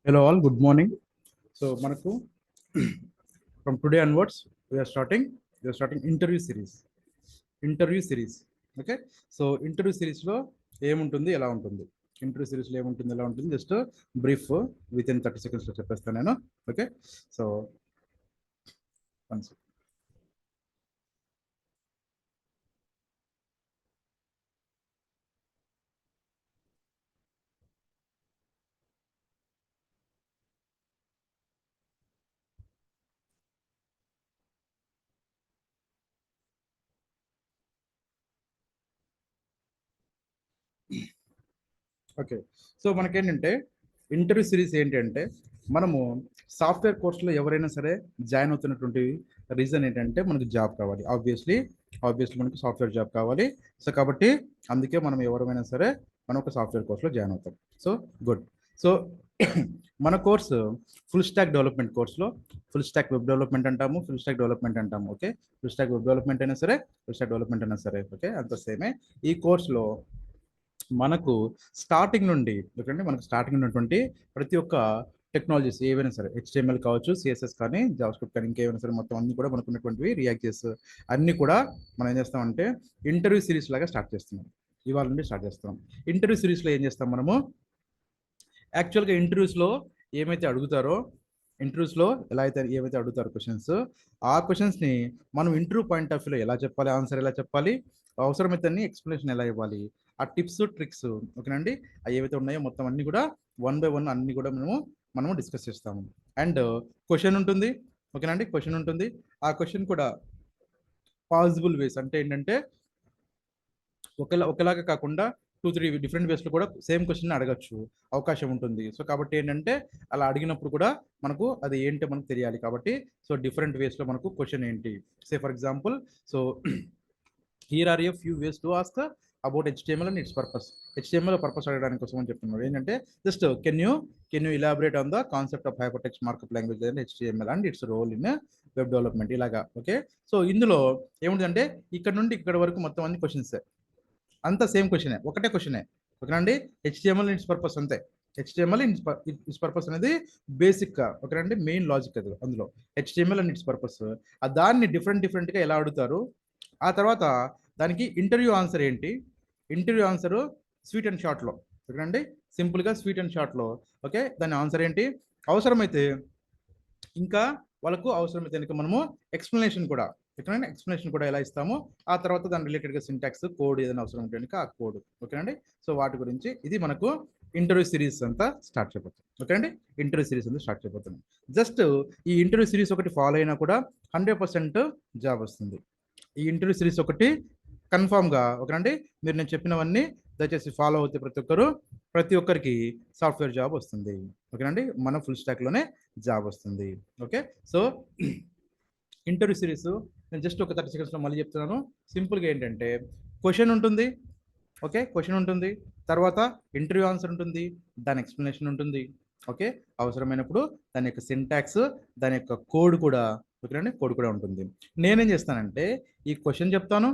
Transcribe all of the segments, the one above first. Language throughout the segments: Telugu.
Hello all, good morning. So మనకు from today onwards we are starting interview series. Okay. So interview series లో ఏముంటుంది ఎలా ఉంటుంది, ఇంటర్వ్యూ సిరీస్ లో ఏముంటుంది ఎలా ఉంటుంది just brief with in 30 seconds లో చెప్పేస్తాను నేను. ఓకే. So okay. సో మనకేంటంటే ఇంటర్వ్యూ సిరీస్ ఏంటంటే మనము సాఫ్ట్వేర్ కోర్సులో ఎవరైనా సరే జాయిన్ అవుతున్నటువంటి రీజన్ ఏంటంటే మనకు జాబ్ కావాలి. ఆబ్వియస్లీ మనకు సాఫ్ట్వేర్ జాబ్ కావాలి. సో కాబట్టి అందుకే మనం ఎవరైనా సరే మనం ఒక సాఫ్ట్వేర్ కోర్సులో జాయిన్ అవుతాం. So good. సో మన కోర్సు ఫుల్ స్టాక్ డెవలప్మెంట్ కోర్సులో ఫుల్ స్టాక్ వెబ్ డెవలప్మెంట్ అంటాము, ఫుల్ స్టాక్ డెవలప్మెంట్ అంటాము. Okay. Full stock web development అయినా సరే, ఫుల్ స్టాక్ డెవలప్మెంట్ అయినా సరే, ఓకే, అంత సేమే. ఈ కోర్సులో మనకు స్టార్టింగ్ నుండి మనకు స్టార్టింగ్ ఉన్నటువంటి ప్రతి ఒక్క టెక్నాలజీస్ ఏవైనా సరే, HTML కావచ్చు, CSS కానీ, జావాస్క్రిప్ట్ కానీ, ఇంకేమైనా సరే మొత్తం అన్ని కూడా మనకు ఉన్నటువంటివి రియాక్ట్ అన్ని కూడా మనం ఏం చేస్తామంటే ఇంటర్వ్యూ సిరీస్ లాగా స్టార్ట్ చేస్తున్నాం. ఇవాళ నుండి స్టార్ట్ చేస్తున్నాం. ఇంటర్వ్యూ సిరీస్లో ఏం చేస్తాం మనము, యాక్చువల్గా ఇంటర్వ్యూస్లో ఏమైతే అడుగుతారో, ఇంటర్వ్యూస్లో ఏమైతే అడుగుతారో క్వశ్చన్స్, ఆ క్వశ్చన్స్ని మనం ఇంటర్వ్యూ పాయింట్ ఆఫ్ వ్యూలో ఎలా చెప్పాలి, ఆన్సర్ ఎలా చెప్పాలి, అవసరమైతే ఎక్స్ప్లెనేషన్ ఎలా ఇవ్వాలి, ఆ టిప్స్ ట్రిక్స్, ఓకేనండి, అవి ఏవైతే ఉన్నాయో మొత్తం అన్ని కూడా 1 by 1 అన్ని కూడా మనము డిస్కస్ చేస్తాము. అండ్ క్వశ్చన్ ఉంటుంది, ఓకేనండి, క్వశ్చన్ ఉంటుంది. ఆ క్వశ్చన్ కూడా పాసిబుల్ వేస్ అంటే ఏంటంటే ఒకలాగా కాకుండా 2-3 డిఫరెంట్ వేస్లో కూడా సేమ్ క్వశ్చన్ అడగచ్చు అవకాశం ఉంటుంది. సో కాబట్టి ఏంటంటే అలా అడిగినప్పుడు కూడా మనకు అది ఏంటో మనకు తెలియాలి. కాబట్టి సో డిఫరెంట్ వేస్లో మనకు క్వశ్చన్ ఏంటి, say for example, so here are a few ways to ask about HTML and its purpose. HTML purpose అడగడానికి కోసం అని చెప్తున్నారు. ఏంటంటే just can you elaborate on the concept of hyper text markup language and HTML and its role in web development, ఇలాగా. ఓకే. సో ఇందులో ఏముంటుందంటే ఇక్కడ నుండి ఇక్కడ వరకు మొత్తం అన్ని క్వశ్చన్స్ అంతా సేమ్ క్వశ్చనే, ఒకటే క్వశ్చనే, ఓకేనండి. HTML ఇట్స్ పర్పస్ అంతే. HTML ఇట్స్ పర్పస్ అనేది బేసిక్, ఓకేనండి, మెయిన్ లాజిక్ అది. అందులో HTML అండ్ ఇట్స్ పర్పస్ దాన్ని డిఫరెంట్గా ఎలా అడుగుతారు, ఆ తర్వాత దానికి ఇంటర్వ్యూ ఆన్సర్ ఏంటి, ఇంటర్వ్యూ ఆన్సర్ స్వీట్ అండ్ షార్ట్లో, ఓకేనండి, సింపుల్గా స్వీట్ అండ్ షార్ట్లో. ఓకే. దాని ఆన్సర్ ఏంటి, అవసరమైతే ఇంకా వాళ్ళకు అవసరమైతే కనుక మనము ఎక్స్ప్లెనేషన్ కూడా, ఓకేనండి, ఎక్స్ప్లెనేషన్ కూడా ఎలా ఇస్తాము, ఆ తర్వాత దాని రిలేటెడ్గా సింటాక్స్ కోడ్ ఏదైనా అవసరం ఉంటే కనుక ఆ కోడ్, ఓకేనండి. సో వాటి గురించి ఇది మనకు ఇంటర్వ్యూ సిరీస్ అంతా స్టార్ట్ చేయబోతుంది. ఓకే అండి, ఇంటర్వ్యూ సిరీస్ అంతా స్టార్ట్ చేయబోతుంది. జస్ట్ ఈ ఇంటర్వ్యూ సిరీస్ ఒకటి ఫాలో అయినా కూడా 100% జాబ్ వస్తుంది. ఈ ఇంటర్వ్యూ సిరీస్ ఒకటి కన్ఫామ్గా, ఓకేనండి, మీరు నేను చెప్పినవన్నీ దయచేసి ఫాలో అవుతే ప్రతి ఒక్కరికి సాఫ్ట్వేర్ జాబ్ వస్తుంది. ఓకేనండి, మన ఫుల్ స్టాక్లోనే జాబ్ వస్తుంది. ఓకే. సో ఇంటర్వ్యూ సిరీస్ నేను జస్ట్ ఒక 30 secondsలో మళ్ళీ చెప్తున్నాను. సింపుల్గా ఏంటంటే క్వశ్చన్ ఉంటుంది, ఓకే, క్వశ్చన్ ఉంటుంది, తర్వాత ఇంటర్వ్యూ ఆన్సర్ ఉంటుంది, దాని ఎక్స్ప్లెనేషన్ ఉంటుంది, ఓకే, అవసరమైనప్పుడు దాని యొక్క సింటాక్స్, దాని యొక్క కోడ్ కూడా, ఓకేనండి, కోడ్ కూడా ఉంటుంది. నేనేం చేస్తానంటే ఈ క్వశ్చన్ చెప్తాను,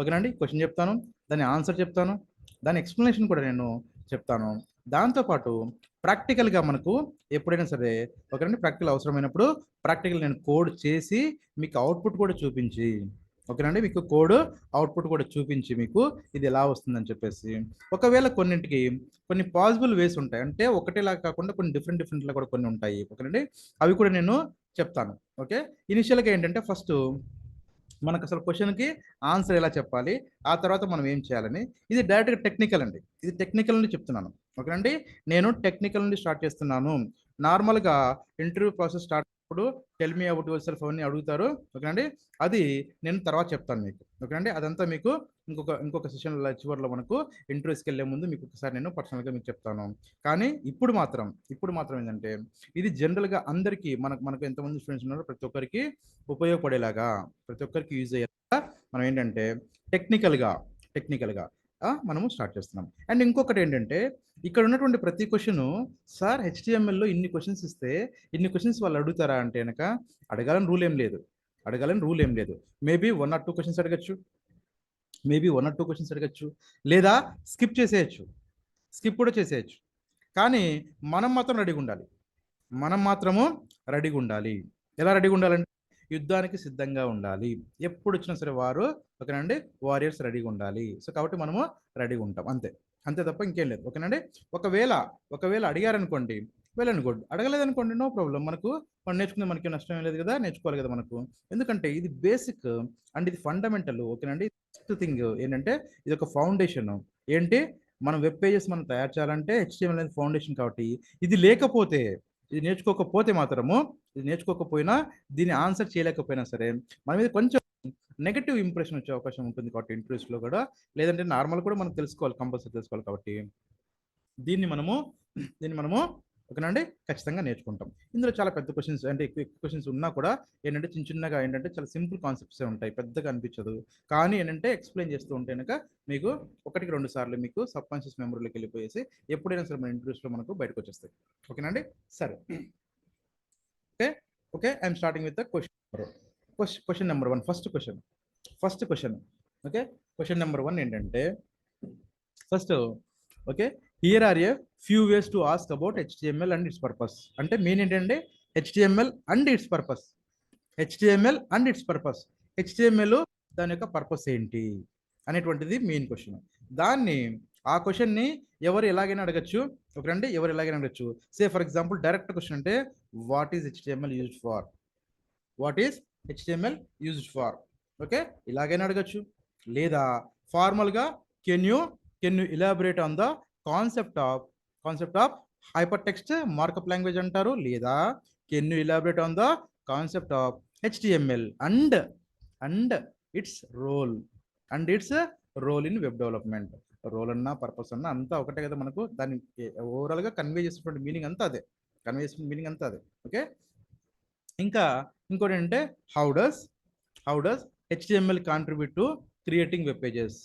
ఓకేనండి, క్వశ్చన్ చెప్తాను, దాని ఆన్సర్ చెప్తాను, దాని ఎక్స్ప్లెనేషన్ కూడా నేను చెప్తాను. దాంతోపాటు ప్రాక్టికల్గా మనకు ఎప్పుడైనా సరే, ఓకేనండి, ప్రాక్టికల్ అవసరమైనప్పుడు ప్రాక్టికల్ నేను కోడ్ చేసి మీకు అవుట్పుట్ కూడా చూపించి, ఓకేనండి, మీకు కోడ్ అవుట్పుట్ కూడా చూపించి మీకు ఇది ఎలా వస్తుందని చెప్పేసి, ఒకవేళ కొన్నింటికి కొన్ని పాసిబుల్ వేస్ ఉంటాయి, అంటే ఒకటేలాగా కాకుండా కొన్ని డిఫరెంట్లా కూడా కొన్ని ఉంటాయి, ఓకేనండి, అవి కూడా నేను చెప్తాను. ఓకే. ఇనిషియల్గా ఏంటంటే ఫస్ట్ మనకు అసలు క్వశ్చన్కి ఆన్సర్ ఎలా చెప్పాలి, ఆ తర్వాత మనం ఏం చేయాలని, ఇది డైరెక్ట్గా టెక్నికల్ అండి, ఇది టెక్నికల్ నుండి చెప్తున్నాను. ఓకేనండి, నేను టెక్నికల్ నుండి స్టార్ట్ చేస్తున్నాను. నార్మల్గా ఇంటర్వ్యూ ప్రాసెస్ స్టార్ట్ అప్పుడు tell me about your self అవన్నీ అడుగుతారు, ఓకేనండి, అది నేను తర్వాత చెప్తాను మీకు. ఓకేనండి, అదంతా మీకు ఇంకొక సెషన్ చివరిలో మనకు ఇంటర్వ్యూస్కి వెళ్ళే ముందు మీకు ఒకసారి నేను పర్సనల్గా మీకు చెప్తాను. కానీ ఇప్పుడు మాత్రం ఏంటంటే ఇది జనరల్గా అందరికీ మనకు ఎంతమంది స్టూడెంట్స్ ఉన్నారో ప్రతి ఒక్కరికి ఉపయోగపడేలాగా, ప్రతి ఒక్కరికి యూజ్ అయ్యేలాగా మనం ఏంటంటే టెక్నికల్గా మనము స్టార్ట్ చేస్తున్నాం. అండ్ ఇంకొకటి ఏంటంటే ఇక్కడ ఉన్నటువంటి ప్రతి క్వశ్చన్, సార్ HTMLలో ఇన్ని క్వశ్చన్స్ ఇస్తే ఇన్ని క్వశ్చన్స్ వాళ్ళు అడుగుతారా అంటే కనుక అడగాలని రూల్ ఏం లేదు. మేబీ 1 or 2 క్వశ్చన్స్ అడగచ్చు, లేదా స్కిప్ కూడా చేసేయచ్చు. కానీ మనం మాత్రం రెడీగా ఉండాలి. మనం మాత్రము రెడీగా ఉండాలి. ఎలా రెడీగా ఉండాలంటే యుద్ధానికి సిద్ధంగా ఉండాలి. ఎప్పుడు వచ్చినా సరే వారు ఓకేనండి వారియర్స్ రెడీగా ఉండాలి. సో కాబట్టి మనము రెడీగా ఉంటాం అంతే. అంతే తప్ప ఇంకేం లేదు. ఓకేనండి. ఒకవేళ ఒకవేళ అడిగారనుకోండి వెల్ అండ్ గుడ్. అడగలేదనుకోండి నో ప్రాబ్లమ్. మనం నేర్చుకునే మనకి నష్టం ఏం లేదు కదా! నేర్చుకోవాలి కదా మనకు. ఎందుకంటే ఇది బేసిక్ అండ్ ఇది ఫండమెంటల్ ఓకేనండి. ఫస్ట్ థింగ్ ఏంటంటే ఇది ఒక ఫౌండేషన్. ఏంటి మనం వెబ్ పేజెస్ మనం తయారు చేయాలంటే హెచ్టీఎంఎల్ అనేది ఫౌండేషన్ కాబట్టి ఇది లేకపోతే ఇది నేర్చుకోకపోతే మాత్రము ఇది నేర్చుకోకపోయినా దీన్ని ఆన్సర్ చేయలేకపోయినా సరే మన మీద కొంచెం నెగటివ్ ఇంప్రెషన్ వచ్చే అవకాశం ఉంటుంది కాబట్టి ఇంటర్వ్యూస్లో కూడా లేదంటే నార్మల్ కూడా మనం తెలుసుకోవాలి కంపల్సరీ తెలుసుకోవాలి కాబట్టి దీన్ని మనము ఓకేనండి ఖచ్చితంగా నేర్చుకుంటాం. ఇందులో చాలా పెద్ద క్వశ్చన్స్ అంటే ఎక్కువ క్వశ్చన్స్ ఉన్నా కూడా ఏంటంటే చిన్న చిన్నగా ఏంటంటే చాలా సింపుల్ కాన్సెప్ట్సే ఉంటాయి. పెద్దగా అనిపించదు. కానీ ఏంటంటే ఎక్స్ప్లెయిన్ చేస్తూ ఉంటే కనుక మీకు ఒకటికి 2 సార్లు మీకు సబ్ కాన్షియస్ మెమరీలోకి వెళ్ళిపోయేసి ఎప్పుడైనా సరే మన ఇంటర్వ్యూస్లో మనకు బయటకు వచ్చేస్తాయి. ఓకేనండి. సరే okay okay I'm starting with the question number 1 first question okay question number 1 ఏంటంటే first okay here are a few ways to ask about HTML and its purpose. అంటే మెయిన్ ఏంటంటే HTML and its purpose. HTML and its purpose. HTML దాని యొక్క పర్పస్ ఏంటి అనేటువంటిది మెయిన్ క్వశ్చన్. దాన్ని ఆ క్వశ్చన్ని ఎవరు ఎలాగైనా అడగచ్చు. ఓకేనండి ఎవరు ఎలాగైనా అడగచ్చు. Say for example direct question అంటే what is HTML used for. What is HTML used for. Okay ఇలాగైనా అడగచ్చు. లేదా ఫార్మల్గా can you elaborate on the concept of hyper text markup language అంటారు. లేదా can you elaborate on the concept of HTML and its role in web development. Role అన్నా పర్పస్ అన్నా అంతా ఒకటే కదా మనకు. దాన్ని ఓవరాల్గా కన్వే చేసినటువంటి మీనింగ్ అంతా అదే. ఓకే ఇంకా ఇంకోటి ఏంటంటే how does HTML contribute to creating web pages.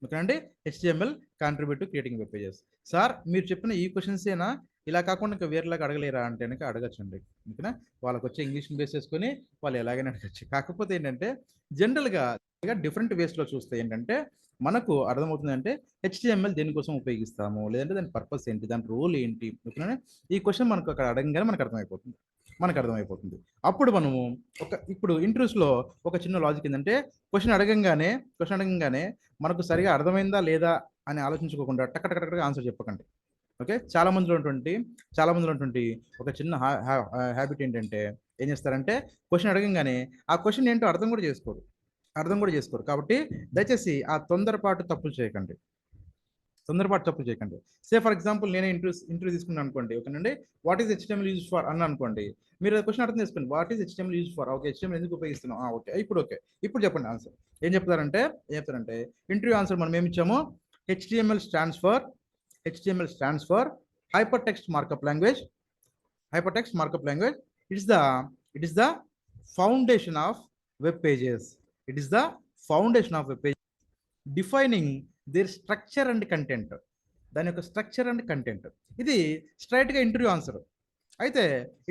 ఓకేనండి HTML contribute to creating web pages. Sir మీరు చెప్పిన ఈ క్వశ్చన్స్ ఏనా ఇలా కాకుండా ఇంకా వేరేలాగా అడగలేరా అంటే కనుక అడగచ్చండి. ఓకేనా వాళ్ళకి వచ్చే ఇంగ్లీష్ని బేస్ చేసుకొని వాళ్ళు ఎలాగైనా అడగచ్చు. కాకపోతే ఏంటంటే జనరల్గా డిఫరెంట్ వేస్లో చూస్తే ఏంటంటే మనకు అర్థమవుతుంది అంటే హెచ్టిఎంఎల్ దేనికోసం ఉపయోగిస్తాము లేదంటే దాని పర్పస్ ఏంటి దాని రోల్ ఏంటి. ఓకేనా ఈ క్వశ్చన్ మనకు అక్కడ అడగగానే మనకు అర్థమైపోతుంది. అప్పుడు మనము ఇప్పుడు ఇంటర్వ్యూస్లో ఒక చిన్న లాజిక్ ఏంటంటే క్వశ్చన్ అడగంగానే మనకు సరిగా అర్థమైందా లేదా అని ఆలోచించుకోకుండా టక్ ఆన్సర్ చెప్పకండి. ఓకే చాలా మందిలో ఉన్నటువంటి ఒక చిన్న హ్యాబిట్ ఏంటంటే ఏం చేస్తారంటే క్వశ్చన్ అడగంగానే ఆ క్వశ్చన్ ఏంటో అర్థం కూడా చేసుకోరు. కాబట్టి దయచేసి ఆ తొందరపాటు తప్పులు చేయకండి. సే ఫర్ ఎగ్జాంపుల్ నేనే ఇంటర్వ్యూ తీసుకున్నాను అనుకోండి. ఓకేనండి what is HTML use for అన్న అనుకోండి. మీరు క్వశ్చన్ అర్థం చేసుకోండి. What is HTML use for. Okay HTML ఎందుకు ఉపయోగిస్తున్నాం. ఓకే ఇప్పుడు చెప్పండి ఆన్సర్. ఏం చెప్తారంటే ఇంటర్వ్యూ ఆన్సర్ మనం ఏమి ఇచ్చాము. HTML stands for hyper text markup language. It is the foundation of web pages. Defining their structure and content. దాని యొక్క స్ట్రక్చర్ అండ్ కంటెంట్ ఇది స్ట్రైట్గా ఇంటర్వ్యూ ఆన్సర్. అయితే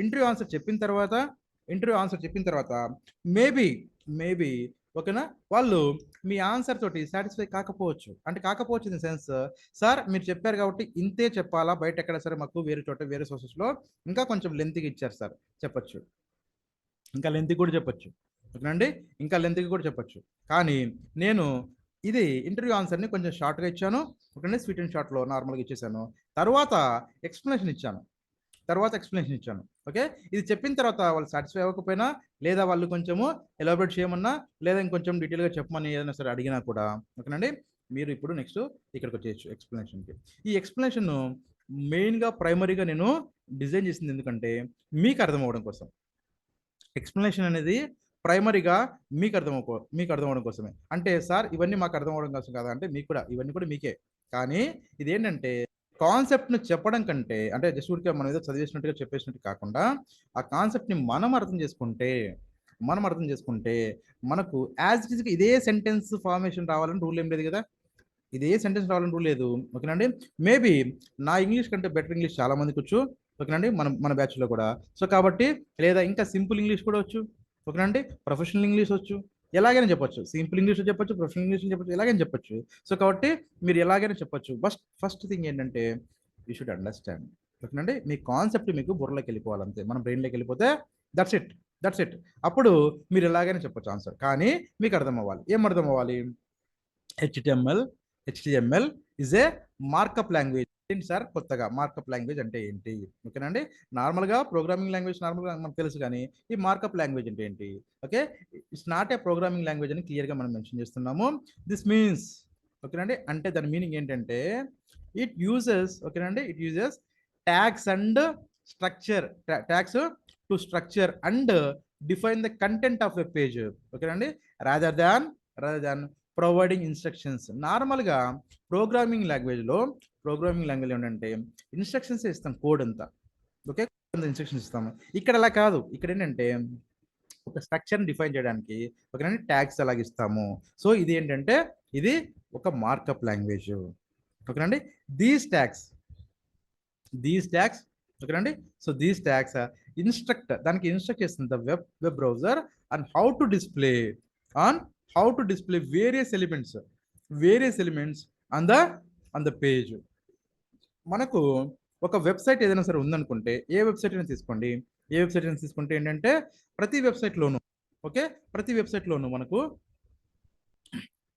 ఇంటర్వ్యూ ఆన్సర్ చెప్పిన తర్వాత మేబీ ఓకేనా వాళ్ళు మీ ఆన్సర్ తోటి సాటిస్ఫై కాకపోవచ్చు. ఇన్ ద సెన్స్ సార్ మీరు చెప్పారు కాబట్టి ఇంతే చెప్పాలా బయట ఎక్కడ సరే మాకు వేరే చోట వేరే సోర్సెస్లో ఇంకా కొంచెం లెంత్గా ఇచ్చారు సార్ చెప్పచ్చు. ఇంకా లెంత్గా కూడా చెప్పచ్చు. కానీ నేను ఇది ఇంటర్వ్యూ ఆన్సర్ని కొంచెం షార్ట్గా ఇచ్చాను. ఓకే స్వీట్ అండ్ షార్ట్లో నార్మల్గా ఇచ్చేసాను. తర్వాత ఎక్స్ప్లెనేషన్ ఇచ్చాను. ఓకే ఇది చెప్పిన తర్వాత వాళ్ళు సాటిస్ఫై అవ్వకపోయినా లేదా వాళ్ళు కొంచెము ఎలాబరేట్ చేయమన్నా లేదా ఇంకొంచెం డీటెయిల్గా చెప్పమని ఏదైనా సరే అడిగినా కూడా ఓకేనండి మీరు ఇప్పుడు నెక్స్ట్ ఇక్కడికి వచ్చేయచ్చు ఎక్స్ప్లెనేషన్కి. ఈ ఎక్స్ప్లెనేషన్ మెయిన్గా ప్రైమరీగా నేను డిజైన్ చేసింది ఎందుకంటే మీకు అర్థం అవ్వడం కోసం. ఎక్స్ప్లెనేషన్ అనేది ప్రైమరీగా మీకు అర్థం అవ్వడం కోసమే. అంటే సార్ ఇవన్నీ మాకు అర్థం అవ్వడం కోసం కదా అంటే ఇవన్నీ కూడా మీకే. కానీ ఇదేంటంటే కాన్సెప్ట్ను చెప్పడం కంటే అంటే జస్ట్ ఊరికే మనం ఏదో చదివేసినట్టుగా చెప్పేసినట్టు కాకుండా ఆ కాన్సెప్ట్ని మనం అర్థం చేసుకుంటే మనకు యాజ్ ఇట్ ఈస్ ఇదే సెంటెన్స్ ఫార్మేషన్ రావాలని రూల్ ఏం లేదు కదా. ఓకేనండి మేబీ నా ఇంగ్లీష్ కంటే బెటర్ ఇంగ్లీష్ చాలా మందికి వచ్చు. ఓకేనండి మన బ్యాచ్లో కూడా. సో కాబట్టి లేదా ఇంకా సింపుల్ ఇంగ్లీష్ కూడా వచ్చు. ఓకేనండి ప్రొఫెషనల్ ఇంగ్లీష్ వచ్చు. ఎలాగైనా చెప్పొచ్చు. సింపుల్ ఇంగ్లీష్ చెప్పొచ్చు, ప్రొఫెషనల్ ఇంగ్లీష్ చెప్పొచ్చు, ఎలాగైనా చెప్పొచ్చు. సో కాబట్టి మీరు ఎలాగైనా చెప్పొచ్చు. ఫస్ట్ థింగ్ ఏంటంటే యూ షుడ్ అండర్స్టాండ్. ఓకేనండి. మీ కాన్సెప్ట్ మీకు బుర్రలోకి వెళ్ళిపోవాలి అంతే. మన బ్రెయిన్‌లోకి వెళ్ళిపోతే దట్స్ ఇట్. That's it. అప్పుడు మీరు ఎలాగైనా చెప్పొచ్చు ఆన్సర్. కానీ మీకు అర్థం అవ్వాలి. ఏం అర్థం అవ్వాలి? HTML is a markup language. ఏంటి సార్ కొత్తగా మార్కప్ లాంగ్వేజ్ అంటే ఏంటి? ఓకేనండి. నార్మల్‌గా ప్రోగ్రామింగ్ లాంగ్వేజ్ నార్మల్‌గా మనకు తెలుసు గానీ, ఈ మార్కప్ లాంగ్వేజ్ అంటే ఏంటి? Okay. It's not a programming language అని క్లియర్‌గా మనం మెన్షన్ చేస్తున్నాము. దిస్ మీన్స్ ఓకేనండి. అంటే దాని మీనింగ్ ఏంటంటే it uses tags and structure tags to structure and define the content of a page. ఓకేనండి. Rather than providing instructions. నార్మల్‌గా ప్రోగ్రామింగ్ లాంగ్వేజ్ ఏంటంటే ఇన్స్ట్రక్షన్స్ ఇస్తాం కోడ్ అంతా. ఓకే. ఇన్స్ట్రక్షన్స్ ఇస్తాము. ఇక్కడ అలా కాదు. ఇక్కడ ఏంటంటే ఒక స్ట్రక్చర్‌ని డిఫైన్ చేయడానికి ఓకేనండి ట్యాగ్స్ అలాగ ఇస్తాము. సో ఇది ఏంటంటే ఇది ఒక మార్కప్ లాంగ్వేజ్. ఓకేనండి. దీస్ ట్యాగ్స్ ఓకేనండి. సో దీస్ ట్యాగ్స్ దానికి ఇన్స్ట్రక్ట్ చేస్తుంది the web browser and on how to display various elements on the page. మనకు ఒక వెబ్సైట్ ఏదైనా సరే ఉందనుకుంటే ఏ వెబ్సైట్ అయినా తీసుకుంటే ఏంటంటే ప్రతి వెబ్సైట్లోనూ మనకు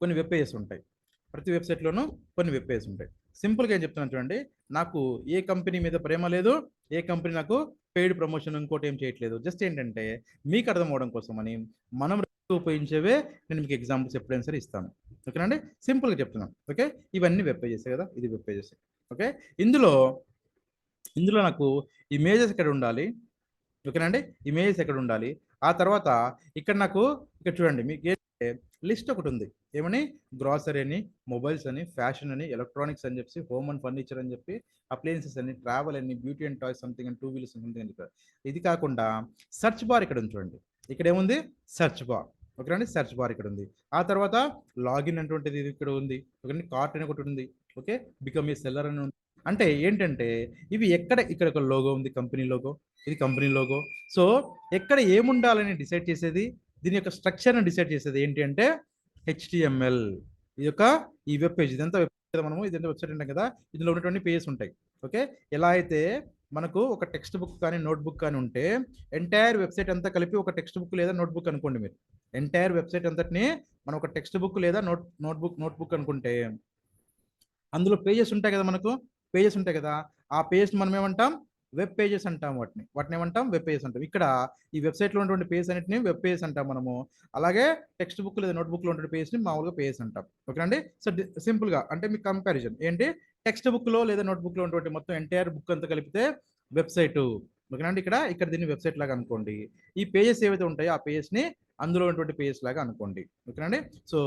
కొన్ని వెబ్ పేజెస్ ఉంటాయి. సింపుల్గా ఏం చెప్తున్నాను చూడండి. నాకు ఏ కంపెనీ మీద ప్రేమ లేదు, ఏ కంపెనీ నాకు పెయిడ్ ప్రమోషన్ ఇంకోటి ఏం చేయట్లేదు. జస్ట్ ఏంటంటే మీకు అర్థం అవడం కోసమని మనం ఉపయోగించేవే నేను మీకు ఎగ్జాంపుల్స్ ఎప్పుడైనా సరే ఇస్తాను. ఓకేనండి. సింపుల్గా చెప్తున్నాను. ఓకే. ఇవన్నీ వెబ్ పేజెస్ కదా, ఇది వెబ్ పేజెస్. ఓకే. ఇందులో నాకు ఇమేజెస్ ఎక్కడ ఉండాలి, ఓకేనండి. ఇమేజెస్ ఎక్కడ ఉండాలి, ఆ తర్వాత ఇక్కడ చూడండి మీకు ఏంటంటే లిస్ట్ ఒకటి ఉంది. ఏమని? గ్రాసరీ అని, మొబైల్స్ అని, ఫ్యాషన్ అని, ఎలక్ట్రానిక్స్ అని చెప్పి, హోమ్ అండ్ ఫర్నిచర్ అని చెప్పి, అప్లయన్సెస్ అని, ట్రావెల్ అని, బ్యూటీ అండ్ టాయ్స్ సంథింగ్ అని, 2 వీలర్స్ సంథింగ్ అని చెప్పారు. ఇది కాకుండా సెర్చ్ బార్ ఇక్కడ ఉంది చూడండి. ఇక్కడ ఏముంది? Search bar. ఓకేనండి. సెర్చ్ బార్ ఇక్కడ ఉంది. ఆ తర్వాత లాగిన్ అటువంటిది ఇది ఇక్కడ ఉంది. ఓకే. కార్ట్ అని ఒకటి ఉంది. ఓకే. బికమ్ ఏ సెల్లర్ అని ఉంది. అంటే ఏంటంటే ఇవి ఇక్కడ ఒక లోగో ఉంది, కంపెనీ లోగో. ఇది కంపెనీ లోగో. సో ఎక్కడ ఏముండాలని డిసైడ్ చేసేది, దీని యొక్క స్ట్రక్చర్ని డిసైడ్ చేసేది ఏంటి అంటే హెచ్టిఎంఎల్. ఈ వెబ్ పేజ్ ఇదంతా ఇదంతా వెబ్సైట్ అంటాం కదా, ఇందులో ఉన్నటువంటి పేజెస్ ఉంటాయి. ఓకే. ఎలా అయితే మనకు ఒక టెక్స్ట్ బుక్ కానీ నోట్ బుక్ కానీ ఉంటే ఎంటైర్ వెబ్సైట్ అంతా కలిపి ఒక టెక్స్ట్ బుక్ లేదా నోట్ బుక్ అనుకోండి. మీరు ఎంటైర్ వెబ్సైట్ అంతటిని మనం ఒక టెక్స్ట్ బుక్ లేదా నోట్ బుక్ అనుకుంటే అందులో పేజెస్ ఉంటాయి కదా, ఆ పేజెస్ మనం ఏమంటాం? వెబ్ పేజెస్ అంటాం. వాటిని ఏమంటాం? వెబ్ పేజెస్ అంటాం. ఇక్కడ ఈ వెబ్సైట్లో ఉన్నటువంటి పేజెస్ అన్నిటిని వెబ్ పేజెస్ అంటాం మనము. అలాగే టెక్స్ట్ బుక్ లేదా నోట్ బుక్లో ఉన్నటువంటి పేజెస్ని మామూలుగా పేజెస్ అంటాం. ఓకేనండి. సో సింపుల్గా అంటే మీకు కంపారిజన్ ఏంటి, టెక్స్ట్ బుక్లో లేదా నోట్ బుక్లో ఉన్నటువంటి మొత్తం ఎంటైర్ బుక్ అంతా కలిపితే వెబ్సైట్. ఓకేనండి. ఇక్కడ దీన్ని వెబ్సైట్ లాగా అనుకోండి. ఈ పేజెస్ ఏవైతే ఉంటాయో ఆ పేజెస్ని అందులో ఉన్నటువంటి పేజెస్ లాగా అనుకోండి. ఓకేనండి. సో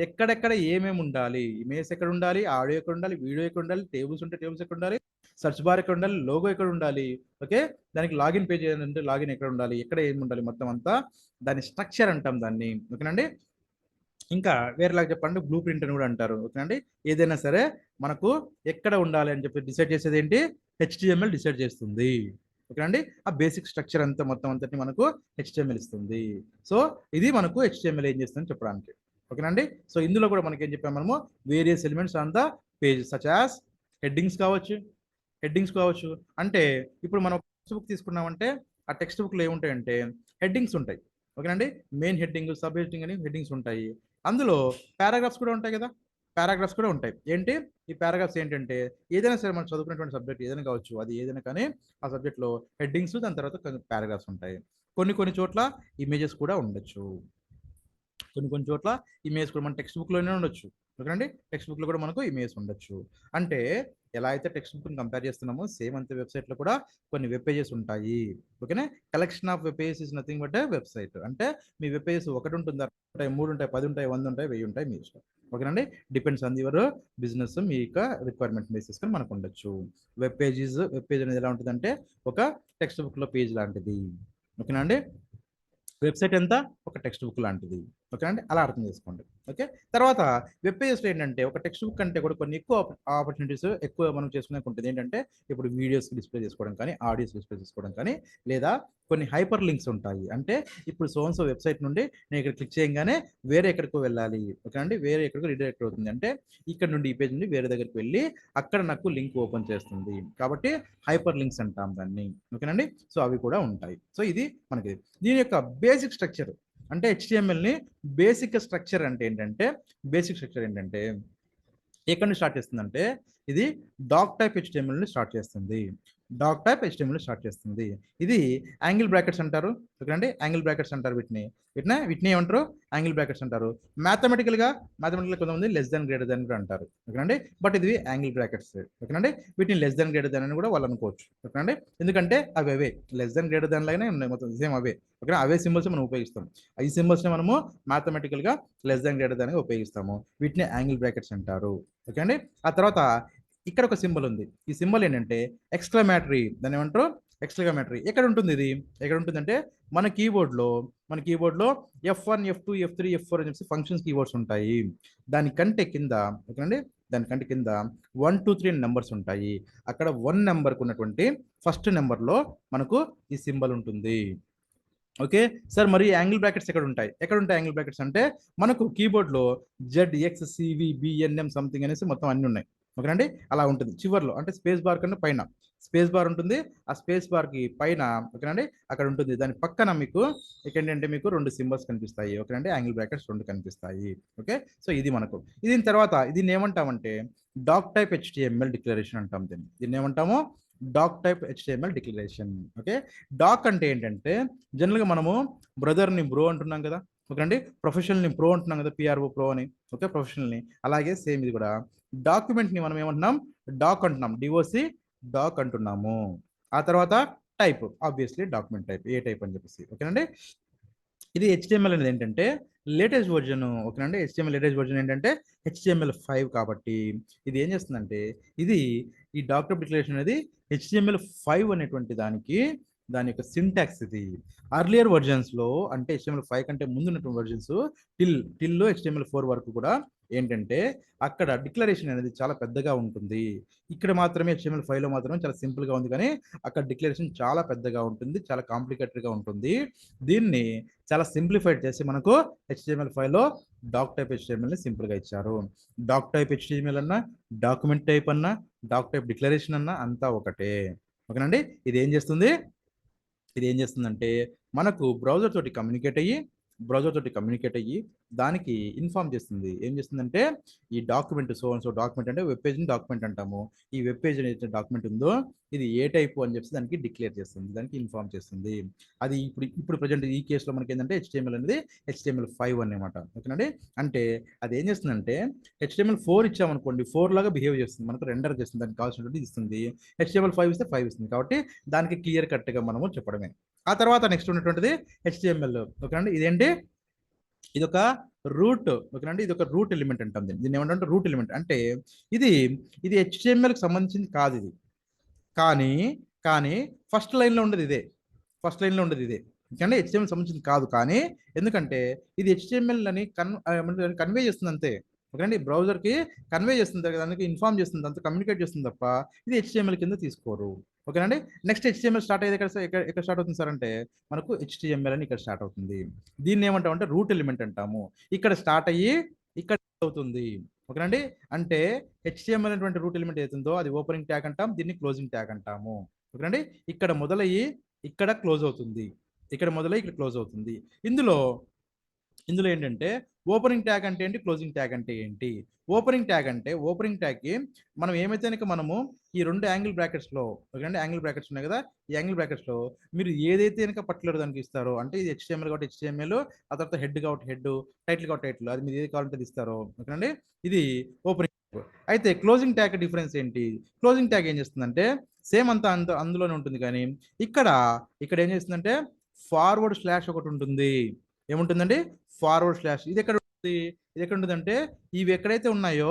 ఎక్కడెక్కడ ఏమేమి ఉండాలి, ఇమేజ్ ఎక్కడ ఉండాలి, ఆడియో ఎక్కడ ఉండాలి, వీడియో ఎక్కడ ఉండాలి, టేబుల్స్ ఉంటే టేబుల్స్ ఎక్కడ ఉండాలి, సెర్చ్ బార్ ఎక్కడ ఉండాలి, లోగో ఎక్కడ ఉండాలి, ఓకే. దానికి లాగిన్ పేజ్ ఏంటంటే లాగిన్ ఎక్కడ ఉండాలి, ఎక్కడ ఏమి ఉండాలి, మొత్తం అంతా దాని స్ట్రక్చర్ అంటాం దాన్ని. ఓకేనండి. ఇంకా వేరేలాగా చెప్పండి బ్లూ ప్రింట్ అని కూడా అంటారు. ఓకేనండి. ఏదైనా సరే మనకు ఎక్కడ ఉండాలి అని చెప్పి డిసైడ్ చేసేది ఏంటి? హెచ్టిఎంఎల్ డిసైడ్ చేస్తుంది. ఓకేనండి. ఆ బేసిక్ స్ట్రక్చర్ అంతా మొత్తం అంతటి మనకు హెచ్టిఎంఎల్ ఇస్తుంది. సో ఇది మనకు హెచ్టిఎంఎల్ ఏం చేస్తుందని చెప్పడానికి. ఓకేనండి. సో ఇందులో కూడా మనకి ఏం చెప్పాము మనము, various elements on the page such as headings కావచ్చు. అంటే ఇప్పుడు మనం టెక్స్ట్ బుక్ తీసుకున్నామంటే ఆ టెక్స్ట్ బుక్లో ఏముంటాయంటే హెడ్డింగ్స్ ఉంటాయి. ఓకేనండి. మెయిన్ హెడ్డింగ్, సబ్ హెడ్డింగ్ అని హెడ్డింగ్స్ ఉంటాయి. అందులో పారాగ్రాఫ్స్ కూడా ఉంటాయి కదా, ఏంటి ఈ పారాగ్రాఫ్స్ ఏంటంటే ఏదైనా సరే మనం చదువుకున్నటువంటి సబ్జెక్ట్ ఏదైనా కావచ్చు, అది ఏదైనా కానీ ఆ సబ్జెక్ట్లో హెడ్డింగ్స్, దాని తర్వాత పారాగ్రాఫ్స్ ఉంటాయి. కొన్ని చోట్ల ఇమేజెస్ కూడా ఉండొచ్చు. కొన్ని చోట్ల ఇమేజ్ కూడా మన టెక్స్ట్ బుక్లోనే ఉండొచ్చు. ఓకేనండి. టెక్స్ట్ బుక్లో కూడా మనకు ఇమేజ్ ఉండొచ్చు. అంటే ఎలా అయితే టెక్స్ట్ బుక్ని కంపేర్ చేస్తున్నామో సేమ్ అంతే వెబ్సైట్లో కూడా కొన్ని వెబ్ పేజెస్ ఉంటాయి. ఓకేనా. Collection of web pages is nothing but website. అంటే మీ వెబ్ పేజెస్ ఒకటి ఉంటుందా, 3 ఉంటాయి, 10 ఉంటాయి, 100 ఉంటాయి, 1000 ఉంటాయి, మీ ఇష్టం. ఓకేనండి. డిపెండ్స్ ఆన్ యువర్ బిజినెస్, మీ యొక్క రిక్వైర్మెంట్ బేసిస్ కానీ మనకు ఉండొచ్చు. వెబ్ పేజ్ అనేది ఎలా ఉంటుందంటే ఒక టెక్స్ట్ బుక్లో పేజ్ లాంటిది. ఓకేనా అండి. వెబ్సైట్ ఎంత? ఒక టెక్స్ట్ బుక్ లాంటిది. ఓకే అండి, అలా అర్థం చేసుకోండి. ఓకే, తర్వాత వెబ్ పేజెస్లో ఏంటంటే ఒక టెక్స్ట్ బుక్ కంటే కూడా కొన్ని ఎక్కువ ఆపర్చునిటీస్ ఎక్కువ మనం చేసుకునే ఉంటుంది. ఏంటంటే ఇప్పుడు వీడియోస్ డిస్ప్లే చేసుకోవడం కానీ, ఆడియోస్ డిస్ప్లే చేసుకోవడం కానీ, లేదా కొన్ని హైపర్ లింక్స్ ఉంటాయి. అంటే ఇప్పుడు సోన్సో వెబ్సైట్ నుండి నేను ఇక్కడ క్లిక్ చేయగానే వేరే ఎక్కడికో వెళ్ళాలి, ఓకే అండి, వేరే ఎక్కడికో రిడైరెక్ట్ అవుతుంది. అంటే ఇక్కడ నుండి ఈ పేజ్ నుండి వేరే దగ్గరికి వెళ్ళి అక్కడ నాకు లింక్ ఓపెన్ చేస్తుంది. కాబట్టి హైపర్ లింక్స్ అంటాం దాన్ని, ఓకేనండి. సో అవి కూడా ఉంటాయి. సో ఇది మనకి దీని యొక్క బేసిక్ స్ట్రక్చర్ అంటే హెచ్టిఎంఎల్ని బేసిక్ స్ట్రక్చర్ అంటే ఏంటంటే ఎక్కడి నుంచి స్టార్ట్ చేస్తుందంటే ఇది డాక్ టైప్ హెచ్టిఎంఎల్ని స్టార్ట్ చేస్తుంది. డాక్ టైప్ హెచ్టిఎంఎల్ స్టార్ట్ చేస్తుంది. ఇది యాంగిల్ బ్రాకెట్స్ అంటారు, ఓకేనండి. యాంగిల్ బ్రాకెట్స్ అంటారు వీటిని ఏమంటారు? యాంగిల్ బ్రాకెట్స్ అంటారు. మ్యాథమెటికల్గా కొంతమంది లెస్ దాన్ గ్రేటర్ దాన్ కూడా అంటారు, ఓకేనండి. బట్ ఇది యాంగిల్ బ్రాకెట్స్, ఓకేనండి. వీటిని లెస్ దాన్ గ్రేటర్ దాన్ అని కూడా వాళ్ళు అనుకోవచ్చు, ఓకేనండి. ఎందుకంటే అవి అవే లెస్ దాన్ గ్రేటర్ దాన్ లాగానే ఉన్నాయి, మొత్తం సేమ్ అవే, ఓకే. అవే సింబల్స్ మనం ఉపయోగిస్తాం. ఈ సింబల్స్ని మనము మ్యాథమెటికల్గా లెస్ దాన్ గ్రేటర్ దాన్ ఉపయోగిస్తాము. వీటిని యాంగిల్ బ్రాకెట్స్ అంటారు, ఓకే అండి. ఆ తర్వాత ఇక్కడ ఒక సింబల్ ఉంది. ఈ సింబల్ ఏంటంటే ఎక్స్క్లమేటరీ, దాన్ని ఏమంటారు? ఎక్స్క్లమేటరీ. ఎక్కడ ఉంటుంది ఇది? ఎక్కడ ఉంటుందంటే మన కీబోర్డ్లో F1 F2 F3 F4 అని చెప్పి ఫంక్షన్స్ కీబోర్డ్స్ ఉంటాయి. దానికంటే కింద, ఓకేనండి, దానికంటే కింద 1 2 3 నెంబర్స్ ఉంటాయి. అక్కడ 1 నెంబర్కి ఉన్నటువంటి ఫస్ట్ నెంబర్లో మనకు ఈ సింబల్ ఉంటుంది. ఓకే సార్, మరి యాంగిల్ బ్రాకెట్స్ ఎక్కడ ఉంటాయి యాంగిల్ బ్రాకెట్స్ అంటే మనకు కీబోర్డ్లో ZXCVBNM సంథింగ్ అనేసి మొత్తం అన్ని ఉన్నాయి, ఓకేనండి. అలా ఉంటుంది చివర్లో, అంటే స్పేస్ బార్ కన్నా పైన స్పేస్ బార్ ఉంటుంది. ఆ స్పేస్ బార్కి పైన, ఓకేనండి, అక్కడ ఉంటుంది. దాని పక్కన మీకు ఏంటంటే మీకు 2 సింబల్స్ కనిపిస్తాయి, ఓకేనండి. యాంగిల్ బ్రాకెట్స్ 2 కనిపిస్తాయి, ఓకే. సో ఇది మనకు దీని తర్వాత దీన్ని ఏమంటామంటే డాక్ టైప్ HTML డిక్లరేషన్ అంటాం. దీన్ని ఏమంటాము? Doc type HTML declaration, okay. Doc అంటే ఏంటంటే జనరల్గా మనము బ్రదర్ని బ్రో అంటున్నాం కదా, ఓకేనండి. ప్రొఫెషనల్ని ప్రో అంటున్నాం కదా, PRO ప్రో అని, ఓకే, ప్రొఫెషనల్ని. అలాగే సేమ్ ఇది కూడా డాక్యుమెంట్ని మనం ఏమంటున్నాం? డాక్ అంటున్నాం, DOC డాక్ అంటున్నాము. ఆ తర్వాత టైప్, ఆబ్వియస్లీ డాక్యుమెంట్ టైప్, ఏ టైప్ అని చెప్పేసి, ఓకేనండి. ఇది HTML అనేది ఏంటంటే లేటెస్ట్ వర్జన్, ఓకేనండి. HTML లేటెస్ట్ వర్జన్ ఏంటంటే HTML5 కాబట్టి ఇది ఏం చేస్తుందంటే ఇది ఈ డాక్యుమెంట్ డిక్లరేషన్ అనేది HTML5 అనేటువంటి దాని యొక్క సింటాక్స్ ఇది. అర్లియర్ వర్జన్స్లో అంటే HTML5 కంటే ముందు ఉన్నటువంటి వర్జన్స్ టిల్లో HTML4 వరకు కూడా ఏంటంటే అక్కడ డిక్లరేషన్ అనేది చాలా పెద్దగా ఉంటుంది. ఇక్కడ మాత్రమే HTML5లో మాత్రమే చాలా సింపుల్గా ఉంది, కానీ అక్కడ డిక్లరేషన్ చాలా పెద్దగా ఉంటుంది, చాలా కాంప్లికేటెడ్గా ఉంటుంది. దీన్ని చాలా సింప్లిఫైడ్ చేసి మనకు HTML5లో డాక్ టైప్ HTMLని సింపుల్గా ఇచ్చారు. డాక్ టైప్ HTML అన్నా, డాక్యుమెంట్ టైప్ అన్నా, డాక్ టైప్ డిక్లరేషన్ అన్నా అంతా ఒకటే, ఓకేనండి. ఇది ఏం చేస్తుందంటే మనకు బ్రౌజర్ తోటి కమ్యూనికేట్ అయ్యి దానికి ఇన్ఫార్మ్ చేస్తుంది. ఏం చేస్తుందంటే ఈ డాక్యుమెంట్ డాక్యుమెంట్ అంటే వెబ్ పేజ్ని డాక్యుమెంట్ అంటాము. ఈ వెబ్ పేజ్ ఏదైతే డాక్యుమెంట్ ఉందో ఇది ఏ టైపు అని చెప్పి దానికి డిక్లేర్ చేస్తుంది, దానికి ఇన్ఫార్మ్ చేస్తుంది. అది ఇప్పుడు ప్రజెంట్ ఈ కేసులో మనకి ఏంటంటే HTML అనేది HTML5 అన్నమాట, ఓకేనండి. అంటే అది ఏం చేస్తుందంటే HTML4 ఇచ్చామనుకోండి, 4 లాగా బిహేవ్ చేస్తుంది, మనకు రెండర్ చేస్తుంది, దానికి కావాల్సినటువంటి ఇస్తుంది. HTML5 ఇస్తే 5 ఇస్తుంది. కాబట్టి దానికి క్లియర్ కట్గా మనము చెప్పడమే. ఆ తర్వాత నెక్స్ట్ ఉన్నటువంటిది HTML, ఓకేనండి. ఇది ఒక రూట్, ఓకేనండి. ఇది ఒక రూట్ ఎలిమెంట్ అంటాం. దీన్ని ఏమంటే రూట్ ఎలిమెంట్ అంటే ఇది HTMLకి సంబంధించింది కాదు ఇది, కానీ ఫస్ట్ లైన్లో ఉండేది ఇదే, ఓకేనండి. HTML సంబంధించింది కాదు, కానీ ఎందుకంటే ఇది HTML అని కన్వే చేస్తుంది అంతే, ఓకేనండి. బ్రౌజర్కి కన్వే చేస్తుంది, దానికి ఇన్ఫార్మ్ చేస్తుంది, అంత కమ్యూనికేట్ చేస్తుంది తప్ప ఇది HTML కింద తీసుకోరు, ఓకేనండి. నెక్స్ట్ HTML స్టార్ట్ అయ్యేది ఎక్కడ స్టార్ట్ అవుతుంది సార్ అంటే మనకు HTML అని ఇక్కడ స్టార్ట్ అవుతుంది. దీన్ని ఏమంటామంటే రూట్ ఎలిమెంట్ అంటాము. ఇక్కడ స్టార్ట్ అయ్యి ఇక్కడ అవుతుంది, ఓకేనండి. అంటే HTML అనేటువంటి రూట్ ఎలిమెంట్ ఏతుందో అది ఓపెనింగ్ ట్యాగ్ అంటాం, దీన్ని క్లోజింగ్ ట్యాగ్ అంటాము, ఓకేనండి. ఇక్కడ మొదలయ్యి ఇక్కడ క్లోజ్ అవుతుంది, ఇందులో ఏంటంటే ఓపెనింగ్ ట్యాగ్ అంటే ఏంటి, క్లోజింగ్ ట్యాగ్ అంటే ఏంటి? ఓపెనింగ్ ట్యాగ్కి మనం ఏమైతే మనము ఈ 2 యాంగిల్ బ్రాకెట్స్లో, ఓకేనండి, యాంగిల్ బ్రాకెట్స్ ఉన్నాయి కదా, ఈ యాంగిల్ బ్రాకెట్స్లో మీరు ఏదైతే పర్టికులర్ దానికి ఇస్తారో, అంటే ఇది HTML కాబట్టి HTML, ఆ తర్వాత హెడ్ కాబట్టి హెడ్, టైటిల్ కాబట్టి టైటిల్, అది మీరు ఏది కావాలంటే ఇస్తారో, ఓకేనండి. ఇది ఓపెనింగ్. అయితే క్లోజింగ్ ట్యాగ్ డిఫరెన్స్ ఏంటి? క్లోజింగ్ ట్యాగ్ ఏం చేస్తుందంటే సేమ్ అందులోనే ఉంటుంది, కానీ ఇక్కడ ఏం చేస్తుందంటే ఫార్వర్డ్ స్లాష్ ఒకటి ఉంటుంది. ఏముంటుందండి? Forward slash. ఇది ఎక్కడ ఉంటుందంటే ఇవి ఎక్కడైతే ఉన్నాయో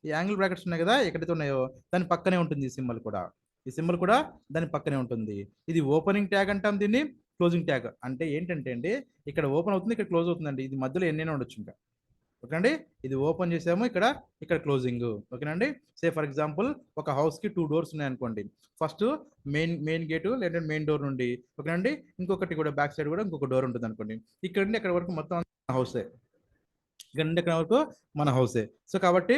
ఈ యాంగిల్ బ్రాకెట్స్ ఉన్నాయి కదా, ఎక్కడైతే ఉన్నాయో దాని పక్కనే ఉంటుంది ఈ సింబల్ కూడా దాని పక్కనే ఉంటుంది. ఇది ఓపెనింగ్ ట్యాగ్ అంటాం, దీన్ని క్లోజింగ్ ట్యాగ్ అంటే ఏంటంటే అండి, ఇక్కడ ఓపెన్ అవుతుంది, ఇక్కడ క్లోజ్ అవుతుందండి. ఇది మధ్యలో ఎన్నైనా ఉండొచ్చు ఇంకా. ఓకేనండి, ఇది ఓపెన్ చేసాము, ఇక్కడ క్లోజింగ్. ఓకేనండి, సే ఫర్ ఎగ్జాంపుల్ ఒక హౌస్కి 2 డోర్స్ ఉన్నాయి అనుకోండి. ఫస్ట్ మెయిన్ గేటు లేదంటే మెయిన్ డోర్ నుండి, ఓకేనండి, ఇంకొకటి కూడా బ్యాక్ సైడ్ కూడా ఇంకొక డోర్ ఉంటుంది అనుకోండి. ఇక్కడ నుండి ఇక్కడ వరకు మొత్తం హౌసే, ఇక్కడ నుండి ఇక్కడ వరకు మన హౌసే. సో కాబట్టి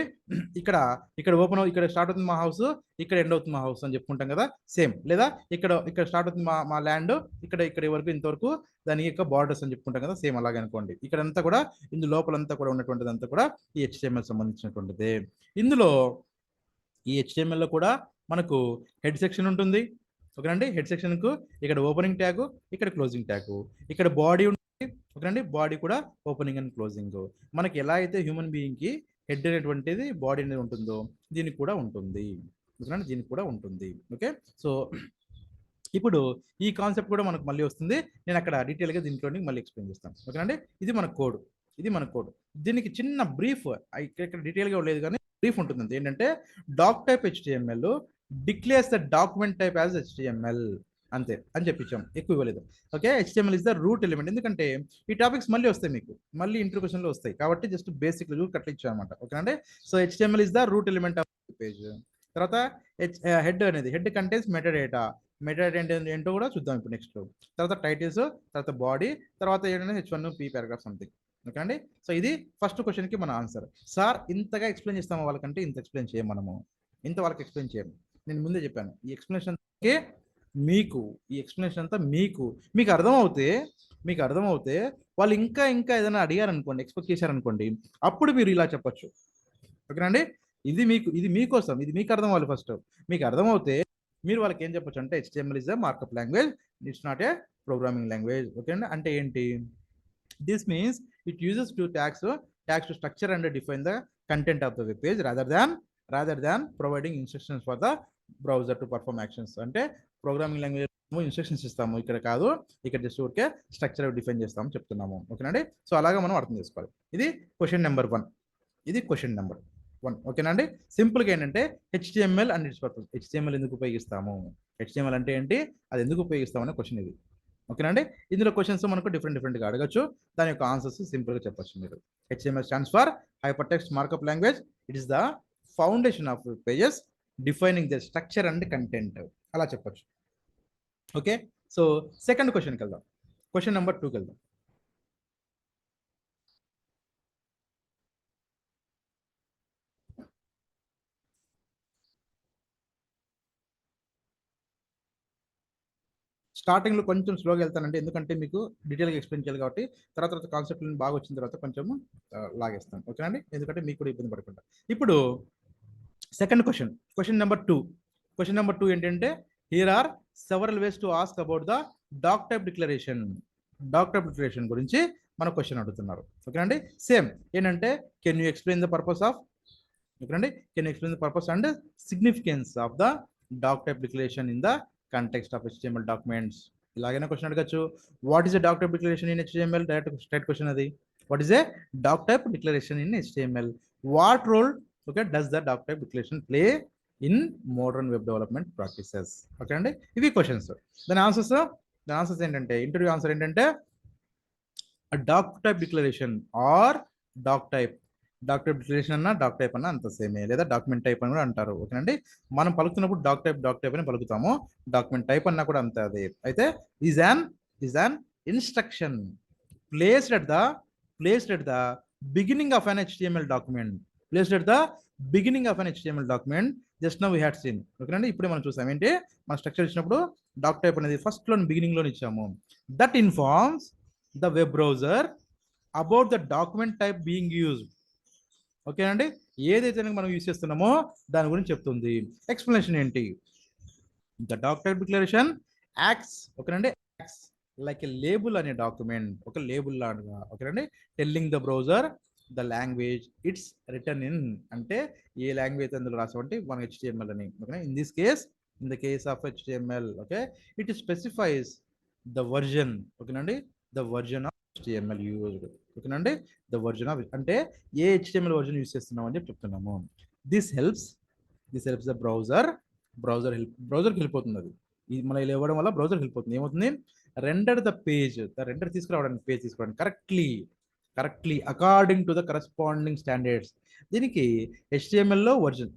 ఇక్కడ ఓపెన్ ఇక్కడ స్టార్ట్ అవుతుంది మా హౌస్, ఇక్కడ ఎండ్ అవుతుంది మా హౌస్ అని చెప్పుకుంటాం కదా, సేమ్. లేదా ఇక్కడ స్టార్ట్ అవుతుంది మా ల్యాండ్, ఇక్కడ వరకు ఇంతవరకు దాని యొక్క బార్డర్స్ అని చెప్పుకుంటాం కదా, సేమ్ అలాగే అనుకోండి. ఇక్కడంతా కూడా ఇందు లోపలంతా కూడా ఉన్నటువంటిది అంతా కూడా ఈ HTML సంబంధించినటువంటిది. ఇందులో ఈ HTML లో కూడా మనకు హెడ్ సెక్షన్ ఉంటుంది. ఓకేనండి, హెడ్ సెక్షన్ కు ఇక్కడ ఓపెనింగ్ ట్యాగ్, ఇక్కడ క్లోజింగ్ ట్యాగ్, ఇక్కడ బాడీ ఉంటుంది. ఓకేనండి, బాడీ కూడా ఓపెనింగ్ అండ్ క్లోజింగ్. మనకి ఎలా అయితే హ్యూమన్ బీయింగ్ కి హెడ్ అనేటువంటిది బాడీ అనేది ఉంటుందో దీనికి కూడా ఉంటుంది. ఓకేనండి, దీనికి కూడా ఉంటుంది. ఓకే, సో ఇప్పుడు ఈ కాన్సెప్ట్ కూడా మనకు మళ్ళీ వస్తుంది. నేను అక్కడ డీటెయిల్గా దీంట్లో మళ్ళీ ఎక్స్ప్లెయిన్ చేస్తాను. ఓకేనండి, ఇది మన కోడ్. దీనికి చిన్న బ్రీఫ్ ఇక్కడ డీటెయిల్గా లేదు కానీ బ్రీఫ్ ఉంటుంది. ఏంటంటే doc type HTML declares the document type as HTML అంతే అని చెప్పించాం, ఎక్కువ ఇవ్వలేదు. Okay, HTML is the root element. ఎందుకంటే ఈ టాపిక్స్ మళ్ళీ వస్తాయి మీకు, మళ్ళీ ఇంట్రొడక్షన్లో వస్తాయి కాబట్టి జస్ట్ బేసిక్ కట్ల ఇచ్చాం అనమాట. ఓకేనండి, so HTML is the root element of page. తర్వాత హెడ్ అనేది, హెడ్ కంటెంట్స్ మెటాడేటా ఏంటో కూడా చూద్దాం ఇప్పుడు నెక్స్ట్. తర్వాత టైటిల్స్, తర్వాత బాడీ, తర్వాత ఏంటంటే H1 P paragraph something. Okay అండి, సో ఇది ఫస్ట్ క్వశ్చన్కి మన ఆన్సర్. సార్ ఇంతగా ఎక్స్ప్లెయిన్ చేస్తాము వాళ్ళకంటే ఇంత ఎక్స్ప్లెయిన్ చేయం మనము, ఇంత వాళ్ళకి ఎక్స్ప్లెయిన్ చేయము. నేను ముందే చెప్పాను, ఈ ఎక్స్ప్లెనేషన్ అంతా మీకు అర్థమవుతే వాళ్ళు ఇంకా ఏదైనా అడిగారనుకోండి, ఎక్స్పెక్ట్ చేశారనుకోండి, అప్పుడు మీరు ఇలా చెప్పొచ్చు. ఓకేనండి, ఇది మీకోసం, ఇది మీకు అర్థం అవ్వాలి. ఫస్ట్ మీకు అర్థమవుతే మీరు వాళ్ళకి ఏం చెప్పొచ్చు అంటే HTML is a markup language, it's not a programming language. Okay అండి, అంటే ఏంటి? This means it uses to tags to structure and define the content of the web page rather than providing instructions for the browser to perform actions. అంటే ప్రోగ్రామింగ్ లాంగ్వేజ్ ఇన్స్ట్రక్షన్స్ ఇస్తాము, ఇక్కడ కాదు, ఇక్కడ జస్ట్ ఊరికే స్ట్రక్చర్ డిఫైన్ చేస్తాము చెప్తున్నాము. ఓకేనండి, సో అలాగా మనం అర్థం చేసుకోవాలి. ఇది క్వశ్చన్ నెంబర్ 1. ఓకేనండి, సింపుల్గా ఏంటంటే HTML and its purpose. HTML ఎందుకు ఉపయోగిస్తాము, HTML అంటే ఏంటి, అది ఎందుకు ఉపయోగిస్తామనే క్వశ్చన్ ఇది. ఓకేనండి, ఇందులో క్వశ్చన్స్ మనకు డిఫరెంట్గా అడగచ్చు, దాని యొక్క ఆన్సర్స్ సింపుల్గా చెప్పచ్చు మీరు. HTML stands for hyper text markup language. It is the foundation of pages defining the structure and content, అలా చెప్పచ్చు. ఓకే, సో సెకండ్ క్వశ్చన్కి వెళ్దాం. క్వశ్చన్ నెంబర్ 2కి వెళ్దాం. స్టార్టింగ్లో కొంచెం స్లోగా వెళ్తానండి, ఎందుకంటే మీకు డీటెయిల్గా ఎక్స్ప్లెయిన్ చేయాలి కాబట్టి. తర్వాత కాన్సెప్ట్ బాగా వచ్చిన తర్వాత కొంచెం లాగేస్తాను. ఓకేనండి, ఎందుకంటే మీకు కూడా ఇబ్బంది పడకుండా. ఇప్పుడు సెకండ్ క్వశ్చన్ నెంబర్ 2 ఏంటంటే here are several ways to ask about the doc type declaration గురించి మన క్వశ్చన్ అడుగుతున్నారు. ఓకేనండి, సేమ్ ఏంటంటే can you explain the purpose and significance of the doc type declaration in the context of HTML documents. ఇలాగైనా క్వశ్చన్ అడగచ్చు. What is a doc type declaration in HTML? Direct question అది. What is a doc type declaration in HTML? What role does the doc type declaration play in modern web development practices? Okay అండి, ఇవి క్వశ్చన్స్. దాని ఆన్సర్స్ ఏంటంటే, ఇంటర్వ్యూ ఆన్సర్ ఏంటంటే doc type declaration or doc type declaration అన్న డాక్ టైప్ అన్న అంత సేమే, లేదా డాక్యుమెంట్ టైప్ అని కూడా అంటారు. ఓకేనండి, మనం పలుకుతున్నప్పుడు డాక్ టైప్ అని పలుకుతాము, డాక్యుమెంట్ టైప్ అన్నా కూడా అంతే. అదే అయితే is an instruction placed at the beginning of an HTML document. Just now we had seen. ఓకేనండి, ఇప్పుడే మనం చూసాం ఏంటి, మన స్ట్రక్చర్ ఇచ్చినప్పుడు డాక్ టైప్ అనేది ఫస్ట్ లో బిగినింగ్ లో ఇచ్చాము. That informs the web browser about the document type being used. ఓకేనండి, ఏదైతే మనం యూజ్ చేస్తున్నామో దాని గురించి చెప్తుంది. ఎక్స్ప్లెనేషన్ ఏంటి? The doc type declaration acts, ఓకేనండి, యాక్ట్స్ లైక్ ఎ లేబుల్ అనే డాక్యుమెంట్, ఒక లేబుల్ లాగా. ఓకేనండి, telling the browser the language it's written in, అంటే ఏ లాంగ్వేజ్ అందులో రాసామంటే మన HTML అని. Okay, in the case of HTML, okay, it specifies the version. ఓకేనండి, the version of HTML used. ఓకేనండి, ద వర్జన్ ఆఫ్, అంటే ఏ HTML వర్జన్ యూజ్ చేస్తున్నాం అని చెప్తున్నాము. దిస్ హెల్ప్స్ ద బ్రౌజర్కి హెల్ప్ అవుతుంది. అది మన ఇలా ఇవ్వడం వల్ల బ్రౌజర్కి హెల్ప్ అవుతుంది. ఏమవుతుంది? రెండర్ ద పేజ్, రెండర్ తీసుకురావడానికి, పేజ్ తీసుకురావడానికి correctly according to the corresponding standards. దీనికి హెచ్టిఎంఎల్లో వర్జన్,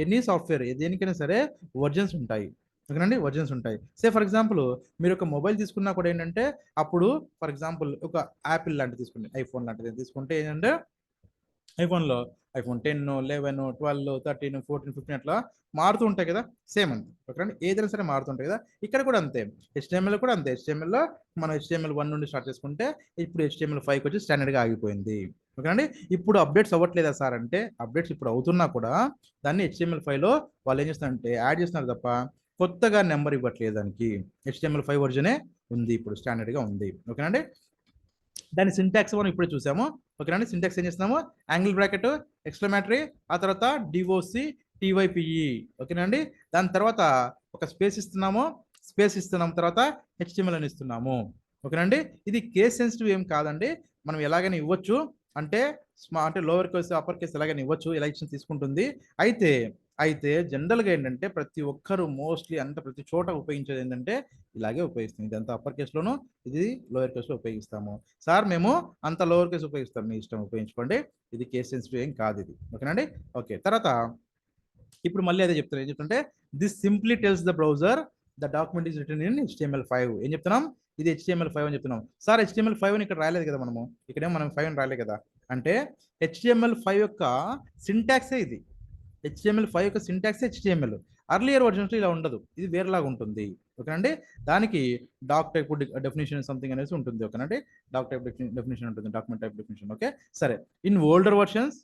ఎనీ సాఫ్ట్వేర్ దేనికైనా సరే వర్జన్స్ ఉంటాయి, ఓకేనండి, వర్జన్స్ ఉంటాయి. ఫర్ ఎగ్జాంపుల్ మీరు ఒక మొబైల్ తీసుకున్నా కూడా ఏంటంటే, అప్పుడు ఫర్ ఎగ్జాంపుల్ ఒక యాపిల్ లాంటిది తీసుకుంటే, ఐఫోన్ లాంటిది తీసుకుంటే ఏంటంటే, ఐఫోన్లో ఐఫోన్ 10, 11, 12, 13, 14, 15 అట్లా మారుతూ ఉంటాయి కదా, సేమ్ అంతే, ఓకేనండి, ఏదైనా సరే మారుతుంటాయి కదా. ఇక్కడ కూడా అంతే, హెచ్టిఎంఎల్ కూడా అంతే. హెచ్టిఎంఎల్లో మనం హెచ్టిఎంఎల్ 1 నుండి స్టార్ట్ చేసుకుంటే ఇప్పుడు హెచ్టిఎంఎల్ 5కి వచ్చి స్టాండర్డ్గా ఆగిపోయింది, ఓకేనండి. ఇప్పుడు అప్డేట్స్ అవ్వట్లేదా సార్ అంటే, అప్డేట్స్ ఇప్పుడు అవుతున్నా కూడా దాన్ని హెచ్టిఎంఎల్ 5లో వాళ్ళు ఏం చేస్తున్నారంటే యాడ్ చేస్తున్నారు తప్ప కొత్తగా నెంబర్ ఇవ్వట్లేదు దానికి. హెచ్టిఎంఎల్ 5 వర్జనే ఉంది, ఇప్పుడు స్టాండర్డ్గా ఉంది, ఓకేనండి. దాని సింటాక్స్ మనం ఇప్పుడే చూసాము, ఓకేనండి. సింటాక్స్ ఏం చేస్తున్నాము, యాంగిల్ బ్రాకెట్, ఎక్స్క్లమేటరీ, ఆ తర్వాత డిఓసి టీవైపిఈ, ఓకేనండి. దాని తర్వాత ఒక స్పేస్ ఇస్తున్నాము, తర్వాత హెచ్టిఎంఎల్ అని ఇస్తున్నాము, ఓకేనండి. ఇది కేస్ సెన్సిటివ్ ఏం కాదండి, మనం ఎలాగైనా ఇవ్వచ్చు, అంటే అంటే లోవర్ కేస్ అప్పర్ కేస్ ఎలాగైనా ఇవ్వచ్చు, ఎలక్షన్ తీసుకుంటుంది. అయితే జనరల్గా ఏంటంటే ప్రతి ఒక్కరు మోస్ట్లీ అంత ప్రతి చోట ఉపయోగించేది ఏంటంటే ఇలాగే ఉపయోగిస్తుంది. ఇదంతా అప్పర్ కేసులోను, ఇది లోయర్ కేసులో ఉపయోగిస్తాము. సార్ మేము అంత లోవర్ కేసు ఉపయోగిస్తాం, మీ ఇష్టం ఉపయోగించుకోండి, ఇది కేస్ సెన్సిటివ్ ఏం కాదు ఇది, ఓకేనండి. ఓకే, తర్వాత ఇప్పుడు మళ్ళీ అదే చెప్తాను, ఏం చెప్తుంటే this simply tells the browser the document is return in HTML5. ఏం చెప్తున్నాం, ఇది HTML5 అని చెప్తున్నాం. సార్ HTML5 అని ఇక్కడ రాయలేదు కదా, మనము ఇక్కడేమో మనం 5 అని రాయలేదు కదా అంటే, HTML5 యొక్క సింటాక్సే ఇది. HTML5 యొక్క సింటాక్స్ HTML. అర్లియర్ వర్జన్స్లో ఇలా ఉండదు, ఇది వేరేలాగా ఉంటుంది, ఓకేనండి. దానికి డాక్ టైప్ డెఫినేషన్ సంథింగ్ అనేసి ఉంటుంది, ఓకేనండి. డాక్ టైప్ డెఫినేషన్ ఉంటుంది, డాక్యుమెంట్ టైప్ డెఫినేషన్, ఓకే. సరే, ఇన్ ఓల్డర్ వర్షన్స్,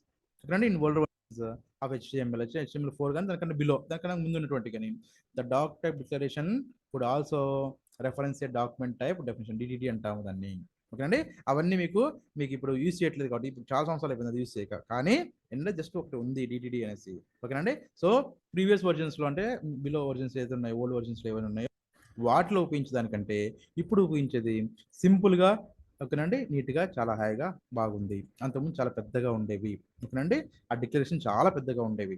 ఓకేనండి, in older versions of HTML4 కానీ దానికన్నా బిలో, దానికన్నా ముందు ఉన్నటువంటి కానీ the doc type declaration could also reference a document type definition, DTD అంటాము దాన్ని, ఓకేనండి. అవన్నీ మీకు ఇప్పుడు యూజ్ చేయట్లేదు కాబట్టి, ఇప్పుడు చాలా సంవత్సరాలు అయిపోయింది అది యూజ్ చేయక, కానీ ఏంటంటే జస్ట్ ఒకటి ఉంది DTD అనేసి, ఓకేనండి. సో ప్రీవియస్ వర్జన్స్లో అంటే బిలో వర్జన్స్ ఏదైతే ఉన్నాయో, ఓల్డ్ వర్జన్స్లో ఏమైనా ఉన్నాయో వాటిలో ఉపయోగించడానికంటే ఇప్పుడు ఉపయోగించేది సింపుల్గా, ఓకేనండి, నీట్గా, చాలా హాయిగా బాగుంది. అంతకుముందు చాలా పెద్దగా ఉండేవి, ఓకేనండి, ఆ డిక్లరేషన్ చాలా పెద్దగా ఉండేవి,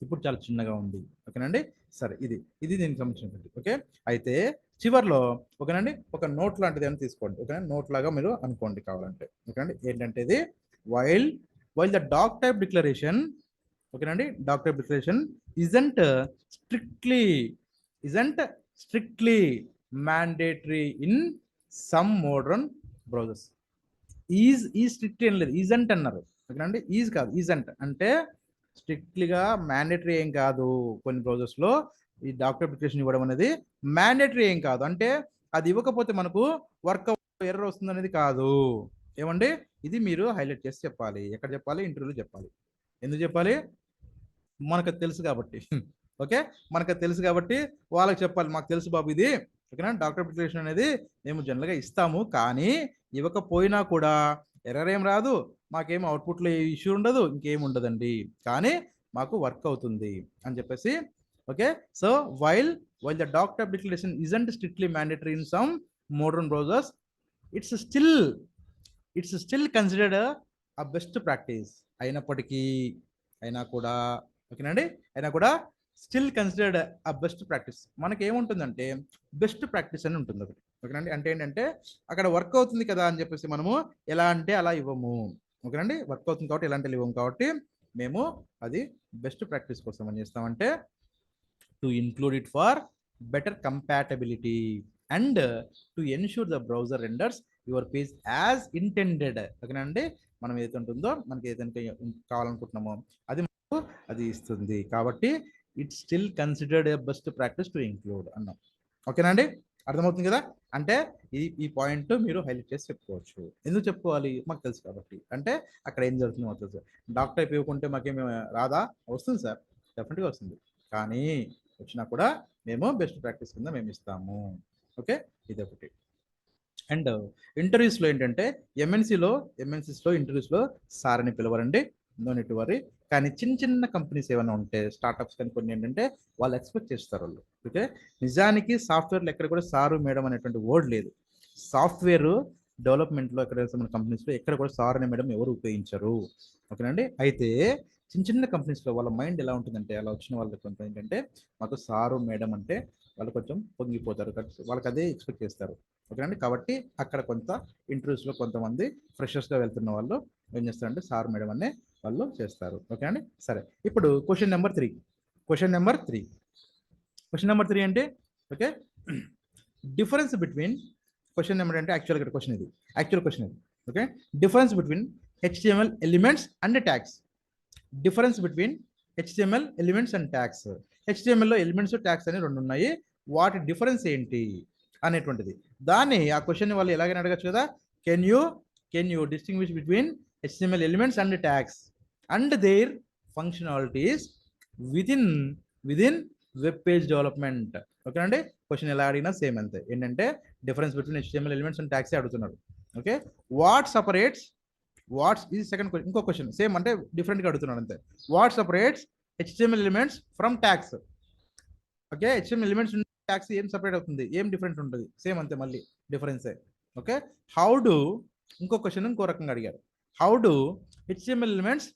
ఇప్పుడు చాలా చిన్నగా ఉంది, ఓకేనండి. సరే, ఇది దీనికి సంబంధించినటువంటి, ఓకే. అయితే చివర్లో, ఓకేనండి, ఒక నోట్ లాంటిది ఏమైనా తీసుకోండి, ఓకేనండి, నోట్ లాగా మీరు అనుకోండి కావాలంటే, ఓకేనండి. ఏంటంటే ఇది while the doc type declaration, ఓకేనండి, doc type declaration isn't strictly mandatory in some modern browsers. Is strict ఏం లేదు, ఈజంట్ అన్నారు, ఓకేనండి. ఈజ్ కాదు, ఈజంట్ అంటే స్ట్రిక్ట్లీగా మ్యాండేటరీ ఏం కాదు. కొన్ని బ్రౌజర్స్లో ఈ డాక్టర్ అప్లికేషన్ ఇవ్వడం అనేది మ్యాండేటరీ ఏం కాదు, అంటే అది ఇవ్వకపోతే మనకు వర్క్ ఎర్రర్ వస్తుంది అనేది కాదు. ఏమండి, ఇది మీరు హైలైట్ చేసి చెప్పాలి. ఎక్కడ చెప్పాలి, ఇంటర్వ్యూలో చెప్పాలి. ఎందుకు చెప్పాలి, మనకు తెలుసు కాబట్టి, ఓకే, మనకు తెలుసు కాబట్టి వాళ్ళకి చెప్పాలి, మాకు తెలుసు బాబు ఇది, ఓకేనా, డాక్టర్ అప్లికేషన్ అనేది మేము జనరల్గా ఇస్తాము, కానీ ఇవ్వకపోయినా కూడా ఎర్రర్ ఏం రాదు, మాకేం అవుట్పుట్లో ఇష్యూ ఉండదు, ఇంకేం ఉండదండి, కానీ మాకు వర్క్ అవుతుంది అని చెప్పేసి, okay. So while the doctor application isn't strictly mandatory in some modern browsers, it's still considered a best practice. అయినా కూడా స్టిల్ కన్సిడర్డ్ ఆ బెస్ట్ ప్రాక్టీస్. మనకి ఏముంటుందంటే బెస్ట్ ప్రాక్టీస్ అని ఉంటుంది ఒకటి, ఓకేనండి. అంటే ఏంటంటే అక్కడ వర్క్ అవుతుంది కదా అని చెప్పేసి మనము ఎలా అంటే అలా ఇవ్వము, ఓకేనండి. వర్క్ అవుతుంది కాబట్టి ఎలాంటి ఇవ్వము, కాబట్టి మేము అది బెస్ట్ ప్రాక్టీస్ కోసం ఏం చేస్తామంటే to include it for better compatibility and to ensure the browser renders your page as intended, ఓకేనండి. మనం ఏదైతే ఉంటుందో, మనకి ఏదైతే కావాలనుకుంటున్నామో అది ఇస్తుంది, కాబట్టి it's still considered A best practice to include అన్నాం, ఓకేనండి. అర్థమవుతుంది కదా, అంటే ఈ పాయింట్ మీరు హైలైట్ చేసి చెప్పుకోవచ్చు. ఎందుకు చెప్పుకోవాలి, మాకు తెలుసు కాబట్టి, అంటే అక్కడ ఏం జరుగుతుందో మాకు తెలుసు. డాక్టర్ అయిపోకుంటే మాకేమి రాదా, వస్తుంది సార్, డెఫినెట్గా వస్తుంది, కానీ వచ్చినా కూడా మేము బెస్ట్ ప్రాక్టీస్ కింద మేము ఇస్తాము, ఓకే. ఇది ఒకటి. అండ్ ఇంటర్వ్యూస్లో ఏంటంటే ఎంఎన్సీస్లో ఇంటర్వ్యూస్లో సార్ అని పిలవరండి, నో నీట్ టు వరీ. కానీ చిన్న కంపెనీస్ ఏమైనా ఉంటే, స్టార్టప్స్ కానీ కొన్ని ఏంటంటే వాళ్ళు ఎక్స్పెక్ట్ చేస్తారు వాళ్ళు, ఓకే. నిజానికి సాఫ్ట్వేర్లో ఎక్కడ కూడా సారు మేడం అనేటువంటి వర్డ్ లేదు. సాఫ్ట్వేర్ డెవలప్మెంట్లో ఎక్కడ మన కంపెనీస్లో ఎక్కడ కూడా సార్ అనే మేడం ఎవరు ఉపయోగించరు, ఓకేనండి. అయితే చిన్న చిన్న కంపెనీస్లో వాళ్ళ మైండ్ ఎలా ఉంటుందంటే, అలా వచ్చిన వాళ్ళకి కొంత ఏంటంటే మాకు సారు మేడం అంటే వాళ్ళు కొంచెం పొంగిపోతారు, వాళ్ళకి అదే ఎక్స్పెక్ట్ చేస్తారు. ఓకేనండి. కాబట్టి అక్కడ కొంత ఇంటర్వ్యూస్లో కొంతమంది ఫ్రెషర్స్గా వెళ్తున్న వాళ్ళు ఏం చేస్తారంటే సార్ మేడం అనే వాళ్ళు చేస్తారు. ఓకే అండి. సరే, ఇప్పుడు క్వశ్చన్ నెంబర్ 3. క్వశ్చన్ నెంబర్ 3 అంటే okay, difference between question number అంటే యాక్చువల్ క్వశ్చన్ ఇది, okay. Difference between HTML elements and tags. Difference between HTML elements and tags. HTML లో ఎలిమెంట్స్ ట్యాగ్స్ అని రెండు ఉన్నాయి, వాటి డిఫరెన్స్ ఏంటి అనేటువంటిది. దాన్ని ఆ క్వశ్చన్ వాళ్ళు ఎలాగైనా అడగచ్చు కదా. Can you distinguish between HTML elements and tags and their functionalities within web page development. ఓకేనండి. క్వశ్చన్ ఎలా అడిగినా సేమ్ అంతే, ఏంటంటే difference between HTML elements and tags అడుగుతున్నారు. ఓకే, వాట్స్ ఇది సెకండ్ క్వశ్చన్. ఇంకో క్వశ్చన్ సేమ్ అంటే డిఫరెంట్గా అడుగుతున్నాడు అంతే. What separates HTML elements from tags. Okay, HTML elements tags ఏం సపరేట్ అవుతుంది, ఏం డిఫరెంట్ ఉంటుంది, సేమ్ అంతే మళ్ళీ డిఫరెన్సే. ఓకే, హౌ డు ఇంకో క్వశ్చన్ ఇంకో రకంగా అడిగారు. How do HTML elements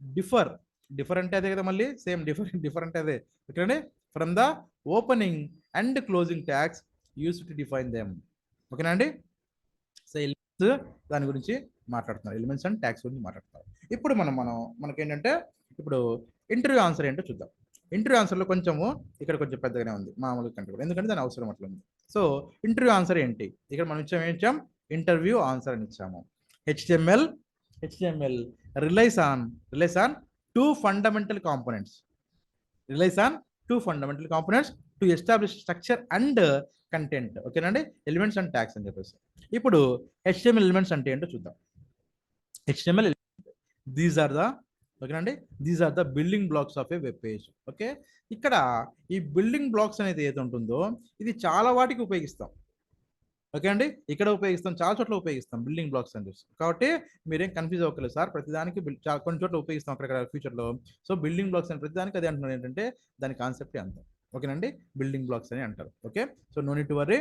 differ అంటే అదే కదా, మళ్ళీ సేమ్ డిఫర్ అంటే అదే. ఓకేనండి. From the opening and closing tags use to define them. ఓకేనా అండి. సో ఎలిమెంట్స్ దాని గురించి మాట్లాడుతున్నారు, ఎలిమెంట్స్ అండ్ ట్యాగ్స్ గురించి మాట్లాడుతున్నారు. ఇప్పుడు మనకేంటంటే ఇప్పుడు ఇంటర్వ్యూ ఆన్సర్ ఏంటో చూద్దాం. ఇంటర్వ్యూ ఆన్సర్లో కొంచెము ఇక్కడ కొంచెం పెద్దగానే ఉంది మామూలుగా కంటే కూడా, ఎందుకంటే దాని అవసరం అట్లా ఉంది. సో ఇంటర్వ్యూ ఆన్సర్ ఏంటి, ఇక్కడ మనం ఇచ్చాం ఇంటర్వ్యూ ఆన్సర్ అని ఇచ్చాము. HTML relies on two fundamental components to establish structure and content. ఓకేనండి, ఎలిమెంట్స్ అండ్ ట్యాగ్స్ అని చెప్పేసి. ఇప్పుడు HTML ఎలిమెంట్స్ అంటే ఏంటో చూద్దాం. HTML these are the building blocks of a web page. Okay, ఇక్కడ ఈ బిల్డింగ్ బ్లాక్స్ అనేది ఏది ఉంటుందో ఇది చాలా వాటికి ఉపయోగిస్తాం. ఓకే అండి, ఇక్కడ ఉపయోగిస్తాం, చాలా చోట్ల ఉపయోగిస్తాం బిల్డింగ్ బ్లాక్స్ అని చెప్పి. కాబట్టి మీరేం కన్ఫ్యూజ్ అవ్వలేదు సార్, ప్రతిదానికి కొన్ని చోట్ల ఉపయోగిస్తాం అక్కడ ఫ్యూచర్లో. సో బిల్డింగ్ బ్లాక్స్ అని ప్రతిదానికి అదే అంటున్నారు, ఏంటంటే దాని కాన్సెప్టే అంత. ఓకేనండి, బిల్డింగ్ బ్లాక్స్ అని అంటారు. Okay, so no need to worry.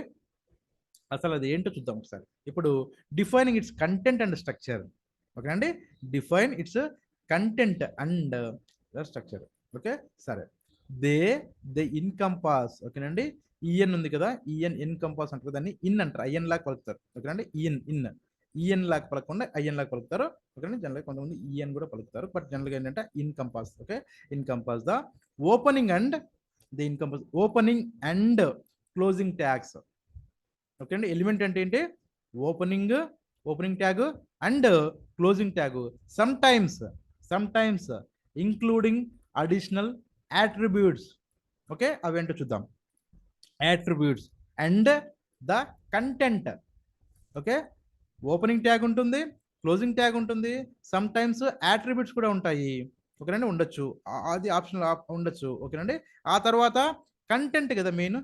అసలు అది ఏంటో చూద్దాం ఒకసారి. ఇప్పుడు defining its content and structure. ఓకేనండి, define its content and structure. Okay, సరే. They encompass. ఓకేనండి, ఈఎన్ ఉంది కదా, ఇన్కంపాస్ అంటారు, దాన్ని ఇన్ అంటారు, ఐఎన్ లాగా పలుకుతారు. ఓకేనండి, ఈఎన్ లాగా పలకకుండా ఐఎన్ లాగా పలుకుతారు. ఓకేనండి, జనరల్గా కొంతమంది ఈఎన్ కూడా పలుకుతారు, బట్ జనరల్గా ఏంటంటే encompass. Okay, encompass the opening and closing tags. Okay అండి, ఎలిమెంట్ అంటే ఏంటి, opening tag and closing tag, some times including additional attributes. Okay, అవేంటో చూద్దాం. attributes and the content. Okay, opening tag ఉంటుంది, క్లోజింగ్ ట్యాగ్ ఉంటుంది, సమ్ టైమ్స్ attributes కూడా ఉంటాయి. ఓకేనండి, ఉండొచ్చు, అది ఆప్షనల్ ఉండొచ్చు. ఓకేనండి, ఆ తర్వాత కంటెంట్ కదా మెయిన్,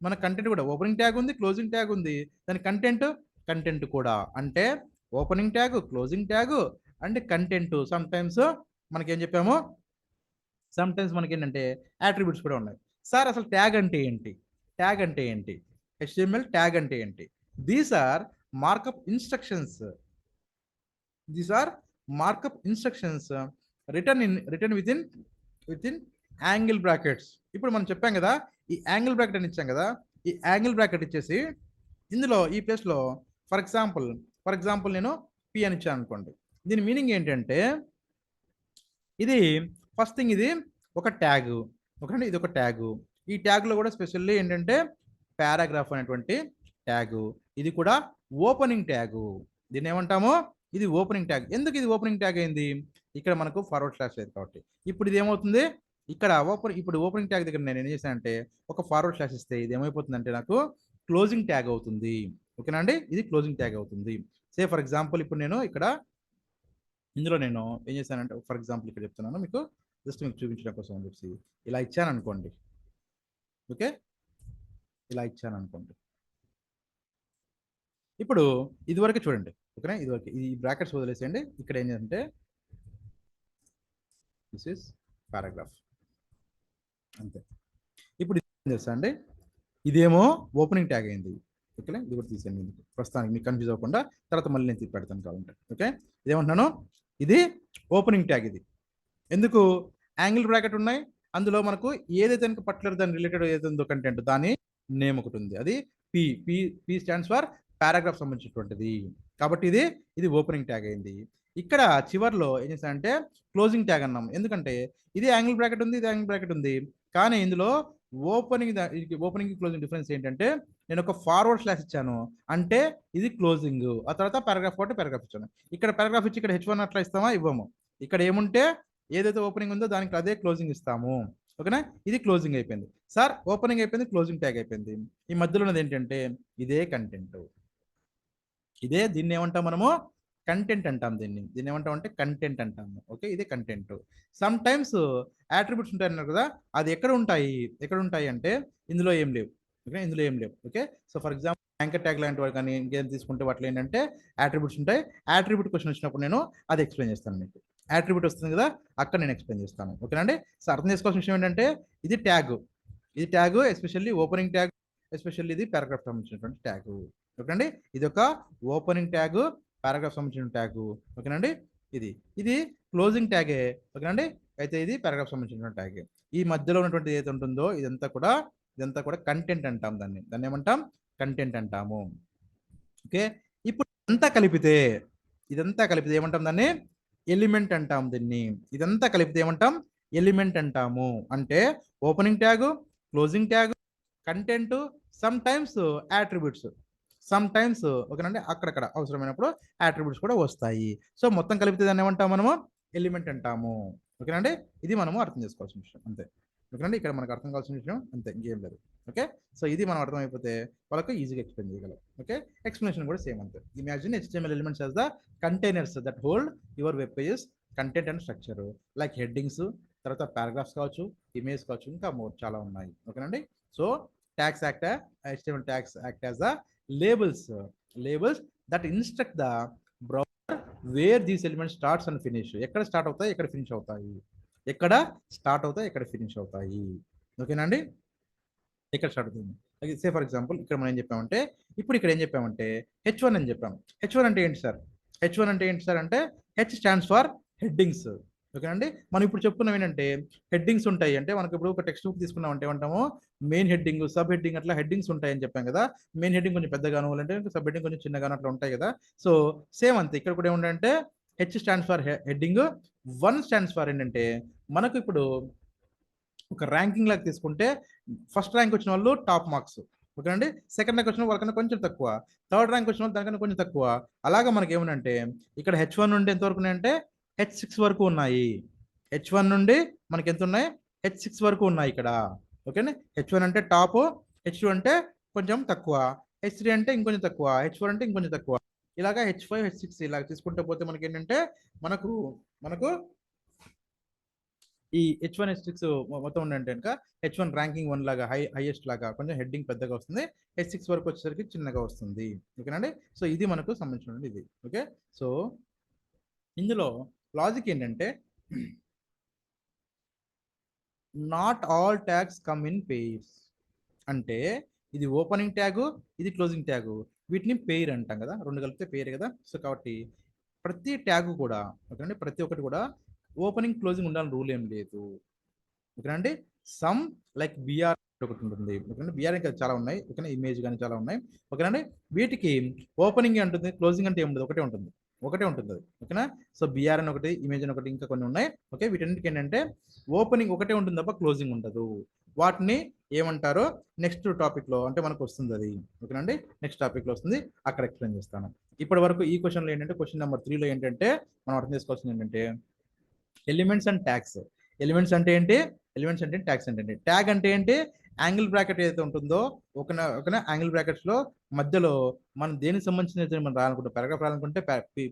మన కంటెంట్ కూడా ఓపెనింగ్ ట్యాగ్ ఉంది, క్లోజింగ్ ట్యాగ్ ఉంది, దాని కంటెంట్ కూడా అంటే opening tag, closing tag and content. Some times మనకేం చెప్పాము, సమ్ టైమ్స్ మనకి ఏంటంటే అట్రిబ్యూట్స్ కూడా ఉన్నాయి. సార్ అసలు ట్యాగ్ అంటే ఏంటి, HTML ట్యాగ్ అంటే ఏంటి? These are markup instructions written within angle brackets. ఇప్పుడు మనం చెప్పాం కదా, ఈ యాంగిల్ బ్రాకెట్ అని ఇచ్చాం కదా, ఈ యాంగిల్ బ్రాకెట్ ఇచ్చేసి ఇందులో ఈ ప్లేస్లో ఫర్ ఎగ్జాంపుల్ నేను పి అని ఇచ్చాను అనుకోండి. దీని మీనింగ్ ఏంటంటే ఇది ఫస్ట్ థింగ్, ఇది ఒక ట్యాగ్. ఓకే, ఇది ఒక ట్యాగ్. ఈ ట్యాగ్లో కూడా స్పెషల్లీ ఏంటంటే పారాగ్రాఫ్ అనేటువంటి ట్యాగ్, ఇది కూడా ఓపెనింగ్ ట్యాగ్. దీన్ని ఏమంటాము, ఇది ఓపెనింగ్ ట్యాగ్. ఎందుకు ఇది ఓపెనింగ్ ట్యాగ్ అయింది, ఇక్కడ మనకు ఫార్వర్డ్ స్లాష్ లేదు కాబట్టి. ఇప్పుడు ఇది ఏమవుతుంది, ఇక్కడ ఇప్పుడు ఓపెనింగ్ ట్యాగ్ దగ్గర నేను ఏం చేశానంటే ఒక ఫార్వర్డ్ స్లాష్ ఇస్తే ఇది ఏమైపోతుందంటే నాకు క్లోజింగ్ ట్యాగ్ అవుతుంది. ఓకేనా అండి, ఇది క్లోజింగ్ ట్యాగ్ అవుతుంది. సే ఫర్ ఎగ్జాంపుల్ ఇప్పుడు నేను ఇందులో నేను ఏం చేశానంటే ఫర్ ఎగ్జాంపుల్ ఇక్కడ చెప్తున్నాను మీకు, జస్ట్ మీకు చూపించడం కోసం అని చెప్పి ఇలా ఇచ్చాను అనుకోండి. ఓకే, ఇలా ఇచ్చాను అనుకోండి. ఇప్పుడు ఇదివరకు చూడండి. ఓకేనా, ఇదివరకు ఈ బ్రాకెట్స్ వదిలేసేయండి. ఇక్కడ ఏంటంటే దిస్ ఇస్ పారాగ్రాఫ్ అంతే. ఇప్పుడు ఏం చేస్తా అండి, ఇదేమో ఓపెనింగ్ ట్యాగ్ అయింది. ఓకేనా, ఇది కూడా తీసేయండి ప్రస్తుతానికి మీకు కన్ఫ్యూజ్ అవ్వకుండా, తర్వాత మళ్ళీ నేను పెడతాను కావాలంటే. ఓకే, ఇదేమంటున్నాను, ఇది ఓపెనింగ్ ట్యాగ్, ఇది ఎందుకు యాంగిల్ బ్రాకెట్ ఉన్నాయి, అందులో మనకు ఏదైతే పర్టికులర్ దాని రిలేటెడ్ ఏదైతే ఉందో కంటెంట్ దాని నేమ్ ఒకటి ఉంది, అది P P P stands for paragraph సంబంధించినటువంటిది. కాబట్టి ఇది ఓపెనింగ్ ట్యాగ్ అయింది. ఇక్కడ చివర్లో ఏం చేశానంటే క్లోజింగ్ ట్యాగ్ అన్నాం, ఎందుకంటే ఇది యాంగిల్ బ్రాకెట్ ఉంది, ఇది యాంగిల్ బ్రాకెట్ ఉంది, కానీ ఇందులో ఓపెనింగ్ క్లోజింగ్ డిఫరెన్స్ ఏంటంటే నేను ఒక ఫార్వర్డ్ స్లాష్ ఇచ్చాను అంటే ఇది క్లోజింగ్, ఆ తర్వాత పారాగ్రాఫ్ ఒకటి పారాగ్రాఫ్ ఇచ్చాను. ఇక్కడ పారాగ్రాఫ్ ఇచ్చి ఇక్కడ H1 అట్లా ఇస్తామా, ఇవ్వము. ఇక్కడ ఏముంటే ఏదైతే ఓపెనింగ్ ఉందో దానికి అదే క్లోజింగ్ ఇస్తాము. ఓకేనా, ఇది క్లోజింగ్ అయిపోయింది సార్, ఓపెనింగ్ అయిపోయింది, క్లోజింగ్ ట్యాగ్ అయిపోయింది. ఈ మధ్యలో ఉన్నది ఏంటంటే ఇదే కంటెంట్, దీన్ని ఏమంటాం మనము కంటెంట్ అంటాం, దీన్ని ఏమంటాం అంటే కంటెంట్ అంటాము. ఓకే, ఇదే కంటెంట్. సమ్ టైమ్స్ అట్రిబ్యూట్స్ ఉంటాయి అన్నారు కదా, అది ఎక్కడ ఉంటాయి అంటే ఇందులో ఏం లేవు. ఓకే, ఇందులో ఏం లేవు. Okay, so for example anchor tag లాంటి వాటి కానీ ఇంకేం తీసుకుంటే వాటిలో ఏంటంటే అట్రిబ్యూట్స్ ఉంటాయి. అట్రిబ్యూట్ క్వశ్చన్ వచ్చినప్పుడు నేను అది ఎక్స్ప్లెయిన్ చేస్తాను మీకు. అట్రిబ్యూట్ వస్తుంది కదా, అక్కడ నేను ఎక్స్ప్లెయిన్ చేస్తాను. ఓకేనండి, సో అర్థం చేసుకోవాల్సిన విషయం ఏంటంటే ఇది tag, especially opening tag, especially ఇది పారాగ్రాఫ్ సంబంధించినటువంటి ట్యాగ్. ఓకేనండి, ఇది ఒక ఓపెనింగ్ ట్యాగ్, పారాగ్రాఫ్ సంబంధించిన ట్యాగ్. ఓకేనండి, ఇది క్లోజింగ్ ట్యాగే. ఓకేనండి, అయితే ఇది పారాగ్రాఫ్ సంబంధించిన ట్యాగ్. ఈ మధ్యలో ఉన్నటువంటి ఏదైతే ఉంటుందో ఇదంతా కూడా కంటెంట్ అంటాం, దాన్ని ఏమంటాం కంటెంట్ అంటాము. ఓకే, ఇప్పుడు ఇదంతా కలిపితే ఏమంటాం దాన్ని ఎలిమెంట్ అంటాం. ఇదంతా కలిపితే ఏమంటాం ఎలిమెంట్ అంటాము. అంటే opening tag, closing tag, content, some times attributes, some times. ఓకేనండి, అక్కడక్కడ అవసరమైనప్పుడు అట్రిబ్యూట్స్ కూడా వస్తాయి. సో మొత్తం కలిపితే దాన్ని ఏమంటాం మనము ఎలిమెంట్ అంటాము. ఓకేనండి, ఇది మనము అర్థం చేసుకోవాల్సిన విషయం అంతే. ఓకేనండి, ఇక్కడ మనకు అర్థం కావాల్సిన విషయం అంతే, ఇంకేం లేదు. ఓకే, సో ఇది మనం అర్థమైపోతే వాళ్ళకు ఈజీగా ఎక్స్ప్లెయిన్ చేయగలం. ఓకే, ఎక్స్ప్లెనేషన్ కూడా సేమ్ అంతే. Imagine HTML elements as the containers that hold your web pages content and structure, like headings, తర్వాత పారాగ్రాఫ్స్ కావచ్చు, ఇమేజ్ కావచ్చు, ఇంకా చాలా ఉన్నాయి. ఓకేనండి, so tags HTML tags act as the labels that instruct the browser where these elements starts and finish. ఎక్కడ స్టార్ట్ అవుతాయి, ఎక్కడ ఫినిష్ అవుతాయి. ఓకేనండి, ఇక్కడ స్టార్ట్ అవుతుంది. సే ఫర్ ఎగ్జాంపుల్ ఇక్కడ మనం ఏం చెప్పామంటే ఇక్కడ ఏం చెప్పామంటే H1 అని చెప్పాము. H1 అంటే ఏంటి సార్ అంటే H స్టాండ్స్ ఫర్ హెడ్డింగ్స్. ఓకేనండి, మనం ఇప్పుడు చెప్పుకున్నాం ఏంటంటే హెడ్డింగ్స్ ఉంటాయి అంటే మనకి ఇప్పుడు ఒక టెక్స్ట్ బుక్ తీసుకున్నాం అంటే ఏమంటాము మెయిన్ హెడ్డింగ్, సబ్ హెడ్డింగ్, అట్లా హెడ్డింగ్స్ ఉంటాయని చెప్పాం కదా. మెయిన్ హెడ్డింగ్ కొంచెం పెద్దగాను అంటే సబ్ హెడ్డింగ్ కొంచెం చిన్నగాను అట్లా ఉంటాయి కదా. సో సేమ్ అంతే ఇక్కడ కూడా ఏమంటే H stands for heading, 1 stands for ఏంటంటే మనకు ఇప్పుడు ఒక ర్యాంకింగ్ లాగా తీసుకుంటే ఫస్ట్ ర్యాంక్ వచ్చిన వాళ్ళు టాప్ మార్క్స్. ఓకేనండి, సెకండ్ ర్యాంక్ వచ్చిన వాళ్ళకన్నా కొంచెం తక్కువ, థర్డ్ ర్యాంక్ వచ్చిన వాళ్ళు దానికన్నా కొంచెం తక్కువ. అలాగా మనకి ఏమనంటే ఇక్కడ H1 నుండి ఎంతవరకు ఉన్నాయంటే H6 వరకు ఉన్నాయి. H1 నుండి మనకి ఎంత ఉన్నాయి H6 వరకు ఉన్నాయి ఇక్కడ. ఓకేనా, H1 అంటే టాప్, H2 అంటే కొంచెం తక్కువ, H3 అంటే ఇంకొంచెం తక్కువ, H4 అంటే ఇంకొంచెం తక్కువ. ఇలాగా H5 H6 ఇలా తీసుకుంటే పోతే మనకి ఏంటంటే మనకు ఈ H1 H6 మొత్తం ఉండంటే కనుక H1 ర్యాంకింగ్ 1 లాగా హైయెస్ట్ లాగా కొంచెం హెడ్డింగ్ పెద్దగా వస్తుంది, H6 వరకు వచ్చేసరికి చిన్నగా వస్తుంది. ఓకేనండి, సో ఇది మనకు సంబంధించిన ఇది. ఓకే, సో ఇందులో లాజిక్ ఏంటంటే not all tags come in pairs. అంటే ఇది ఓపెనింగ్ ట్యాగు, ఇది క్లోజింగ్ ట్యాగు, వీటిని పెయిర్ అంటాం కదా, రెండు కలిపితే పెయిర్ కదా. సో కాబట్టి ప్రతి ట్యాగు కూడా ఓకేనండి, ప్రతి ఒక్కటి కూడా ఓపెనింగ్ క్లోజింగ్ ఉండాలని రూల్ ఏం లేదు. ఓకేనండి, సమ్ లైక్ బిఆర్ ఒకటి ఉంటుంది. ఓకేనండి, బిఆర్ ఇంకా చాలా ఉన్నాయి. ఓకేనా, ఇమేజ్ కానీ చాలా ఉన్నాయి. ఓకేనండి, వీటికి ఓపెనింగ్ ఉంటుంది, క్లోజింగ్ అంటే ఏముంటుంది, ఒకటే ఉంటుంది అది. ఓకేనా, సో బిఆర్ అని ఒకటి, ఇమేజ్ అని ఒకటి, ఇంకా కొన్ని ఉన్నాయి. ఓకే, వీటన్నిటికి ఏంటంటే ఓపెనింగ్ ఒకటే ఉంటుంది తప్ప క్లోజింగ్ ఉండదు. వాటిని ఏమంటారో నెక్స్ట్ టాపిక్ లో అంటే మనకు వస్తుంది అది. ఓకేనండి, నెక్స్ట్ టాపిక్ లో వస్తుంది, అక్కడ ఎక్స్ప్లెయిన్ చేస్తాను. ఇప్పటి వరకు ఈ క్వశ్చన్లో ఏంటంటే క్వశ్చన్ నెంబర్ 3లో ఏంటంటే మనం అర్థం చేసుకోవాల్సింది ఏంటంటే ఎలిమెంట్స్ అండ్ ట్యాగ్స్. ఎలిమెంట్స్ అంటే ఏంటి, ట్యాగ్స్ అంటే ఏంటి. ట్యాగ్ అంటే ఏంటి, యాంగిల్ బ్రాకెట్ ఏదైతే ఉంటుందో ఒక యాంగిల్ బ్రాకెట్స్ లో మధ్యలో మనం దేనికి సంబంధించిన మనం రాయాలనుకుంటే పారాగ్రాఫ్ రాయాలనుకుంటే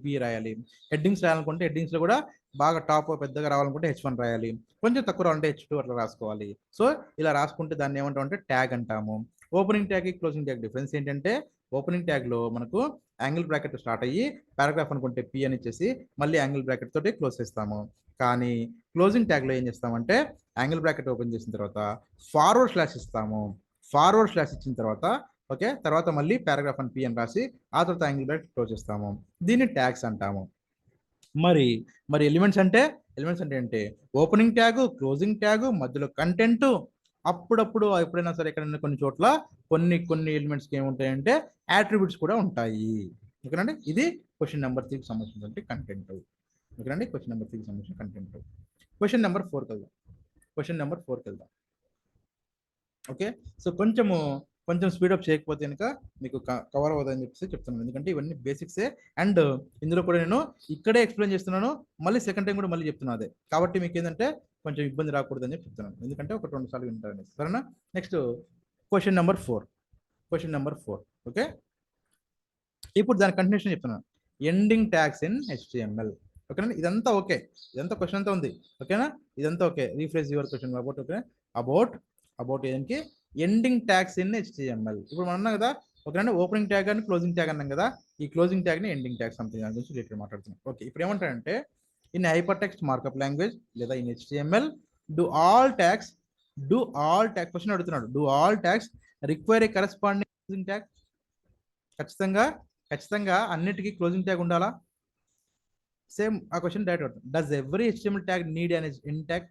పి రాయాలి, హెడ్డింగ్స్ రాయాలనుకుంటే హెడ్డింగ్స్ లో కూడా బాగా టాప్ పెద్దగా రావాలనుకుంటే H1 రాయాలి, కొంచెం తక్కువ రావాలంటే H2 అట్లా రాసుకోవాలి. సో ఇలా రాసుకుంటే దాన్ని ఏమంటాం అంటే ట్యాగ్ అంటాము. Opening tag, closing tag difference ఏంటంటే ఓపెనింగ్ ట్యాగ్ లో మనకు యాంగిల్ బ్రాకెట్ స్టార్ట్ అయ్యి పారాగ్రాఫ్ అనుకుంటే పి అని ఇచ్చేసి మళ్ళీ యాంగిల్ బ్రాకెట్ తోటి క్లోజ్ చేస్తాము. కానీ క్లోజింగ్ ట్యాగ్ లో ఏం చేస్తామంటే యాంగిల్ బ్రాకెట్ ఓపెన్ చేసిన తర్వాత ఫార్వర్డ్ స్లాష్ ఇస్తాము. ఫార్వర్డ్ స్లాష్ ఇచ్చిన తర్వాత ఓకే, తర్వాత మళ్ళీ పారాగ్రాఫ్ అని పి అని రాసి ఆ తర్వాత యాంగిల్ బ్రాకెట్ క్లోజ్ చేస్తాము. దీన్ని ట్యాగ్స్ అంటాము. మరి ఎలిమెంట్స్ అంటే ఎలిమెంట్స్ అంటే ఓపెనింగ్ ట్యాగ్, క్లోజింగ్ ట్యాగ్, మధ్యలో కంటెంట్. అప్పుడప్పుడు ఎప్పుడైనా సరే ఎక్కడైనా కొన్ని చోట్ల కొన్ని ఎలిమెంట్స్కి ఏముంటాయంటే యాట్రిబ్యూట్స్ కూడా ఉంటాయి. ఓకేనండి, ఇది క్వశ్చన్ నెంబర్ 3కి సంబంధించినటువంటి కంటెంట్. ఓకేనండి, క్వశ్చన్ నెంబర్ 3కి సంబంధించిన కంటెంట్. క్వశ్చన్ నెంబర్ 4కి వెళ్దాం. క్వశ్చన్ నెంబర్ 4కి వెళ్దాం. ఓకే, సో కొంచెం స్పీడప్ చేయకపోతే కనుక మీకు కవర్ అవ్వదని చెప్పేసి చెప్తున్నాను. ఎందుకంటే ఇవన్నీ బేసిక్సే, అండ్ ఇందులో కూడా నేను ఇక్కడే ఎక్స్ప్లెయిన్ చేస్తున్నాను, మళ్ళీ సెకండ్ టైం కూడా మళ్ళీ చెప్తున్నాను అదే. కాబట్టి మీకు ఏంటంటే కొంచెం ఇబ్బంది రాకూడదని చెప్పి చెప్తున్నాను, ఎందుకంటే ఒక 2 సార్లు వింటారని. సరేనా? Next question number 4. Question number 4. Okay, ఇప్పుడు దాని కంటిన్యూషన్ చెప్తున్నాను. Ending tags in HTML. ఓకేనా? ఇదంతా ఓకే, ఇదంతా క్వశ్చన్ అంతా ఉంది. ఓకేనా? ఇదంతా okay. Refresh your question about. Okay, about ఏంటి? Ending tags in HTML. ఇప్పుడు మనం అన్నాం కదా, ఓకేనా, ఓపెనింగ్ ట్యాగ్ అని క్లోజింగ్ ట్యాగ్ అన్నాం కదా, ఈ క్లోజింగ్ ట్యాగ్ ని ఎండింగ్ ట్యాగ్ సంథింగ్ దాని గురించి రిలేటెడ్ మాట్లాడుతున్నాం. ఓకే, ఇప్పుడు ఏమంటారంటే in hyper text markup language లేదా in HTML do all tags question అడుగుతున్నాడు. Do all tags require a corresponding closing tag? ఖచ్చితంగా అన్నిటికీ క్లోజింగ్ ట్యాగ్ ఉండాలా? సేమ్ ఆ question direct. Does every HTML tag need an end tag?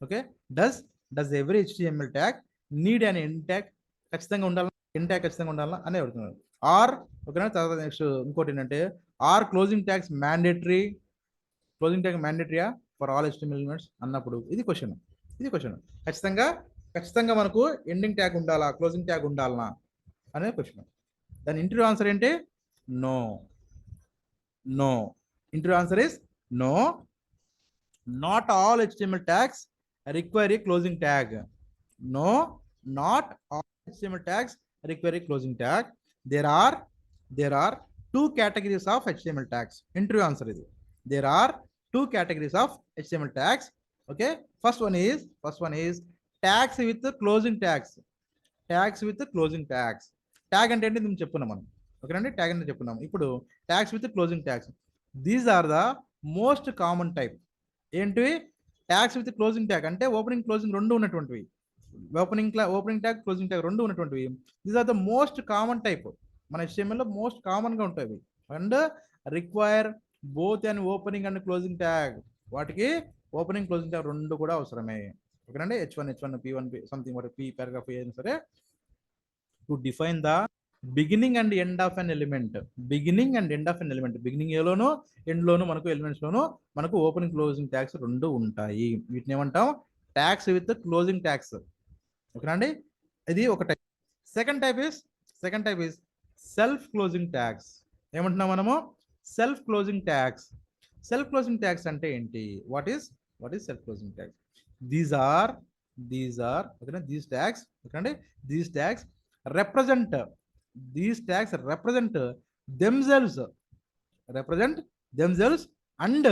Okay, does every HTML tag need an end tag? ఖచ్చితంగా ఉండాలా? ఎండ్ ట్యాగ్ ఖచ్చితంగా ఉండాలా అని అడుగుతున్నారు. ఆర్, ఓకేనా, తర్వాత నెక్స్ట్ ఇంకోటి ఏంటంటే are closing tags mandatory? Closing tag మ్యాండేటరీయా ఫర్ ఆల్ HTML ఎలిమెంట్స్ అన్నప్పుడు ఇది క్వశ్చన్. ఖచ్చితంగా మనకు ఎండింగ్ ట్యాగ్ ఉండాలా, క్లోజింగ్ ట్యాగ్ ఉండాలనా అనే క్వశ్చన్. దాని ఇంటర్వ్యూ ఆన్సర్ ఏంటి? No. Interview answer is no. Not all HTML tags require a closing tag. No, not all HTML tags require a closing tag. There are 2 categories of HTML tags. Interview answer is there are 2 categories of HTML tags. Okay, first one is tags with closing tags. Tag అంటే ఏంటి నేను చెప్పుకున్నాం మనం. ఓకేనండి, ట్యాగ్ అంటే చెప్పుకున్నాం. ఇప్పుడు tags with closing tags, these are the most common type. ఏంటివి? ట్యాగ్స్ విత్ క్లోజింగ్ ట్యాగ్ అంటే ఓపెనింగ్ క్లోజింగ్ రెండు ఉన్నటువంటివి. ఓపెనింగ్ ట్యాగ్, క్లోజింగ్ ట్యాగ్ రెండు ఉన్నటువంటివి. These are the most common type. మన HTML లో మోస్ట్ కామన్ గా ఉంటాయి. And require both and opening and closing tag. వాటికి ఓపెనింగ్ క్లోజింగ్ ట్యాగ్ రెండు కూడా అవసరమే. ఓకేనండి, H1 P1 సంథింగ్ వాటి P పారాగ్రాఫ్ ఏదైనా సరే to define the beginning and end of an element. Beginning ఏలోను ఎండ్ లోను మనకు ఎలిమెంట్స్ లోను మనకు ఓపెనింగ్ క్లోజింగ్ ట్యాగ్స్ రెండు ఉంటాయి. వీటిని ఏమంటాం? Tags with closing tags. ఓకేనండి, ఇది ఒక type. Second type is self closing tags. ఏమంటున్నాం మనము? సెల్ఫ్ క్లోజింగ్ ట్యాగ్స్ అంటే ఏంటి? What is self closing tags? These are ఓకేనా, these tags represent themselves and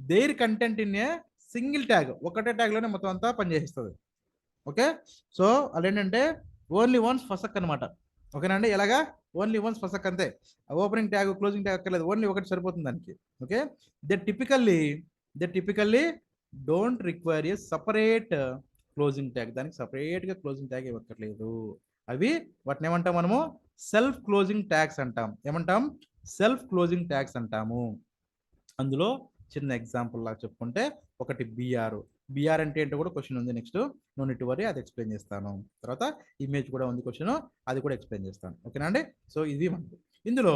their content in a single tag. ఒకటే ట్యాగ్ లోనే మొత్తం అంతా పనిచేస్తుంది. ఓకే, సో అదేంటంటే ఓన్లీ వన్స్ ఫసక్ అనమాట. ఓకేనండి, ఎలాగా? ఓన్లీ వన్స్ ఫసక్ అంతే. ఓపెనింగ్ ట్యాగ్, క్లోజింగ్ ట్యాగ్ అక్కర్లేదు, ఓన్లీ ఒకటి సరిపోతుంది దానికి. Okay, they typically don't require A separate closing tag. దానికి సపరేట్ గా క్లోజింగ్ ట్యాగ్ ఇవ్వక్కర్లేదు. అవి వాటిని ఏమంటాం మనము? సెల్ఫ్ క్లోజింగ్ ట్యాగ్స్ అంటాం. ఏమంటాం? సెల్ఫ్ క్లోజింగ్ ట్యాగ్స్ అంటాము. అందులో చిన్న ఎగ్జాంపుల్ లాగా చెప్పుకుంటే ఒకటి బిఆర్ అంటే ఏంటో కూడా క్వశ్చన్ ఉంది. Next no need to worry, అది ఎక్స్ప్లెయిన్ చేస్తాను. తర్వాత ఇమేజ్ కూడా ఉంది క్వశ్చన్, అది కూడా ఎక్స్ప్లెయిన్ చేస్తాను. ఓకేనా అండి? సో ఇది మనకు ఇందులో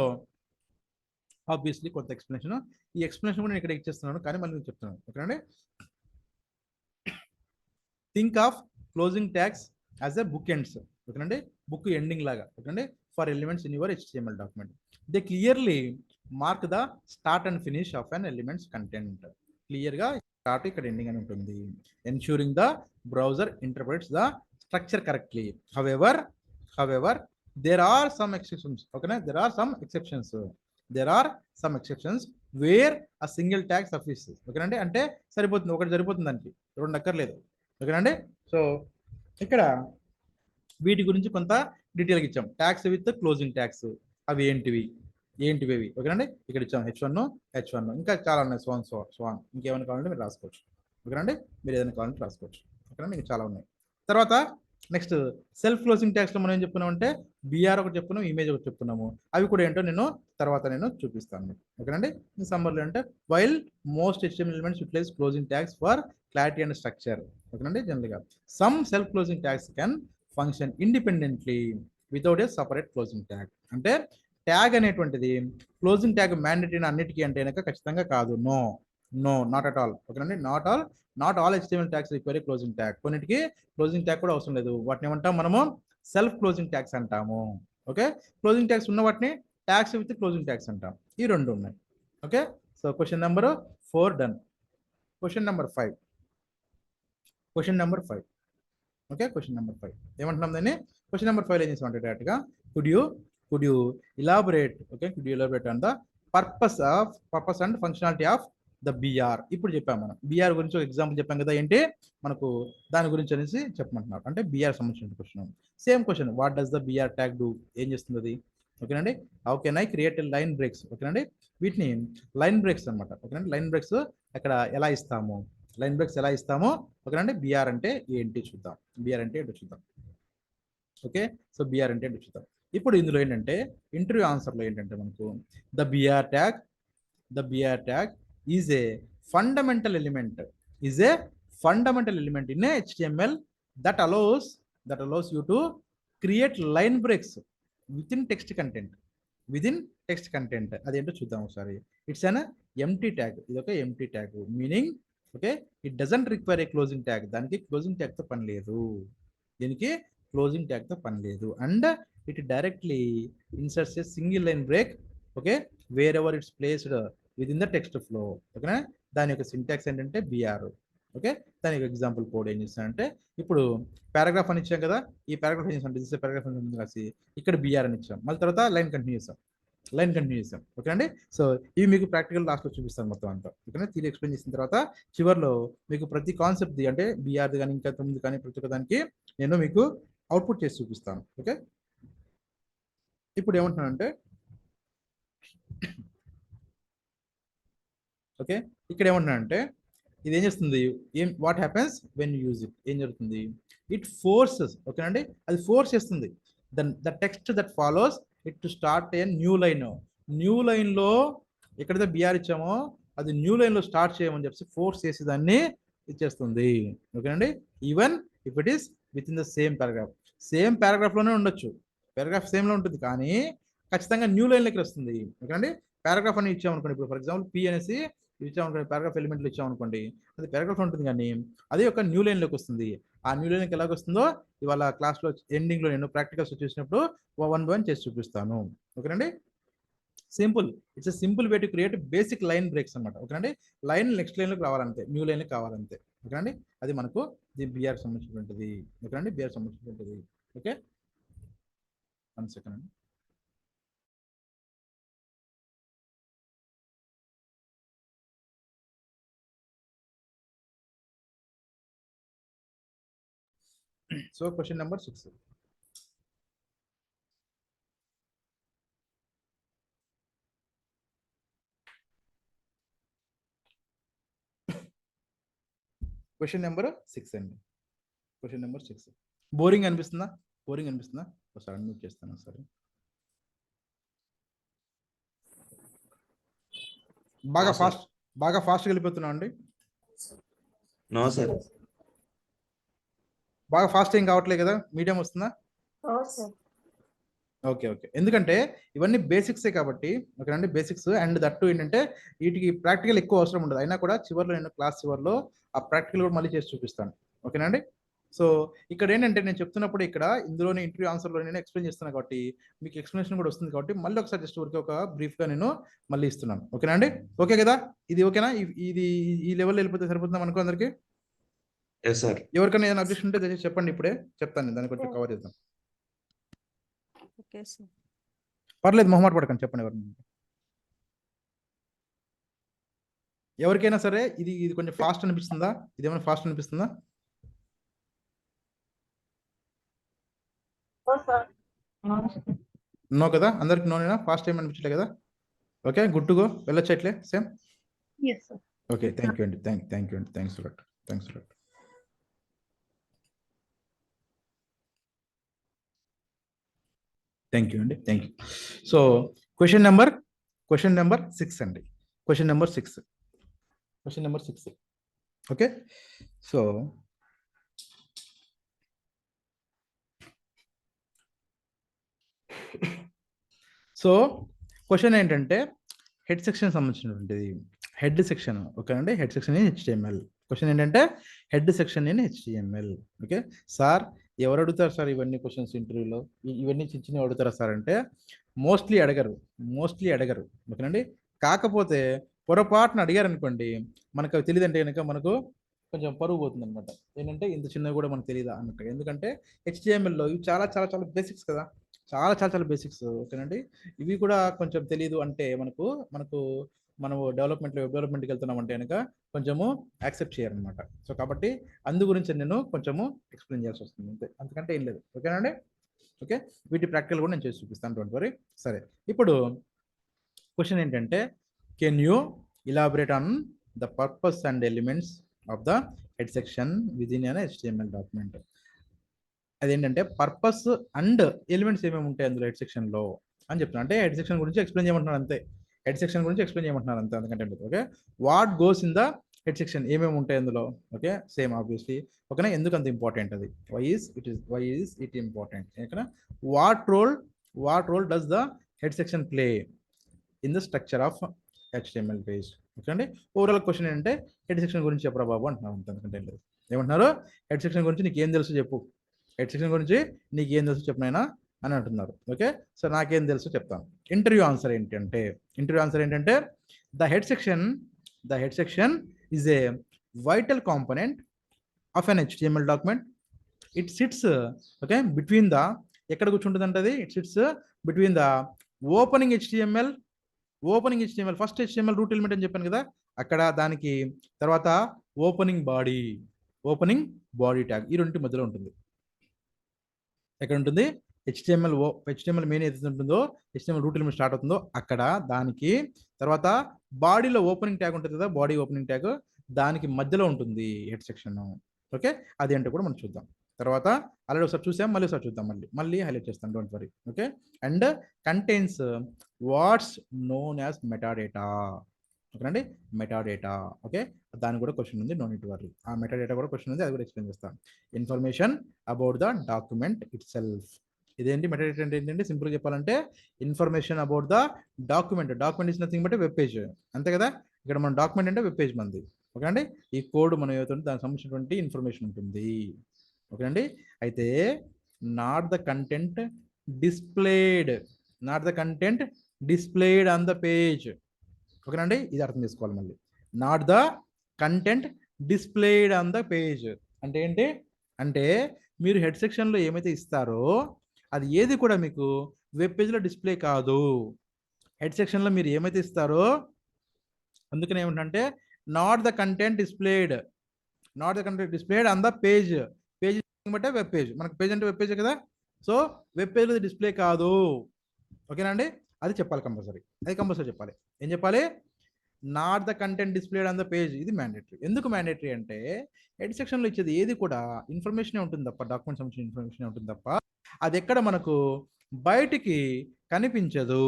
ఆబ్వియస్లీ కొంత ఎక్స్ప్లెనేషన్. ఈ ఎక్స్ప్లెనేషన్ కూడా నేను ఇక్కడ ఇచ్చేస్తున్నాను, కానీ మళ్ళీ నేను చెప్తున్నాను. ఓకేనండి, think of closing tags as a book ends. ఓకేనండి, బుక్ ఎండింగ్ లాగా. ఓకేనండి, for elements in your HTML document. They clearly mark the start and finish of an elements content. Clear గా స్టార్ట్ ఇక్కడ ఎండింగ్ అని ఉంటుంది. Ensuring the browser interprets the structure correctly. However there are some exceptions. ఓకేనా, there are some exceptions where a single tag suffices. ఓకేనండి, అంటే సరిపోతుంది, ఒకటి సరిపోతుంది, దానికి రెండు అక్కర్లేదు. ఓకేనండి, సో ఇక్కడ వీటి గురించి కొంత డీటెయిల్గా ఇచ్చాం. ట్యాగ్స్ విత్ క్లోజింగ్ ట్యాగ్స్ అవి ఏంటివి అవి. ఓకేనండి, ఇక్కడ ఇచ్చాం H1, ఇంకా చాలా ఉన్నాయి. స్వాన్ ఇంకేమైనా కావాలంటే మీరు రాసుకోవచ్చు. ఓకేనండి, మీరు ఏదైనా కావాలంటే రాసుకోవచ్చు. ఓకేనండి, ఇంకా చాలా ఉన్నాయి. తర్వాత నెక్స్ట్ సెల్ఫ్ క్లోజింగ్ ట్యాగ్స్ లో మనం ఏం చెప్పుకున్నాం అంటే బిఆర్ ఒకటి చెప్పుకున్నాం, ఇమేజ్ ఒకటి చెప్పుకున్నాము. అవి కూడా ఏంటో నేను తర్వాత చూపిస్తాను. ఓకేనండి. సమ్మర్లో అంటే while most HTML elements utilize closing tags for clarity and structure. ఓకేనండి. జనరల్గా some self closing tags can function independently without a separate closing tag. అంటే ట్యాగ్ అనేటువంటిది క్లోజింగ్ ట్యాగ్ మ్యాండేటరీ అన్నిటికీ అంటే కనుక ఖచ్చితంగా కాదు. No no, not at all. ఓకేనండి. Not all HTML tags require closing tag. కొన్నిటికి క్లోజింగ్ ట్యాగ్ కూడా అవసరం లేదు. వాటిని ఏమంటాం మనము సెల్ఫ్ క్లోజింగ్ ట్యాగ్స్ అంటాము. ఓకే, క్లోజింగ్ ట్యాగ్స్ ఉన్న వాటిని ట్యాగ్స్ విత్ క్లోజింగ్ ట్యాగ్స్ అంటాం. ఈ రెండు ఉన్నాయి. Okay, so question number 4 done. Question number 5. Okay, question number 5 ఏమంటున్నాం దాన్ని? క్వశ్చన్ నెంబర్ 5 ఏం చేసామంటే డైరెక్ట్గా could you elaborate on the purpose and functionality of the BR. ఇప్పుడు చెప్పాం మనం బిఆర్ గురించి ఒక ఎగ్జాంపుల్ చెప్పాం కదా, ఏంటి మనకు దాని గురించి అనేసి చెప్పమంటున్నారు. అంటే బిఆర్ సంబంధించిన question. Same question, what does the BR tag do? ఏం చేస్తుంది అది? ఓకేనండి. How can I create line breaks? ఓకేనండి, వీటిని లైన్ బ్రేక్స్ అనమాట. ఓకేనండి, లైన్ బ్రేక్స్ అక్కడ ఎలా ఇస్తాము, ఓకేనండి. బిఆర్ అంటే ఏంటి చూద్దాం. ఓకే, సో బిఆర్ అంటే ఏంటి చూద్దాం. ఇప్పుడు ఇందులో ఏంటంటే ఇంటర్వ్యూ ఆన్సర్లో ఏంటంటే మనకు the BR tag is a fundamental element in a HTML that allows you to create line breaks within text content. అదేంటో చూద్దాం ఒకసారి. It's an empty tag. ఇది ఒక empty tag, meaning okay it doesn't require A closing tag. దానికి క్లోజింగ్ ట్యాగ్తో పని లేదు. And it directly inserts a single line break. Okay, wear ever it's placed with in the text flow. ఓకేనా, దాని యొక్క సింటాక్స్ ఏంటంటే బిఆర్. ఓకే, దానికి ఎగ్జాంపుల్ కోడ్ ఏం చేస్తానంటే, ఇప్పుడు పారాగ్రాఫ్ అని ఇచ్చాం కదా, ఈ పారాగ్రాఫ్ ఏం చేస్తాం, పారాగ్రాఫ్ అని రాసి ఇక్కడ బిఆర్ అని ఇచ్చాం. మళ్ళీ తర్వాత లైన్ కంటిన్యూ చేసాం. ఓకే అండి. సో ఇవి మీకు ప్రాక్టికల్ లాస్ట్లో చూపిస్తాను మొత్తం అంతా. ఓకేనా, తీరి ఎక్స్ప్లెయిన్ చేసిన తర్వాత చివరిలో మీకు ప్రతి కాన్సెప్ట్ది అంటే బిఆర్ది కానీ ఇంకా 9 కానీ ప్రతి ఒక్క దానికి నేను మీకు అవుట్పుట్ చేసి చూపిస్తాను. ఓకే, ఇప్పుడు ఏమంటున్నానంటే ఓకే ఇక్కడ ఏమంటున్నానంటే ఇది ఏం చేస్తుంది, what happens when you use it, ఏం జరుగుతుంది, ఇట్ ఫోర్సెస్. ఓకేనండి, అది ఫోర్స్ చేస్తుంది the text that follows it to start a new లైన్లో ఎక్కడైతే బిఆర్ ఇచ్చామో అది న్యూ లైన్లో స్టార్ట్ చేయమని చెప్పి ఫోర్స్ చేసి దాన్ని ఇచ్చేస్తుంది. ఓకేనండి, even if it is within the same పారాగ్రాఫ్లోనే ఉండొచ్చు, పారాగ్రాఫ్ సేమ్లో ఉంటుంది కానీ ఖచ్చితంగా న్యూ లైన్లోకి వస్తుంది. ఓకేనండి, పారాగ్రాఫ్ అని ఇచ్చామనుకోండి, ఇప్పుడు ఫర్ ఎగ్జాంపుల్ పి అనేసి ఇచ్చామనుకోండి, పారాగ్రాఫ్ ఎలిమెంట్లు ఇచ్చామనుకోండి, అది పారాగ్రాఫ్ ఉంటుంది కానీ అదే ఒక న్యూ లైన్లోకి వస్తుంది. ఆ న్యూ లైన్కి ఎలాగ వస్తుందో ఇవాళ క్లాస్లో ఎండింగ్లో నేను ప్రాక్టికల్స్ చూసినప్పుడు 1 by 1 చేసి చూపిస్తాను. ఓకేనండి, it's a simple way to create basic line breaks అనమాట. ఓకేనండి, లైన్ నెక్స్ట్ లైన్లోకి రావాలంతే, న్యూ లైన్కి కావాలంతే. ఓకేనండి, అది మనకు బిఆర్ సంబంధించినటువంటిది. ఓకేనండి, బిఆర్ సంబంధించినటువంటిది. ఓకే, 1 సెకండ్ అండి. So question number 6. Question number 6 అండి. క్వశ్చన్ నెంబర్ 6 బోరింగ్ అనిపిస్తుందా? ఒకసారి అన్మ్యూట్ చేస్తాను. ఒకసారి బాగా ఫాస్ట్గా వెళ్ళిపోతున్నాం అండి. నో సార్, బాగా ఫాస్ట్ ఏం కావట్లేదు కదా, మీడియం వస్తుందా? ఓకే, ఎందుకంటే ఇవన్నీ బేసిక్సే కాబట్టి. ఓకేనండి, బేసిక్స్ అండ్ దట్టు ఏంటంటే వీటికి ప్రాక్టికల్ ఎక్కువ అవసరం ఉండదు. అయినా కూడా చివరిలో నేను క్లాస్ చివరిలో ఆ ప్రాక్టికల్ కూడా మళ్ళీ చేసి చూపిస్తాను. ఓకేనండి, సో ఇక్కడ ఏంటంటే నేను చెప్తున్నప్పుడు ఇక్కడ ఇందులోనే ఇంటర్వ్యూ ఆన్సర్లో నేను ఎక్స్ప్లెయిన్ చేస్తున్నాను కాబట్టి మీకు ఎక్స్ప్లెనేషన్ కూడా వస్తుంది కాబట్టి మళ్ళీ ఒకసారి జస్ట్ ఊరికే ఒక బ్రీఫ్గా నేను మళ్ళీ ఇస్తున్నాను. ఓకేనండి, ఓకే కదా, ఇది ఓకేనా? ఇది ఈ లెవెల్లో వెళ్ళిపోతే సరిపోతుందా మనకు అందరికి? ఎవరికైనా ఏదైనా అబ్జెక్షన్ ఉంటే దయచేసి చెప్పండి, ఇప్పుడే చెప్తాను, దాన్ని కొంచెం కవర్ చేద్దాం. పర్లేదు, మొహమాట పడకండి, చెప్పండి. ఎవరికైనా సరే ఇది కొంచెం ఫాస్ట్ అనిపిస్తుందా? ఇదేమైనా ఫాస్ట్ అనిపిస్తుందా? నో కదా, అందరికి నోనేనా? ఫాస్ట్ ఏమి అనిపించలే కదా? ఓకే, గుడ్ టు గో, వెళ్ళొచ్చు అట్లే సేమ్. ఓకే, థ్యాంక్ యూ అండి, థ్యాంక్స్ అలాట్. థ్యాంక్ యూ అండి, thank you. So question number 6 అండి. Question number 6. Okay, so question ఏంటంటే హెడ్ సెక్షన్ సంబంధించినటువంటిది. హెడ్ సెక్షన్, ఓకే అండి, head section in HTML. Question ఏంటంటే head section in HTML. Okay sir, ఎవరు అడుగుతారు సార్ ఇవన్నీ క్వశ్చన్స్ ఇంటర్వ్యూలో? ఇవన్నీ చిన్న చిన్నవి అడుగుతారా సార్ అంటే మోస్ట్లీ అడగరు. ఓకేనండి. కాకపోతే పొరపాటున అడిగారు అనుకోండి, మనకు అవి తెలియదు అంటే కనుక మనకు కొంచెం పరుగు పోతుంది అనమాట. ఏంటంటే ఇంత చిన్నవి కూడా మనకు తెలియదా అన్నట్టు. ఎందుకంటే హెచ్టిఎంఎల్లో ఇవి చాలా చాలా చాలా బేసిక్స్ కదా, చాలా చాలా చాలా బేసిక్స్. ఓకేనండి, ఇవి కూడా కొంచెం తెలియదు అంటే మనము వెబ్ డెవలప్మెంట్కి వెళ్తున్నామంటే కనుక కొంచెము యాక్సెప్ట్ చేయాలన్నమాట. సో కాబట్టి అందు గురించి నేను కొంచెము ఎక్స్ప్లెయిన్ చేయాల్సి వస్తుంది అంతే, అంతకంటే ఏం లేదు. ఓకేనండి. ఓకే, వీటి ప్రాక్టికల్ కూడా నేను చేసి చూపిస్తాను, డోంట్ వరీ. సరే, ఇప్పుడు క్వశ్చన్ ఏంటంటే can you elaborate on the purpose and elements of the head section within an HTML document. అదేంటంటే పర్పస్ అండ్ ఎలిమెంట్స్ ఏమేమి ఉంటాయి అందులో హెడ్ సెక్షన్లో అని చెప్తున్నా. అంటే హెడ్ సెక్షన్ గురించి ఎక్స్ప్లెయిన్ చేయమంటున్నారు అంతే. అందుకంటే okay, what goes in the head section, ఏమేమి ఉంటాయి అందులో. Okay, same obviously. ఓకేనా, ఎందుకు అంత ఇంపార్టెంట్ అది, వై ఈస్ ఇట్ ఇంపార్టెంట్. ఓకేనా, what role does the head section play in the structure of HTML page. Okay అండి, ఓవరాల్ క్వశ్చన్ ఏంటంటే హెడ్ సెక్షన్ గురించి చెప్పరా బాబు అంటున్నారు, అంతకంటే లేదు. ఏమంటున్నారు, హెడ్ సెక్షన్ గురించి నీకేం తెలుసు చెప్పు, హెడ్ సెక్షన్ గురించి నీకేం తెలుసు చెప్పినైనా అని అంటున్నారు. ఓకే, సో నాకేం తెలుసు చెప్తాను. ఇంటర్వ్యూ ఆన్సర్ ఏంటంటే the head section is a vital component of an HTML document. It sits okay between the, ఎక్కడ కూర్చుంటుంది అంటే అది, it sits between the opening HTML, first HTML root element అని చెప్పాను కదా అక్కడ, దానికి తర్వాత ఓపెనింగ్ బాడీ ట్యాగ్, ఈ రెండింటి మధ్యలో ఉంటుంది. ఎక్కడ ఉంటుంది, HTML మెయిన్ ఏదైతే ఉంటుందో, HTML రూట్ ఎలిమెంట్ స్టార్ట్ అవుతుందో అక్కడ, దానికి తర్వాత బాడీలో ఓపెనింగ్ ట్యాగ్ ఉంటుంది కదా, బాడీ ఓపెనింగ్ ట్యాగ్, దానికి మధ్యలో ఉంటుంది హెడ్ సెక్షన్. ఓకే, అది అంటే కూడా మనం చూద్దాం తర్వాత. ఆల్రెడీ ఒకసారి చూసాం, మళ్ళీ ఒకసారి చూద్దాం, మళ్ళీ హైలైట్ చేస్తాను, don't worry. Okay, and contains what's known as metadata. ఓకేనండి, మెటాడేటా. ఓకే, దాని కూడా క్వశ్చన్ ఉంది, నో నీడ్ టు వరీ. ఆ మెటాడేటా కూడా క్వశ్చన్ ఉంది, అది కూడా ఎక్స్ప్లెయిన్ చేస్తాను. Information about the document itself. ఇదేంటి మెటాడేటా అంటే ఏంటంటే, సింపుల్గా చెప్పాలంటే information about the document is nothing but web page, అంతే కదా. ఇక్కడ మన డాక్యుమెంట్ అంటే వెబ్ పేజ్ మంది. ఓకే అండి, ఈ కోడ్ మనం ఏదైతే దానికి సంబంధించినటువంటి ఇన్ఫర్మేషన్ ఉంటుంది. ఓకే అండి, అయితే not the content displayed on the page. ఓకేనండి, ఇది అర్థం చేసుకోవాలి మళ్ళీ. Not the content displayed on the page అంటే ఏంటి అంటే, మీరు హెడ్ సెక్షన్లో ఏమైతే ఇస్తారో అది ఏది కూడా మీకు వెబ్ పేజ్లో డిస్ప్లే కాదు. హెడ్ సెక్షన్లో మీరు ఏమైతే ఇస్తారో, అందుకనే ఏమిటంటే not the content displayed on the page బట్టే వెబ్ పేజ్, మనకు పేజ్ అంటే వెబ్ పేజ్ కదా. సో వెబ్ పేజ్లో డిస్ప్లే కాదు. ఓకేనా అండి, అది చెప్పాలి కంపల్సరీ, చెప్పాలి. ఏం చెప్పాలి, not the content displayed on the page. ఇది మ్యాండేటరీ. ఎందుకు మ్యాండేటరీ అంటే, హెడ్ సెక్షన్లో ఇచ్చేది ఏది కూడా ఇన్ఫర్మేషనే ఉంటుంది తప్ప, డాక్యుమెంట్ సంబంధించిన ఇన్ఫర్మేషన్ ఉంటుంది తప్ప, అది ఎక్కడ మనకు బయటికి కనిపించదు.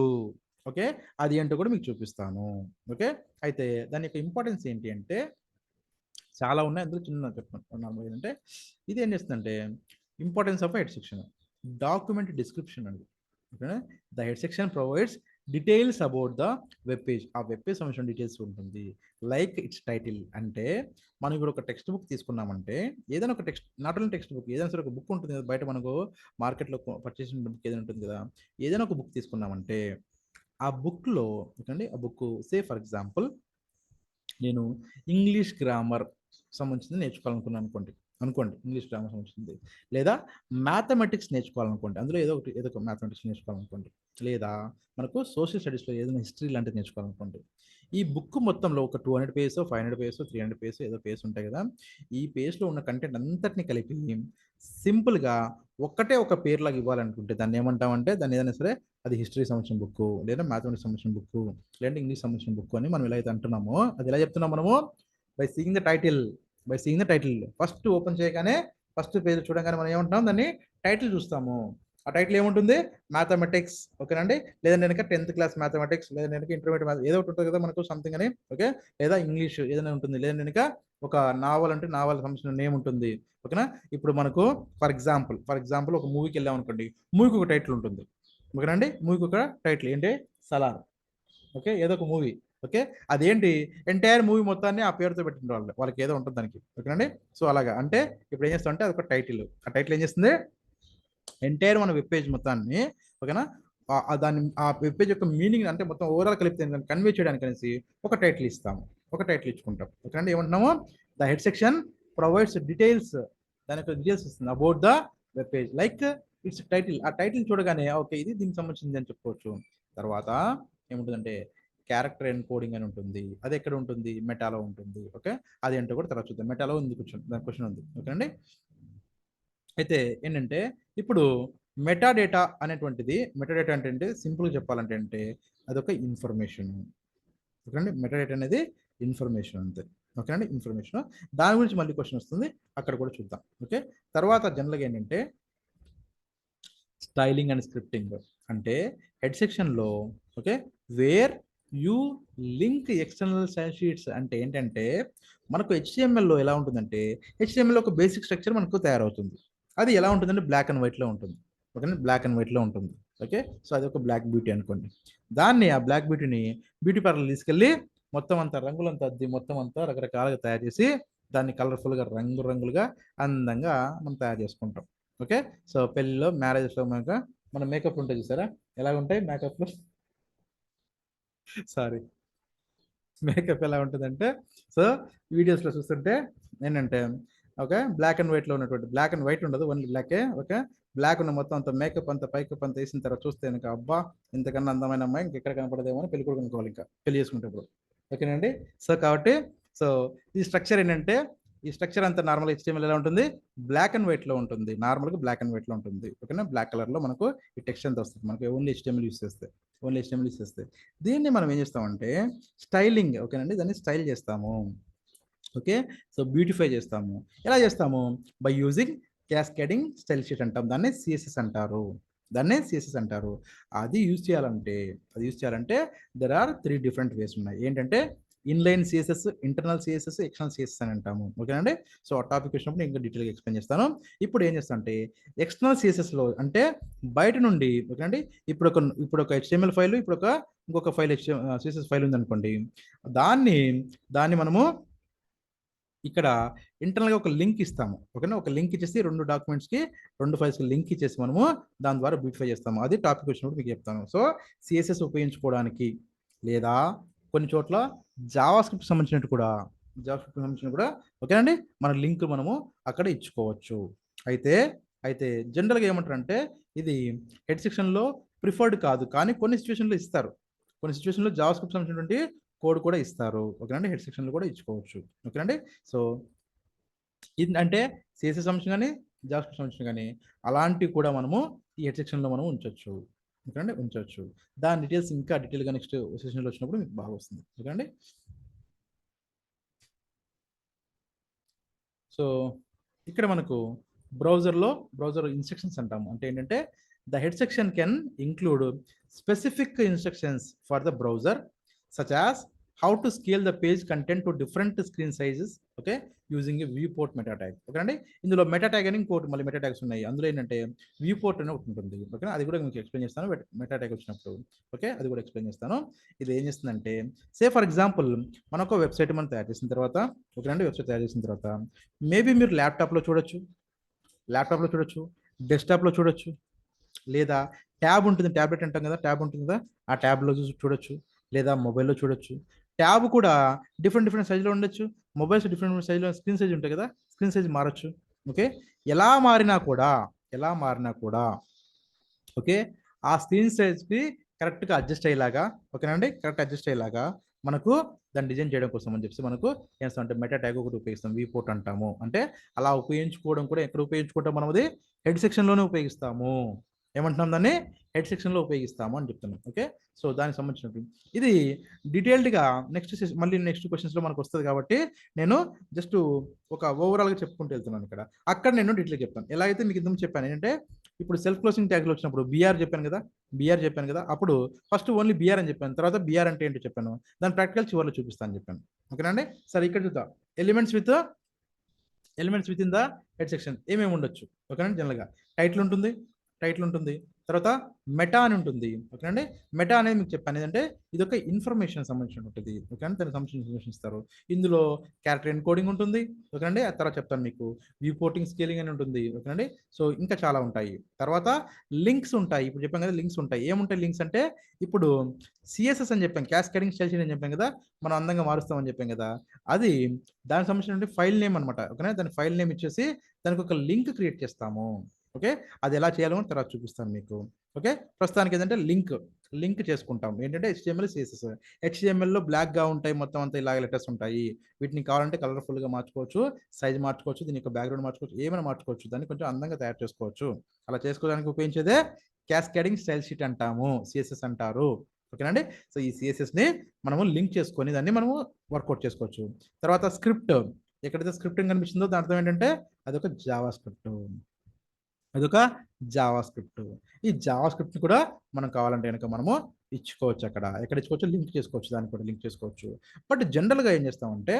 ఓకే, అది ఏంటో కూడా మీకు చూపిస్తాను. ఓకే, అయితే దాని యొక్క ఇంపార్టెన్స్ ఏంటి అంటే చాలా ఉన్నాయి, అందులో చిన్న చెప్తాను. నార్మల్ ఏంటంటే ఇది ఏం చేస్తుందంటే, importance of head section, document description అండి. ఓకేనా, the head section provides details about the web page. ఆ వెబ్ పేజ్ సంబంధించిన డీటెయిల్స్ ఉంటుంది. లైక్ ఇట్స్ టైటిల్ అంటే, మనం ఇప్పుడు ఒక టెక్స్ట్ బుక్ తీసుకున్నామంటే, ఏదైనా ఒక text, not only text book, ఏదైనా సరే ఒక బుక్ ఉంటుంది కదా బయట, మనకు మార్కెట్లో పర్చేస్ బుక్ ఏదైనా ఉంటుంది కదా, ఏదైనా ఒక బుక్ తీసుకున్నామంటే ఆ బుక్లో, ఓకే ఆ బుక్ సే ఫర్ ఎగ్జాంపుల్ నేను ఇంగ్లీష్ గ్రామర్ సంబంధించింది నేర్చుకోవాలనుకున్నాను అనుకోండి, ఇంగ్లీష్ గ్రామర్ సంబంధించింది, లేదా మ్యాథమెటిక్స్ నేర్చుకోవాలనుకోండి, అందులో ఏదో ఒక మ్యాథమెటిక్స్ నేర్చుకోవాలనుకోండి, లేదా మనకు సోషల్ స్టడీస్లో ఏదైనా హిస్టరీ లాంటిది నేర్చుకోవాలనుకోండి. ఈ బుక్ మొత్తంలో ఒక 200 పేజెస్, 500 పేజెస్, 300 పేజెస్ ఏదో పేజెస్ ఉంటాయి కదా, ఈ పేజ్లో ఉన్న కంటెంట్ అంతటిని కలిపి సింపుల్గా ఒక్కటే ఒక పేర్లాగా ఇవ్వాలనుకుంటే దాన్ని ఏమంటామంటే, దాన్ని ఏదైనా సరే అది హిస్టరీ సంబంధించిన బుక్, లేదా మ్యాథమెటిక్స్ సంబంధించిన బుక్, లేదంటే ఇంగ్లీష్ సంబంధించిన బుక్ అని మనం ఎలా అయితే అంటున్నామో, అది ఎలా చెప్తున్నాం మనము, by seeing the title. First open చేయగానే, ఫస్ట్ పేజ్ చూడగానే మనం ఏమంటున్నాం, దాన్ని టైటిల్ చూస్తాము. ఆ టైటిల్ ఏముంటుంది? మ్యాథమెటిక్స్, ఓకేనండి. లేదంటే కనుక 10th క్లాస్ మ్యాథమెటిక్స్, లేదంటే కనుక ఇంటర్మీడియట్ మ్యాథ్ ఏదో ఒకటి ఉంటుంది కదా మనకు సంథింగ్ అని, ఓకే. లేదా ఇంగ్లీష్ ఏదైనా ఉంటుంది, లేదంటే కనుక ఒక నావల్ అంటే నావల్ సంబంధించిన నేమ్ ఉంటుంది, ఓకేనా. ఇప్పుడు మనకు ఫర్ ఎగ్జాంపుల్ ఒక మూవీకి వెళ్ళాం అనుకోండి, మూవీకి ఒక టైటిల్ ఉంటుంది, ఓకేనండి. మూవీకి ఒక టైటిల్ ఏంటి? సలార్, ఓకే. ఏదో ఒక మూవీ, ఓకే. అదేంటి? ఎంటైర్ మూవీ మొత్తాన్ని ఆ పేరుతో పెట్టిన వాళ్ళకి ఏదో ఉంటుంది దానికి, ఓకేనండి. సో అలాగా అంటే ఇప్పుడు ఏం చేస్తాం అంటే అది ఒక టైటిల్. ఆ టైటిల్ ఏం చేస్తుంది? ఎంటైర్ మన వెబ్ పేజ్ మొత్తాన్ని, ఓకేనా, దాన్ని ఆ వెబ్ పేజ్ యొక్క మీనింగ్ అంటే మొత్తం ఓవరాల్ కలిపితే కన్వే చేయడానికి అనేసి ఒక టైటిల్ ఇస్తాము, ఒక టైటిల్ ఇచ్చుకుంటాం, ఓకేనండి. ఏమంటున్నాము? The head section provides details, దాని యొక్క డీటెయిల్స్ ఇస్తుంది about the web page like its title. ఆ టైటిల్ చూడగానే ఓకే ఇది దీనికి సంబంధించింది అని చెప్పుకోవచ్చు. తర్వాత ఏముంటుందంటే క్యారెక్టర్ ఎన్కోడింగ్ అని ఉంటుంది, అది ఎక్కడ ఉంటుంది? మెటాలో ఉంటుంది, ఓకే. అది ఏంటో కూడా తర్వాత చూద్దాం. మెటాలో ఉంది క్వశ్చన్ ఉంది, ఓకేనండి. అయితే ఏంటంటే ఇప్పుడు మెటాడేటా అనేటువంటిది, మెటాడేటా అంటే సింపుల్గా చెప్పాలంటే అంటే అదొక ఇన్ఫర్మేషన్, ఓకేనండి. మెటాడేటా అనేది ఇన్ఫర్మేషన్ అంతే, ఓకేనండి, ఇన్ఫర్మేషన్. దాని గురించి మళ్ళీ క్వశ్చన్ వస్తుంది, అక్కడ కూడా చూద్దాం, ఓకే. తర్వాత జనరల్గా ఏంటంటే స్టైలింగ్ అండ్ స్క్రిప్టింగ్ అంటే హెడ్ సెక్షన్లో, okay, where you link external style sheets అంటే ఏంటంటే మనకు హెచ్టిఎంఎల్లో ఎలా ఉంటుందంటే హెచ్టిఎంఎల్లో ఒక బేసిక్ స్ట్రక్చర్ మనకు తయారవుతుంది. అది ఎలా ఉంటుందంటే బ్లాక్ అండ్ వైట్లో ఉంటుంది, ఓకే. బ్లాక్ అండ్ వైట్లో ఉంటుంది, ఓకే. సో అది ఒక బ్లాక్ బ్యూటీ అనుకోండి. దాన్ని ఆ బ్లాక్ బ్యూటీని బ్యూటీ పార్లర్ తీసుకెళ్ళి మొత్తం అంతా రంగులంతా అద్ది మొత్తం అంతా రకరకాలుగా తయారు చేసి దాన్ని కలర్ఫుల్గా రంగురంగులుగా అందంగా మనం తయారు చేసుకుంటాం, ఓకే. సో పెళ్ళిలో మ్యారేజెస్లో మన మేకప్ ఉంటాయి చూసారా, ఎలా ఉంటాయి మేకప్లు? సారీ, మేకప్ ఎలా ఉంటుందంటే సో వీడియోస్లో చూస్తుంటే ఏంటంటే ఓకే బ్లాక్ అండ్ వైట్లో ఉన్నటువంటి, బ్లాక్ అండ్ వైట్ ఉండదు, ఓన్లీ బ్లాకే, ఓకే. బ్లాక్ ఉన్న మొత్తం అంత మేకప్ అంతా పైకప్ అంతా వేసిన తర్వాత చూస్తే ఇంకా అబ్బా ఇంతకన్నా అందమైన అమ్మాయి ఇంకెక్కడ కనపడదేమో అని పెళ్లి కొడుకు అనుకోవాలి ఇంకా పెళ్లి చేసుకుంటేప్పుడు, ఓకేనండి. సో కాబట్టి సో ఈ స్ట్రక్చర్ ఏంటంటే ఈ స్ట్రక్చర్ అంతా నార్మల్ హెచ్టిఎంఎల్ ఎలా ఉంటుంది? బ్లాక్ అండ్ వైట్లో ఉంటుంది, నార్మల్గా బ్లాక్ అండ్ వైట్లో ఉంటుంది, ఓకేనా. బ్లాక్ కలర్లో మనకు ఈ టెక్స్ట్ అంతా వస్తుంది మనకు ఓన్లీ హెచ్టిఎంఎల్ యూస్ చేస్తే, ఓన్లీ హెచ్టిఎంఎల్ యూస్ చేస్తే. దీన్ని మనం ఏం చేస్తామంటే స్టైలింగ్, ఓకేనండి, దాన్ని స్టైల్ చేస్తాము, ఓకే. సో బ్యూటిఫై చేస్తాము. ఎలా చేస్తాము? By using cascading style sheet అంటాం, దాన్ని సిఎస్ఎస్ అంటారు, దాన్ని సిఎస్ఎస్ అంటారు. అది యూజ్ చేయాలంటే దెర్ ఆర్ 3 డిఫరెంట్ వేస్ ఉన్నాయి. ఏంటంటే inline CSS, internal CSS, external CSS అని అంటాము, ఓకేనండి. సో ఆ టాపిక్ వచ్చినప్పుడు ఇంకా డీటెయిల్గా ఎక్స్ప్లెయిన్ చేస్తాను. ఇప్పుడు ఏం చేస్తా అంటే ఎక్స్టర్నల్ సిఎస్ఎస్లో అంటే బయట నుండి, ఓకేనండి, ఇప్పుడు ఒక హెచ్టిఎంఎల్ ఫైల్, ఇంకొక ఫైల్ సిఎస్ఎస్ ఫైల్ ఉందనుకోండి, దాన్ని మనము ఇక్కడ ఇంటర్నల్గా ఒక లింక్ ఇస్తాము, ఓకేనా. ఒక లింక్ ఇచ్చేసి 2 డాక్యుమెంట్స్కి 2 ఫైల్స్కి లింక్ ఇచ్చేసి మనము దాని ద్వారా బ్యూటిఫై చేస్తాము. అది టాపిక్ వచ్చినప్పుడు మీకు చెప్తాను. సో సిఎస్ఎస్ ఉపయోగించుకోవడానికి లేదా కొన్ని చోట్ల జావా స్క్రిప్ట్ సంబంధించినట్టు కూడా ఓకేనండి మన లింక్ మనము అక్కడ ఇచ్చుకోవచ్చు. అయితే జనరల్గా ఏమంటారంటే ఇది హెడ్ సెక్షన్లో ప్రిఫర్డ్ కాదు, కానీ కొన్ని సిచ్యువేషన్లో ఇస్తారు, కొన్ని సిచ్యువేషన్లో జావా స్క్రిప్ట్ సంబంధించినటువంటి కోడ్ కూడా ఇస్తారు, ఓకేనండి. హెడ్ సెక్షన్లో కూడా ఇచ్చుకోవచ్చు, ఓకేనండి. సో ఇది అంటే సిఎస్ఎస్ సంబంధించిన కానీ జావా స్క్రిప్ట్ సంబంధించిన కానీ అలాంటివి కూడా మనము ఈ హెడ్ సెక్షన్లో మనం ఉంచవచ్చు, ఓకేనండి, ఉంచవచ్చు. దాని డీటెయిల్స్ ఇంకా డీటెయిల్గా నెక్స్ట్ సెషన్లో వచ్చినప్పుడు మీకు బాగా వస్తుంది, ఓకేనండి. సో ఇక్కడ మనకు బ్రౌజర్ ఇన్స్ట్రక్షన్స్ అంటాము, అంటే ఏంటంటే the head section can include specific instructions for the browser such as how to scale the page content to different screen sizes, okay, using a view port meta tag, ఓకేనండి. ఇందులో మెటా ట్యాగ్ అని ఇంకోటి మళ్ళీ మెటా ట్యాగ్స్ ఉన్నాయి, అందులో ఏంటంటే వ్యూ పోర్ట్ అని ఒకటి ఉంటుంది, ఓకేనా. అది కూడా మీకు ఎక్స్ప్లెయిన్ చేస్తాను మెటా ట్యాగ్ వచ్చినప్పుడు, ఓకే, అది కూడా ఎక్స్ప్లెయిన్ చేస్తాను. ఇది ఏం చేస్తుందంటే సే ఫర్ ఎగ్జాంపుల్ మనకు వెబ్సైట్ మనం తయారు చేసిన తర్వాత, ఓకేనండి, వెబ్సైట్ తయారు చేసిన తర్వాత మేబీ మీరు ల్యాప్టాప్లో చూడొచ్చు, డెస్క్టాప్లో చూడొచ్చు, లేదా ట్యాబ్ ఉంటుంది, ట్యాబ్లెట్ అంటాం కదా, ట్యాబ్ ఉంటుంది కదా, ఆ ట్యాబ్లో చూడొచ్చు, లేదా మొబైల్లో చూడొచ్చు. ట్యాబ్ కూడా డిఫరెంట్ సైజులో ఉండొచ్చు, మొబైల్స్ డిఫరెంట్ సైజులో స్క్రీన్ సైజ్ ఉంటాయి కదా, స్క్రీన్ సైజ్ మారచ్చు, ఓకే. ఎలా మారినా కూడా ఓకే ఆ స్క్రీన్ సైజ్కి కరెక్ట్గా అడ్జస్ట్ అయ్యేలాగా, ఓకేనండి, కరెక్ట్ అడ్జస్ట్ అయ్యేలాగా మనకు దాన్ని డిజైన్ చేయడం కోసం అని చెప్పి మనకు ఏం చేస్తాం అంటే మెటా ట్యాగ్ ఒకటి ఉపయోగిస్తాం, వీ పోర్ట్ అంటాము. అంటే అలా ఉపయోగించుకోవడం కూడా ఎక్కడ ఉపయోగించుకుంటాం మనం? అది హెడ్ సెక్షన్లోనే ఉపయోగిస్తాము. ఏమంటున్నాం? దాన్ని హెడ్ సెక్షన్లో ఉపయోగిస్తాము అని చెప్తున్నాం, ఓకే. సో దానికి సంబంధించినట్టు ఇది డీటెయిల్డ్గా మళ్ళీ నెక్స్ట్ క్వశ్చన్స్లో మనకు వస్తుంది కాబట్టి నేను జస్ట్ ఒక ఓవరాల్గా చెప్పుకుంటూ వెళ్తున్నాను ఇక్కడ. అక్కడ నేను డీటెయిల్గా చెప్తాను. ఎలా అయితే మీకు ఇంతకు చెప్పాను ఏంటంటే ఇప్పుడు సెల్ఫ్ క్లోజింగ్ ట్యాగ్లు వచ్చినప్పుడు బీఆర్ చెప్పాను కదా అప్పుడు ఫస్ట్ ఓన్లీ బీఆర్ అని చెప్పాను, తర్వాత బీఆర్ అంటే ఏంటో చెప్పాను, దాని ప్రాక్టికల్ చివరిలో చూపిస్తాను చెప్పాను. ఓకేనా అండి? సరే ఇక్కడ చూద్దాం. Elements within the head section ఏమేమి ఉండొచ్చు. ఓకేనండి? జనరల్గా టైటిల్ ఉంటుంది, తర్వాత మెటా అని ఉంటుంది. ఓకేనండి? మెటా అనేది మీకు చెప్పాను ఏంటంటే ఇది ఒక ఇన్ఫర్మేషన్ సంబంధించిన ఉంటుంది. ఓకేనా? దానికి సంబంధించిన ఇన్ఫర్మేషన్ ఇస్తారు. ఇందులో క్యారెక్టర్ ఎన్కోడింగ్ ఉంటుంది. ఓకేనండి? ఆ తర్వాత చెప్తాను మీకు వ్యూ పోర్టింగ్ స్కేలింగ్ అని ఉంటుంది. ఓకేనండి? సో ఇంకా చాలా ఉంటాయి. తర్వాత లింక్స్ ఉంటాయి. ఇప్పుడు చెప్పాం కదా లింక్స్ ఉంటాయి. ఏముంటాయి లింక్స్ అంటే ఇప్పుడు సిఎస్ఎస్ అని చెప్పాం, క్యాస్కేడింగ్ స్టైల్ షీట్ అని చెప్పాం కదా, మనం అందంగా మారుస్తామని చెప్పాం కదా, అది దానికి సంబంధించిన ఫైల్ నేమ్ అనమాట. ఓకేనా? దాని ఫైల్ నేమ్ ఇచ్చేసి దానికి ఒక లింక్ క్రియేట్ చేస్తాము. ఓకే, అది ఎలా చేయాలో తర్వాత చూపిస్తాను మీకు. ఓకే, ప్రస్తుతానికి ఏంటంటే లింక్ చేసుకుంటాం. ఏంటంటే HTML CSS. HTML బ్లాక్గా ఉంటాయి, మొత్తం అంతా ఇలాగ లెటర్స్ ఉంటాయి. వీటిని కావాలంటే కలర్ఫుల్గా మార్చుకోవచ్చు, సైజ్ మార్చుకోవచ్చు, దీని యొక్క బ్యాక్గ్రౌండ్ మార్చుకోవచ్చు, ఏమైనా మార్చుకోవచ్చు, దాన్ని కొంచెం అందంగా తయారు చేసుకోవచ్చు. అలా చేసుకోవడానికి ఉపయోగించేదే క్యాస్కేడింగ్ స్టైల్ షీట్ అంటాము, CSS అంటారు. ఓకేనండి? సో ఈ CSSని మనము లింక్ చేసుకొని దాన్ని మనము వర్కౌట్ చేసుకోవచ్చు. తర్వాత స్క్రిప్ట్, ఎక్కడైతే స్క్రిప్టింగ్ కనిపిస్తుందో దాని అర్థం ఏంటంటే అదొక జావా స్క్రిప్ట్. ఈ జావా స్క్రిప్ట్ కూడా మనం కావాలంటే కనుక మనము ఇచ్చుకోవచ్చు. ఎక్కడ ఇచ్చుకోవచ్చు, లింక్ చేసుకోవచ్చు, దాన్ని కూడా లింక్ చేసుకోవచ్చు. బట్ జనరల్గా ఏం చేస్తామంటే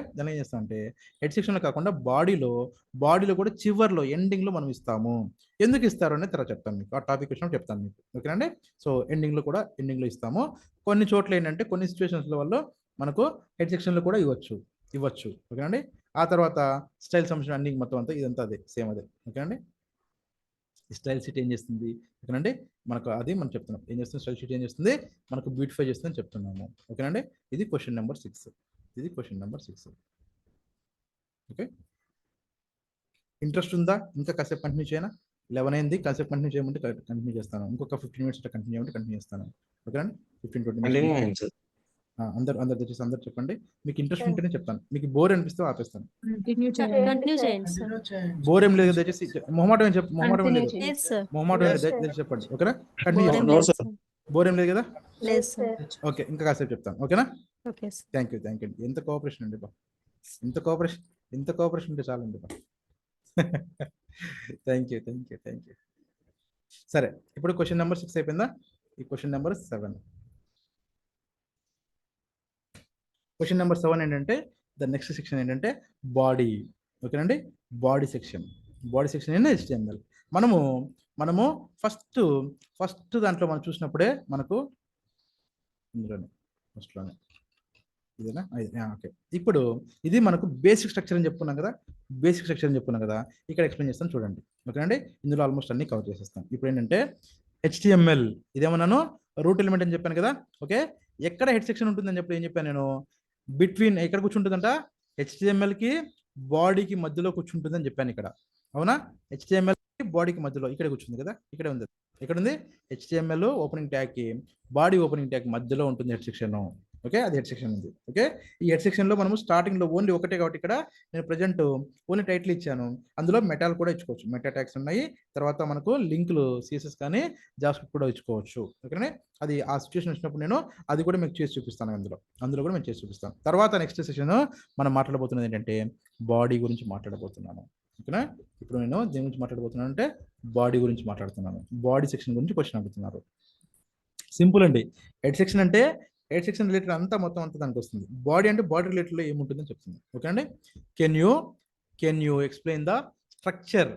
హెడ్ సెక్షన్లో కాకుండా బాడీలో కూడా చివర్లో ఎండింగ్లో మనం ఇస్తాము. ఎందుకు ఇస్తారు అనేది తర్వాత చెప్తాను మీకు, ఆ టాపిక్ వచ్చినప్పుడు చెప్తాను మీకు. ఓకేనండి? సో ఎండింగ్లో ఇస్తాము. కొన్ని చోట్ల ఏంటంటే కొన్ని సిచ్యువేషన్స్లో వల్ల మనకు హెడ్ సెక్షన్లో కూడా ఇవ్వచ్చు. ఓకేనండి? ఆ తర్వాత స్టైల్ సంబంధించిన అన్ని మొత్తం అంతా ఇదంతా అదే సేమ్ అదే. ఓకేనండి? స్టైల్ షీట్ ఏం చేస్తుంది ఓకేనండి, మనం చెప్తున్నాం ఏం చేస్తుంది. స్టైల్ షీట్ ఏం చేస్తుంది, మనకు బ్యూటిఫై చేస్తుందని చెప్తున్నాము. ఓకేనండి? ఇది క్వశ్చన్ నెంబర్ 6. ఓకే, ఇంట్రెస్ట్ ఉందా? ఇంకా కాసేపు కంటిన్యూ చేయనా? 11 అయింది, కాసేపు కంటిన్యూ చేయమంటే కంటిన్యూ చేస్తాను. ఇంకొక 15 మినిట్స్ కంటిన్యూ చేయమంటే కంటిన్యూ చేస్తాను. ఓకేనండి? 15-20 మినిట్స్ అందరు దయచేసి అందరు చెప్పండి. మీకు ఇంట్రెస్ట్ ఉంటేనే చెప్తాను, మీకు బోర్ అనిపిస్తే ఆపేస్తాను. బోర్ ఏం లేదు, దయచేసి మొహమాటం లేదు, దయచేసి చెప్పండి. ఓకేనా? కంటిన్యూ. బోర్ ఏం లేదు కదా? ఓకే, ఇంకా కాసేపు చెప్తాను. ఓకేనా? Thank you. ఎంత కోఆపరేషన్ అండి బా, ఇంత కోఆపరేషన్ ఉంటే చాలండి బా. Thank you. సరే, ఇప్పుడు క్వశ్చన్ నెంబర్ 6 అయిపోయిందా? ఈ క్వశ్చన్ నెంబర్ 7. క్వశ్చన్ నెంబర్ 7 ఏంటంటే ద నెక్స్ట్ సెక్షన్ ఏంటంటే బాడీ. ఓకేనండి? Body section in HTML. మనము ఫస్ట్ దాంట్లో మనం చూసినప్పుడే మనకు ఇందులోనే ఫస్ట్లోనే ఇదేనా? ఓకే, ఇప్పుడు ఇది మనకు బేసిక్ స్ట్రక్చర్ అని చెప్పుకున్నాం కదా, ఇక్కడ ఎక్స్ప్లెయిన్ చేస్తాను చూడండి. ఓకేనండి? ఇందులో ఆల్మోస్ట్ అన్ని కవర్ చేసేస్తాం. ఇప్పుడు ఏంటంటే HTML ఇదేమన్నాను రూట్ ఎలిమెంట్ అని చెప్పాను కదా. ఓకే, ఎక్కడ హెడ్ సెక్షన్ ఉంటుందని చెప్పి ఏం చెప్పాను నేను, బిట్వీన్ ఎక్కడ కూర్చుంటుందంట, HTMLకి బాడీకి మధ్యలో కూర్చుంటుందని చెప్పాను ఇక్కడ. అవునా? HTMLకి బాడీకి మధ్యలో ఇక్కడ కూర్చుంది కదా, ఇక్కడే ఉంది. ఎక్కడ ఉంది? HTML ఓపెనింగ్ ట్యాగ్కి బాడీ ఓపెనింగ్ ట్యాగ్ మధ్యలో ఉంటుంది హెడ్ సెక్షన్. ఓకే, అది హెడ్ సెక్షన్ ఉంది. ఓకే, ఈ హెడ్ సెక్షన్లో మనము స్టార్టింగ్లో ఓన్లీ ఒకటే కాబట్టి ఇక్కడ నేను ప్రజెంట్ ఓన్లీ టైటిల్ ఇచ్చాను. అందులో మెటాలు కూడా ఇచ్చుకోవచ్చు, మెటా ట్యాగ్స్ ఉన్నాయి. తర్వాత మనకు లింకులు CSS కానీ జావాస్క్రిప్ట్ కూడా ఇచ్చుకోవచ్చు. ఓకేనే? అది ఆ సిచ్యువేషన్ వచ్చినప్పుడు నేను అది కూడా మీకు చేసి చూపిస్తాను. అందులో కూడా మేము చేసి చూపిస్తాను. తర్వాత నెక్స్ట్ సెషన్ మనం మాట్లాడబోతున్నది ఏంటంటే బాడీ గురించి మాట్లాడబోతున్నాను. ఓకేనా? ఇప్పుడు నేను దేని గురించి మాట్లాడబోతున్నాను అంటే బాడీ గురించి మాట్లాడుతున్నాను. బాడీ సెక్షన్ గురించి క్వశ్చన్ అడుగుతున్నారు. సింపుల్ అండి. హెడ్ సెక్షన్ రిలేటెడ్ అంతా మొత్తం అంతా దానికి వస్తుంది. బాడీ అంటే బాడీ రిలేటెడ్లో ఏముంటుందని చెప్తుంది. ఓకే అండి? Can you explain the structure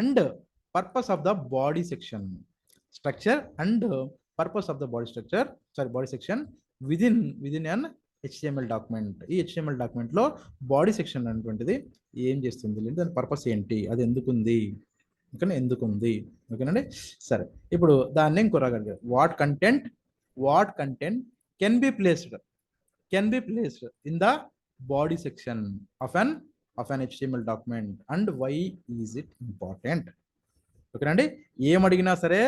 and purpose of the body section. Body section within an HTML document. ఈ HTML డాక్యుమెంట్లో బాడీ సెక్షన్ అనేటువంటిది ఏం చేస్తుంది, లేదా దాని పర్పస్ ఏంటి, అది ఎందుకుంది, ఓకేనండి? సరే, ఇప్పుడు దాన్ని ఇంకో రాగలిగారు. What content can be placed in the body section of an HTML document and why is it important. ఓకేనండి? ఏమడిగినా సరే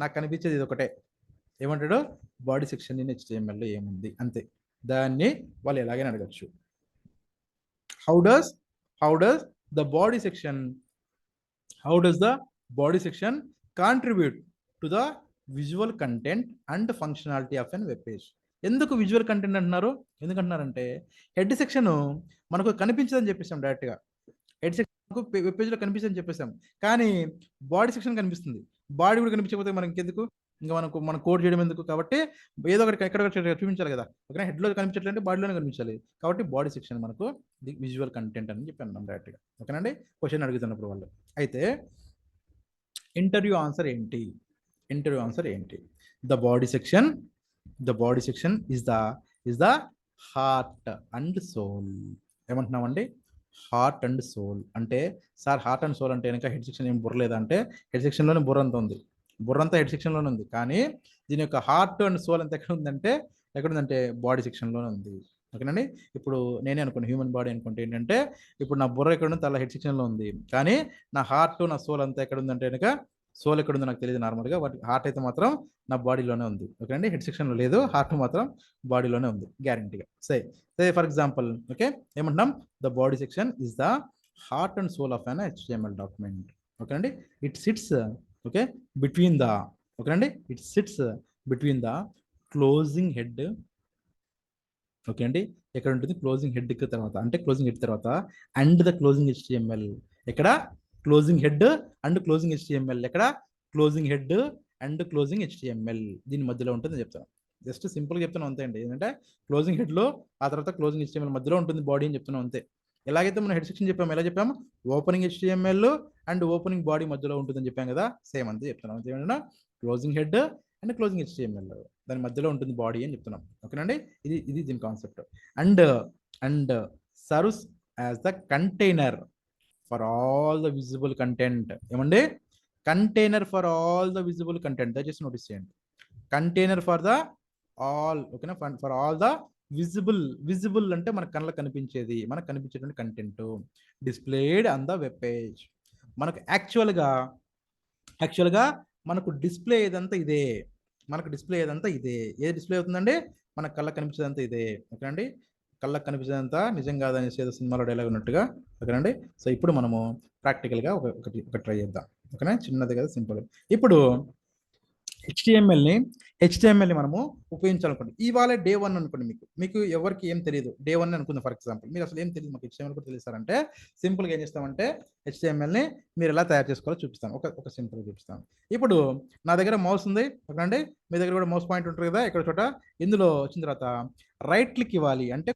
నాకు కనిపించేది ఇది ఒకటే, ఏమంటాడు, బాడీ సెక్షన్ ఇన్ HTML లో ఏముంది, అంతే. దాన్ని వాళ్ళు ఎలాగైనా అడగచ్చు. How does the body section contribute to the visual content and functionality of an web page. ఎందుకు విజువల్ కంటెంట్ అంటున్నారు? ఎందుకంటున్నారంటే హెడ్ సెక్షన్ మనకు కనిపించదని చెప్పేసాం డైరెక్ట్గా. హెడ్ సెక్షన్ వెబ్ పేజ్లో కనిపిస్తుంది అని చెప్పేసాం, కానీ బాడీ సెక్షన్ కనిపిస్తుంది. బాడీ కూడా కనిపించకపోతే మనం ఇంకెందుకు, ఇంకా మన కోడ్ చేయడం ఎందుకు? కాబట్టి ఏదో ఒకటి ఎక్కడ చూపించాలి కదా. ఓకేనా, హెడ్లో కనిపించట్లంటే బాడీలోనే కనిపించాలి. కాబట్టి బాడీ సెక్షన్ మనకు ది విజువల్ కంటెంట్ అని చెప్పి అన్నాం డైరెక్ట్గా. ఓకేనండి, క్వశ్చన్ అడుగుతున్నప్పుడు వాళ్ళు. అయితే ఇంటర్వ్యూ ఆన్సర్ ఏంటి? ఇంటర్వ్యూ ఆన్సర్ ఏంటి? The body section is the heart and soul. ఏమంటున్నామండి? హార్ట్ అండ్ సోల్ అంటే, సార్ హార్ట్ అండ్ సోల్ అంటే కనుక హెడ్ సెక్షన్ ఏం బుర్ర లేదా అంటే, హెడ్ సెక్షన్లోనే బుర్ర అంతా ఉంది, బుర్ర అంతా హెడ్ సెక్షన్లోనే ఉంది. కానీ దీని యొక్క హార్ట్ అండ్ సోల్ అంతా ఎక్కడుందంటే బాడీ సెక్షన్లోనే ఉంది. ఓకేనండి, ఇప్పుడు నేనే అనుకోండి, హ్యూమన్ బాడీ అనుకుంటే ఏంటంటే, ఇప్పుడు నా బుర్ర ఎక్కడ ఉంది, తల హెడ్ సెక్షన్లో ఉంది, కానీ నా హార్ట్ నా సోల్ అంతా ఎక్కడ ఉందంటే కనుక, సోల్ ఎక్కడ ఉందో నాకు తెలియదు నార్మల్గా, బట్ హార్ట్ అయితే మాత్రం నా బాడీలోనే ఉంది. ఓకేనండి, హెడ్ సెక్షన్లో లేదు, హార్ట్ మాత్రం బాడీలోనే ఉంది గ్యారంటీగా. సే ఫర్ ఎగ్జాంపుల్, ఓకే, ఏమంటున్నాం? The body section is the heart and soul of an HTML document. ఓకేనండి, it sits okay between the, ఓకేనండి, it sits between the closing head. Okay అండి, ఎక్కడ ఉంటుంది? క్లోజింగ్ హెడ్ తర్వాత, అంటే క్లోజింగ్ హెడ్ తర్వాత అండ్ ద క్లోజింగ్ HTML. ఎక్కడ? Closing head and closing HTML. ఎక్కడ? Closing head and closing HTML. దీని మధ్యలో ఉంటుంది చెప్తాను. జస్ట్ సింపుల్గా చెప్తాను అంతే అండి. ఏంటంటే క్లోజింగ్ హెడ్లో, ఆ తర్వాత క్లోజింగ్ HTML మధ్యలో ఉంటుంది బాడీ అని చెప్తున్నాం అంతే. ఎలాగైతే మనం హెడ్ సెక్షన్ చెప్పాము, ఎలా చెప్పాము? Opening HTML and opening body మధ్యలో ఉంటుందని చెప్పాం కదా, సేమ్ అంతే చెప్తున్నాం. అంతే, closing head and closing HTML, దాని మధ్యలో ఉంటుంది బాడీ అని చెప్తున్నాం. ఓకేనండి, ఇది దీని concept. And serves as the container for all the visible content. ఏమండి? Container for all the visible content. దయచేసి నోటీస్ చేయండి, కంటైనర్ ఫర్ ద ఆల్. ఓకేనా, ఫర్ ఆల్ ద విజిబుల్ అంటే మన కళ్ళకు కనిపించేది, మనకు కనిపించేటువంటి content displayed on the web page. మనకు యాక్చువల్గా మనకు డిస్ప్లే ఏదంతా ఇదే, ఏ డిస్ప్లే అవుతుందండి? మన కళ్ళకు కనిపించేదంతా ఇదే. ఓకేనండి, కళ్ళకు కనిపించేదంతా నిజం కాదనేసి ఏదో సినిమాలో డైలాగ్ ఉన్నట్టుగా. ఓకేనండి, సో ఇప్పుడు మనము ప్రాక్టికల్గా ఒకటి ట్రై చేద్దాం. ఓకేనా, చిన్నది కదా, సింపుల్. ఇప్పుడు హెచ్టిఎంఎల్ని మనము ఉపయోగించాలనుకోండి. ఇవాళ డే 1 అనుకోండి, మీకు ఎవరికి ఏం తెలియదు, డే 1 అనుకుందాం ఫర్ ఎగ్జాంపుల్. మీరు అసలు ఏం తెలియదు, మాకు HTML కూడా తెలుస్తారంటే సింపుల్గా ఏం చేస్తామంటే, HTMLని మీరు ఎలా తయారు చేసుకోవాలో చూపిస్తాను. ఒక సింపుల్గా చూపిస్తాను. ఇప్పుడు నా దగ్గర మౌస్ ఉంది, ఓకేనండి, మీ దగ్గర కూడా మౌస్ పాయింట్ ఉంటుంది కదా, ఇక్కడ చోట. ఇందులో వచ్చిన తర్వాత రైట్ క్లిక్ ఇవ్వాలి, అంటే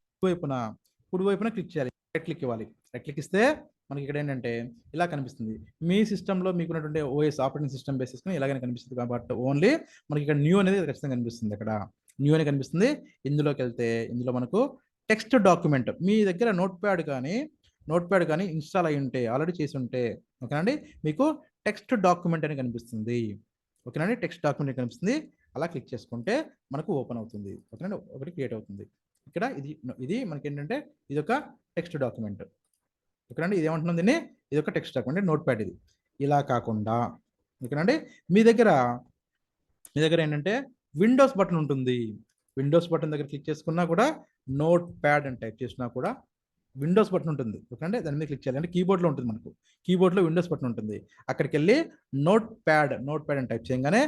కుడివైపున క్లిక్ చేయాలి. రైట్ క్లిక్ ఇవ్వాలి. రైట్ క్లిక్ ఇస్తే మనకి ఇక్కడ ఏంటంటే ఇలా కనిపిస్తుంది. మీ సిస్టంలో మీకున్నటువంటి OS ఆపరేటింగ్ సిస్టమ్ బేస్ చేసుకుని ఇలాగనే కనిపిస్తుంది, కాబట్టి ఓన్లీ మనకి ఇక్కడ న్యూ అనేది ఖచ్చితంగా కనిపిస్తుంది. అక్కడ న్యూ అని కనిపిస్తుంది. ఇందులోకి వెళ్తే ఇందులో మనకు టెక్స్ట్ డాక్యుమెంట్, మీ దగ్గర నోట్ ప్యాడ్ కానీ ఇన్స్టాల్ అయి ఉంటే, ఆల్రెడీ చేసి ఉంటే, ఓకేనండి, మీకు టెక్స్ట్ డాక్యుమెంట్ అని కనిపిస్తుంది. ఓకేనండి, టెక్స్ట్ డాక్యుమెంట్ కనిపిస్తుంది. అలా క్లిక్ చేసుకుంటే మనకు ఓపెన్ అవుతుంది. ఓకేనండి, ఒకటి క్రియేట్ అవుతుంది. ఇక్కడ ఇది మనకి ఏంటంటే ఇది ఒక టెక్స్ట్ డాక్యుమెంట్. ఓకేనండి, ఇది ఏమంటున్నాం దీన్ని? ఇది ఒక టెక్స్ట్ డాక్యుమెంట్, నోట్ ప్యాడ్. ఇది ఇలా కాకుండా, ఓకేనండి, మీ దగ్గర ఏంటంటే విండోస్ బటన్ ఉంటుంది. విండోస్ బటన్ దగ్గర క్లిక్ చేసుకున్నా కూడా, నోట్ ప్యాడ్ అని టైప్ చేసినా కూడా విండోస్ బటన్ ఉంటుంది. ఓకేనండి, దాని మీద క్లిక్ చేయాలి. అంటే కీబోర్డ్లో ఉంటుంది, మనకు కీబోర్డ్లో విండోస్ బటన్ ఉంటుంది. అక్కడికి వెళ్ళి నోట్ ప్యాడ్ అని టైప్ చేయగానే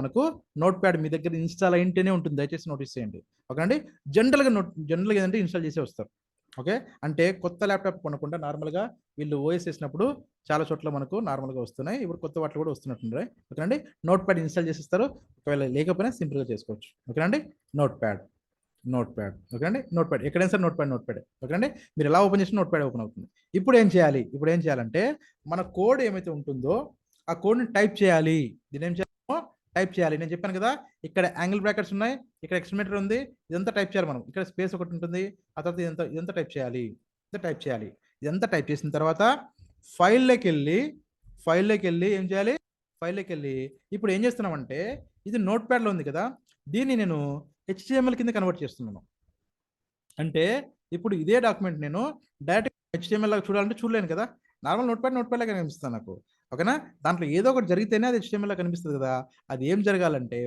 మనకు నోట్ ప్యాడ్ మీ దగ్గర ఇన్స్టాల్ అయింటేనే ఉంటుంది. దయచేసి నోటీస్ చేయండి. ఓకేనండి, జనరల్గా ఏంటంటే ఇన్స్టాల్ చేసే వస్తారు. ఓకే, అంటే కొత్త ల్యాప్టాప్ కొనకుండా నార్మల్గా వీళ్ళు OS వేసినప్పుడు చాలా చోట్ల మనకు నార్మల్గా వస్తున్నాయి. ఇప్పుడు కొత్త వాటిలో కూడా వస్తున్నట్టున్నాయి. ఓకేనండి, నోట్ ప్యాడ్ ఇన్స్టాల్ చేసిస్తారు. ఒకవేళ లేకపోయినా సింపుల్గా చేసుకోవచ్చు. ఓకేనండి, నోట్ ప్యాడ్. ఓకేనండి, నోట్ ప్యాడ్ ఎక్కడైనా సరే నోట్ ప్యాడ్. ఓకేనండి, మీరు ఎలా ఓపెన్ చేసినా నోట్ ప్యాడ్ ఓపెన్ అవుతుంది. ఇప్పుడు ఏం చేయాలంటే, మన కోడ్ ఏమైతే ఉంటుందో ఆ కోడ్ని టైప్ చేయాలి. దీని ఏం టైప్ చేయాలి. నేను చెప్పాను కదా, ఇక్కడ యాంగిల్ బ్రాకెట్స్ ఉన్నాయి, ఇక్కడ ఎక్స్టర్మినేటర్ ఉంది, ఇదంతా టైప్ చేయాలి మనం. ఇక్కడ స్పేస్ ఒకటి ఉంటుంది, ఆ తర్వాత ఇదంతా టైప్ చేయాలి. ఇదంతా టైప్ చేసిన తర్వాత ఫైల్లోకి వెళ్ళి ఏం చేయాలి? ఫైల్లోకి వెళ్ళి ఇప్పుడు ఏం చేస్తున్నామంటే, ఇది నోట్ ప్యాడ్లో ఉంది కదా, దీన్ని నేను HTML కింద కన్వర్ట్ చేస్తున్నాను. అంటే ఇప్పుడు ఇదే డాక్యుమెంట్ నేను డైరెక్ట్ HTML లాగా చూడాలంటే చూడలేను కదా, నార్మల్ నోట్ ప్యాడ్ లాగా కనిపిస్తుంది నాకు. ఓకేనా, దాంట్లో ఏదో ఒకటి జరిగితేనే అది HTML లాగా కనిపిస్తుంది కదా. అది ఏం జరగాలంటే,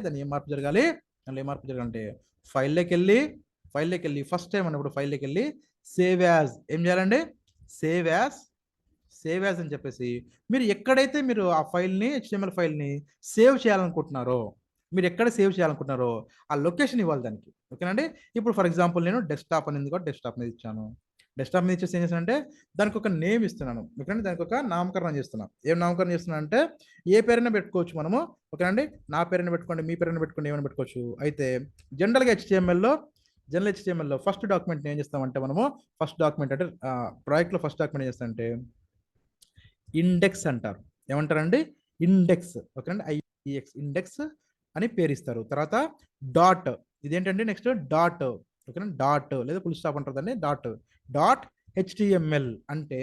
దాన్ని ఏం మార్పు జరగాలంటే ఫైల్లోకి వెళ్ళి ఫస్ట్ టైం అన్నప్పుడు ఫైల్లోకి వెళ్ళి సేవ్ యాజ్ ఏం చేయాలండి? సేవ్ యాజ్ అని చెప్పేసి ఎక్కడైతే మీరు ఆ ఫైల్ని HTML ఫైల్ని సేవ్ చేయాలనుకుంటున్నారో, మీరు ఎక్కడ సేవ్ చేయాలనుకుంటున్నారో ఆ లొకేషన్ ఇవ్వాలి దానికి. ఓకేనండి, ఇప్పుడు ఫర్ ఎగ్జాంపుల్ నేను డెస్క్టాప్ అనేది కూడా డెస్క్టాప్ మీద ఇచ్చాను. డెస్క్టాప్ మీద ఇచ్చేసి ఏం చేస్తానంటే దానికి ఒక నేమ్ ఇస్తున్నాను, ఓకేనండి. దానికి ఒక నామకరణం చేస్తున్నాను. ఏం నామకరణం చేస్తున్నా అంటే ఏ పేరైనా పెట్టుకోవచ్చు మనము, ఓకేనండి. నా పేరైనా పెట్టుకోండి, మీ పేరైనా పెట్టుకోండి, ఏమైనా పెట్టుకోవచ్చు. అయితే జనరల్గా హెచ్టిఎంఎల్లో ఫస్ట్ డాక్యుమెంట్ ఏం చేస్తామంటే మనము ఫస్ట్ డాక్యుమెంట్ అంటే ప్రాజెక్ట్లో ఫస్ట్ డాక్యుమెంట్ ఏం చేస్తామంటే ఇండెక్స్ అంటారు. ఏమంటారండి? ఇండెక్స్, ఓకేనండి. ఐఈఎక్స్ ఇండెక్స్ అని పేరు ఇస్తారు. తర్వాత డాట్, ఇదేంటంటే నెక్స్ట్ డాట్, ఓకేనా. డాట్ లేదా ఫుల్ స్టాప్ అంటారు దాన్ని. డాట్ హెచ్టిఎంఎల్ అంటే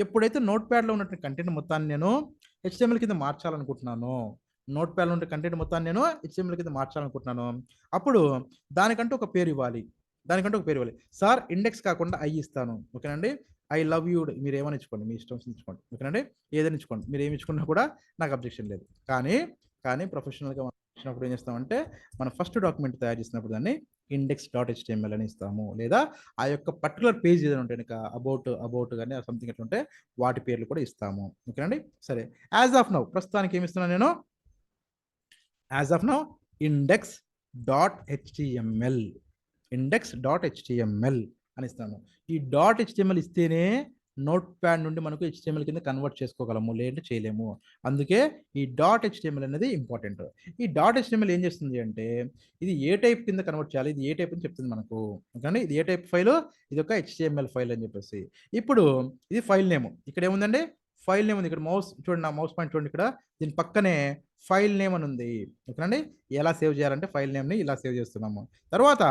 ఎప్పుడైతే నోట్ ప్యాడ్లో ఉన్నటువంటి కంటెంట్ మొత్తాన్ని నేను హెచ్టిఎంఎల్ కింద మార్చాలనుకుంటున్నాను, నోట్ ప్యాడ్లో ఉండే కంటెంట్ మొత్తాన్ని నేను హెచ్టిఎంఎల్ కింద మార్చాలనుకుంటున్నాను, అప్పుడు దానికంటూ ఒక పేరు ఇవ్వాలి. సార్ ఇండెక్స్ కాకుండా ఐ ఇస్తాను, ఓకేనండి. ఐ లవ్ యూ మీరు ఏమని ఇచ్చుకోండి, మీ ఇష్టం ఇచ్చుకోండి, ఓకేనండి. ఏదైనా ఇచ్చుకోండి, మీరు ఏమి ఇచ్చుకున్నా కూడా నాకు అబ్జెక్షన్ లేదు. కానీ ప్రొఫెషనల్గా మనం ఇచ్చినప్పుడు ఏం చేస్తామంటే మనం ఫస్ట్ డాక్యుమెంట్ తయారు చేసినప్పుడు దాన్ని index.html అని ఇస్తాము, లేదా ఆ యొక్క పర్టికులర్ పేజ్ ఏదైనా ఉంటే కనుక అబౌట్ కానీ సంథింగ్ ఎట్లా ఉంటే వాటి పేర్లు కూడా ఇస్తాము, ఓకేనండి. సరే, యాజ్ ఆఫ్ నౌ ప్రస్తుతానికి ఏమి ఇస్తున్నాను నేను? యాజ్ ఆఫ్ నౌ index.html అని ఇస్తాను. ఈ .html ఇస్తేనే నోట్ ప్యాడ్ నుండి మనకు HTML కింద కన్వర్ట్ చేసుకోగలము, లేదంటే చేయలేము. అందుకే ఈ .html అనేది ఇంపార్టెంట్. ఈ .html ఏం చేస్తుంది అంటే ఇది ఏ టైప్ కింద కన్వర్ట్ చేయాలి, ఇది ఏ టైప్ అని చెప్తుంది మనకు, ఓకేనండి. ఇది ఏ టైప్ ఫైల్? ఇది ఒక HTML ఫైల్ అని చెప్పేసి. ఇప్పుడు ఇది ఫైల్ నేమ్, ఇక్కడ ఏముందండి? ఫైల్ నేమ్ ఉంది. ఇక్కడ మౌస్ చూడండి, నా మౌస్ పాయింట్ చూడండి, ఇక్కడ దీని పక్కనే ఫైల్ నేమ్ అని ఉంది, ఓకేనండి. ఎలా సేవ్ చేయాలంటే ఫైల్ నేమ్ని ఇలా సేవ్ చేస్తున్నాము. తర్వాత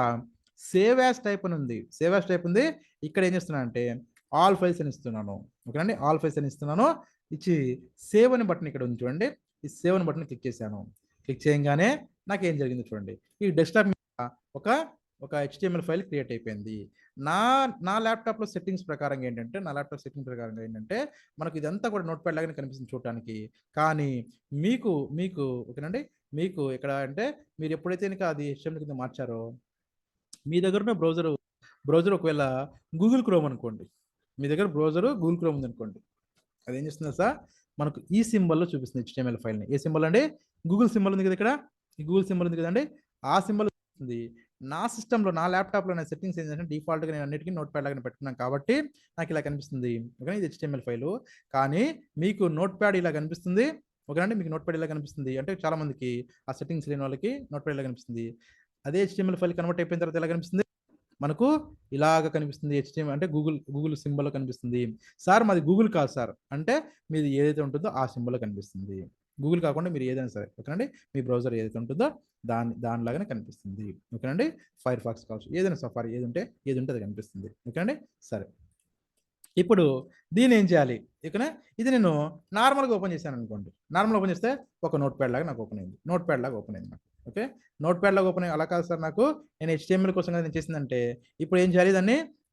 సేవ్ యాజ్ టైప్ అని ఉంది, ఇక్కడ ఏం చేస్తున్నా అంటే ఆల్ ఫైల్స్ అని ఇస్తున్నాను, ఓకేనండి. ఆల్ ఫైల్స్ అని ఇస్తున్నాను, ఇచ్చి సేవ్ అని బటన్ ఇక్కడ ఉంది చూడండి. ఈ సేవ్ అని బటన్ క్లిక్ చేశాను. క్లిక్ చేయగానే నాకు ఏం జరిగింది చూడండి. ఈ డెస్క్టాప్ మీద ఒక HTML ఫైల్ క్రియేట్ అయిపోయింది. నా ల్యాప్టాప్లో సెట్టింగ్స్ ప్రకారంగా ఏంటంటే మనకు ఇదంతా కూడా నోట్ ప్యాడ్ లాగానే కనిపిస్తుంది చూడటానికి. కానీ మీకు ఓకేనండి, మీకు ఇక్కడ అంటే మీరు ఎప్పుడైతే కనుక అది HTML కింద మార్చారో మీ దగ్గర ఉన్న బ్రౌజర్ ఒకవేళ గూగుల్ క్రోమ్ అనుకోండి, మీ దగ్గర బ్రౌజర్ గూగుల్ క్రోమ్ ఉంది అనుకోండి, అది ఏం చేస్తుంది సార్ మనకు ఈ సింబల్లో చూపిస్తుంది HTML ఫైల్ని. ఏ సింబల్ అండి? గూగుల్ సింబల్ ఉంది కదా ఇక్కడ, ఈ గూగుల్ సింబల్ ఉంది కదండి, ఆ సింబల్ ఉంది. నా సిస్టంలో, నా ల్యాప్టాప్లో నా సెట్టింగ్స్ ఏంటంటే డిఫాల్ట్గా నేను అన్నిటికీ నోట్ ప్యాడ్ లాగానే పెట్టుకున్నాను కాబట్టి నాకు ఇలా కనిపిస్తుంది, ఓకే. ఇది HTML ఫైలు. కానీ మీకు నోట్ ప్యాడ్ ఇలా కనిపిస్తుంది, ఓకేనండి. మీకు నోట్ ప్యాడ్ ఇలా కనిపిస్తుంది అంటే చాలా మందికి ఆ సెట్టింగ్స్ లేని వాళ్ళకి నోట్ ప్యాడ్ ఇలా కనిపిస్తుంది. అదే HTML ఫైల్ కన్వర్ట్ అయిపోయిన తర్వాత ఎలా కనిపిస్తుంది? మనకు ఇలాగ కనిపిస్తుంది. HTML అంటే గూగుల్ సింబల్ కనిపిస్తుంది. సార్ మాది గూగుల్ కాదు సార్ అంటే మీది ఏదైతే ఉంటుందో ఆ సింబల్ కనిపిస్తుంది. గూగుల్ కాకుండా మీరు ఏదైనా సరే, ఓకేనండి, మీ బ్రౌజర్ ఏదైతే ఉంటుందో దానిలాగానే కనిపిస్తుంది, ఓకేనండి. ఫైర్ ఫాక్స్ కావచ్చు, ఏదైనా సఫారీ ఏది ఉంటే అది కనిపిస్తుంది, ఓకేనండి. సరే, ఇప్పుడు దీన్ని ఏం చేయాలి? ఓకేనా, ఇది నేను నార్మల్గా ఓపెన్ చేశాను అనుకోండి. నార్మల్ ఓపెన్ చేస్తే ఒక నోట్ ప్యాడ్ లాగా నాకు ఓపెన్ అయింది, నాకు, ఓకే. నోట్ ప్యాడ్ లాగా ఓపెన్ అయ్యి అలా కాదు సార్, నాకు నేను HTML కోసం కదా నేను చేసిందంటే ఇప్పుడు ఏం చేయాలి?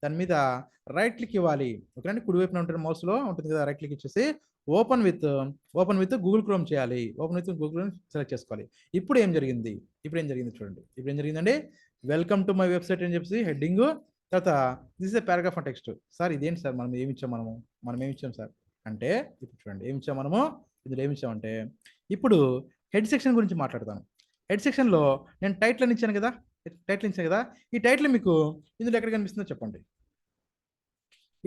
దాని మీద రైట్ క్లిక్ ఇవ్వాలి, ఓకేనండి. కుడివైపున ఉంటుంది, మౌస్లో ఉంటుంది కదా, రైట్ క్లిక్ ఇచ్చేసి ఓపెన్ విత్ గూగుల్ క్రోమ్ చేయాలి. Open with Google chrome select చేసుకోవాలి. ఇప్పుడు ఏం జరిగింది చూడండి. ఇప్పుడు ఏం జరిగిందండి? వెల్కమ్ టు మై వెబ్సైట్ అని చెప్పేసి హెడ్డింగ్, తర్వాత this is a paragraph of text. Sir ఇదేంటి సార్, మనం ఏమి ఇచ్చాం సార్ అంటే, ఇప్పుడు చూడండి ఏమి ఇచ్చాం మనము, ఇందులో ఏమి ఇచ్చామంటే ఇప్పుడు హెడ్ సెక్షన్ గురించి మాట్లాడతాను. హెడ్ సెక్షన్లో నేను టైటిల్ అని ఇచ్చాను కదా, ఈ టైటిల్ మీకు ఇందులో ఎక్కడ కనిపిస్తుందో చెప్పండి.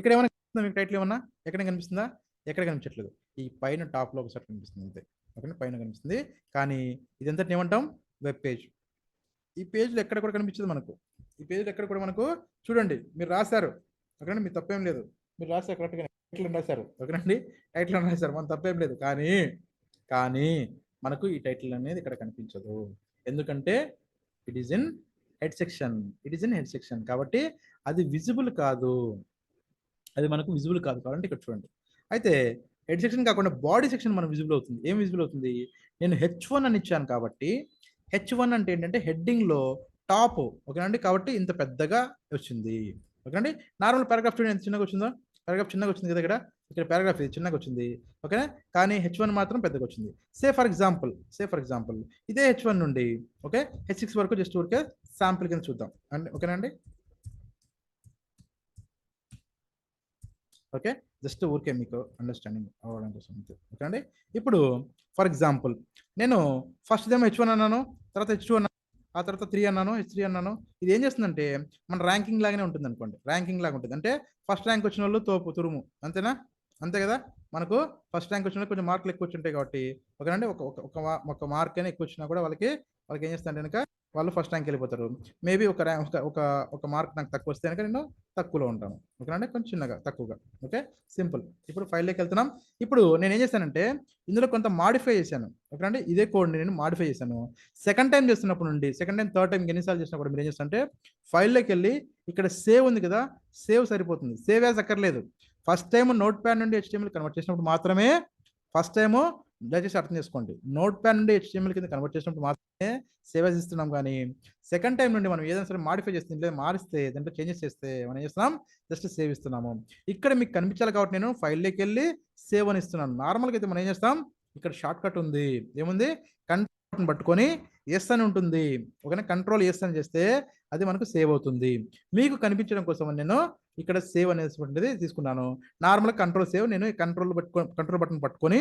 ఇక్కడ ఏమైనా కనిపిస్తుందా మీకు? టైటిల్ ఏమన్నా ఎక్కడ కనిపిస్తుందా? ఎక్కడ కనిపించట్లేదు. ఈ పైన టాప్లో ఒకసారి కనిపిస్తుంది అంతే, ఓకే. పైన కనిపిస్తుంది. కానీ ఇదంతా ఏమంటాం? Web page. ఈ పేజ్లో ఎక్కడ కూడా కనిపించదు మనకు. చూడండి, మీరు రాశారు, ఓకేనండి, మీ తప్పేం లేదు, మీరు రాశారు కరెక్ట్గా, టైటిల్ రాశారు, ఓకేనండి, టైటిల్ రాశారు, మన తప్పేం లేదు. కానీ మనకు ఈ టైటిల్ అనేది ఇక్కడ కనిపించదు. ఎందుకంటే it is in head section, కాబట్టి అది విజిబుల్ కాదు, కాబట్టి ఇక్కడ చూడండి. అయితే హెడ్ సెక్షన్ కాకుండా బాడీ సెక్షన్ మనం విజిబుల్ అవుతుంది. ఏం విజిబుల్ అవుతుంది? నేను H1 అని ఇచ్చాను కాబట్టి, H1 అంటే ఏంటంటే హెడ్డింగ్లో టాప్, ఓకేనండి, కాబట్టి ఇంత పెద్దగా వచ్చింది, ఓకేనండి. నార్మల్ పారాగ్రాఫ్ చూడండి ఎంత చిన్నగా వచ్చిందో, చిన్నగా వచ్చింది కదా, ఇక్కడ పారాగ్రాఫ్ ఇది చిన్నగా వచ్చింది, ఓకేనా. కానీ H1 మాత్రం పెద్దగా వచ్చింది. సే ఫర్ ఎగ్జాంపుల్ ఇదే H1 నుండి ఓకే H6 వరకు జస్ట్ ఊరికే శాంపుల్ కింద చూద్దాం అండి, ఓకేనండి. ఓకే, జస్ట్ ఊరికే మీకు అండర్స్టాండింగ్ అవ్వడం కోసం అంతే, ఓకే అండి. ఇప్పుడు ఫర్ ఎగ్జాంపుల్ నేను ఫస్ట్ ఏమో H1 అన్నాను, తర్వాత H2 అన్నాను, ఆ తర్వాత 3 అన్నాను, H3 అన్నాను. ఇది ఏం చేస్తుందంటే మన ర్యాంకింగ్ లాగానే ఉంటుంది అనుకోండి. ర్యాంకింగ్ లాగా ఉంటుంది. అంటే ఫస్ట్ ర్యాంక్ వచ్చిన వాళ్ళు తోపు తురుము. అంతేనా? అంతే కదా! మనకు ఫస్ట్ ర్యాంక్ వచ్చిన కొంచెం మార్కులు ఎక్కువ వచ్చుంటాయి కాబట్టి ఓకేనండి. ఒక మార్క్ అయినా ఎక్కువ వచ్చినా కూడా వాళ్ళకి ఏం చేస్తారంటే కనుక వాళ్ళు ఫస్ట్ ర్యాంక్ వెళ్ళిపోతారు. మేబీ ఒక ర్యాంక్ ఒక మార్క్ నాకు తక్కువ వస్తే కనుక నేను తక్కువలో ఉంటాను. ఓకేనండి. కొంచెం చిన్నగా తక్కువగా. Okay, simple. ఇప్పుడు ఫైల్లోకి వెళ్తున్నాం. ఇప్పుడు నేను ఏం చేశానంటే ఇందులో కొంత మాడిఫై చేశాను. ఓకేనండి. ఇదే కోడ్ని నేను మాడిఫై చేశాను. సెకండ్ టైం చేస్తున్నప్పుడు నుండి సెకండ్ టైం థర్డ్ టైం ఎన్నిసార్లు చేసినా కూడా మీరు ఏం చేస్తారంటే ఫైల్లోకి వెళ్ళి ఇక్కడ సేవ్ ఉంది కదా, సేవ్ సరిపోతుంది. సేవ్ యాజ్ అక్కర్లేదు. ఫస్ట్ టైం నోట్ ప్యాడ్ నుండి HTML కన్వర్ట్ చేసినప్పుడు మాత్రమే ఫస్ట్ టైము దయచేసి అర్థం చేసుకోండి. నోట్ ప్యాడ్ నుండి HTML కింద కన్వర్ట్ చేసినప్పుడు మాత్రమే సేవ్ యాజ్ ఇస్తున్నాం. కానీ సెకండ్ టైం నుండి మనం ఏదైనా సరే మాడిఫై చేస్తే లేదా మారిస్తే దాంట్లో చేంజెస్ చేస్తే మనం ఏం చేస్తున్నాం, జస్ట్ సేవ్ ఇస్తున్నాము. ఇక్కడ మీకు కనిపించాలి కాబట్టి నేను ఫైల్లోకి వెళ్ళి సేవ్ అని ఇస్తున్నాను. నార్మల్గా అయితే మనం ఏం చేస్తాం, ఇక్కడ షార్ట్ కట్ ఉంది. ఏముంది, కంట్రోల్ పట్టుకొని ఎస్ అని ఉంటుంది. ఓకేనా, కంట్రోల్ ఎస్ అని చేస్తే అది మనకు సేవ్ అవుతుంది. మీకు కనిపించడం కోసం నేను ఇక్కడ సేవ్ అనేటువంటిది తీసుకున్నాను. నార్మల్ కంట్రోల్ సేవ్ నేను కంట్రోల్ బటన్ పట్టుకొని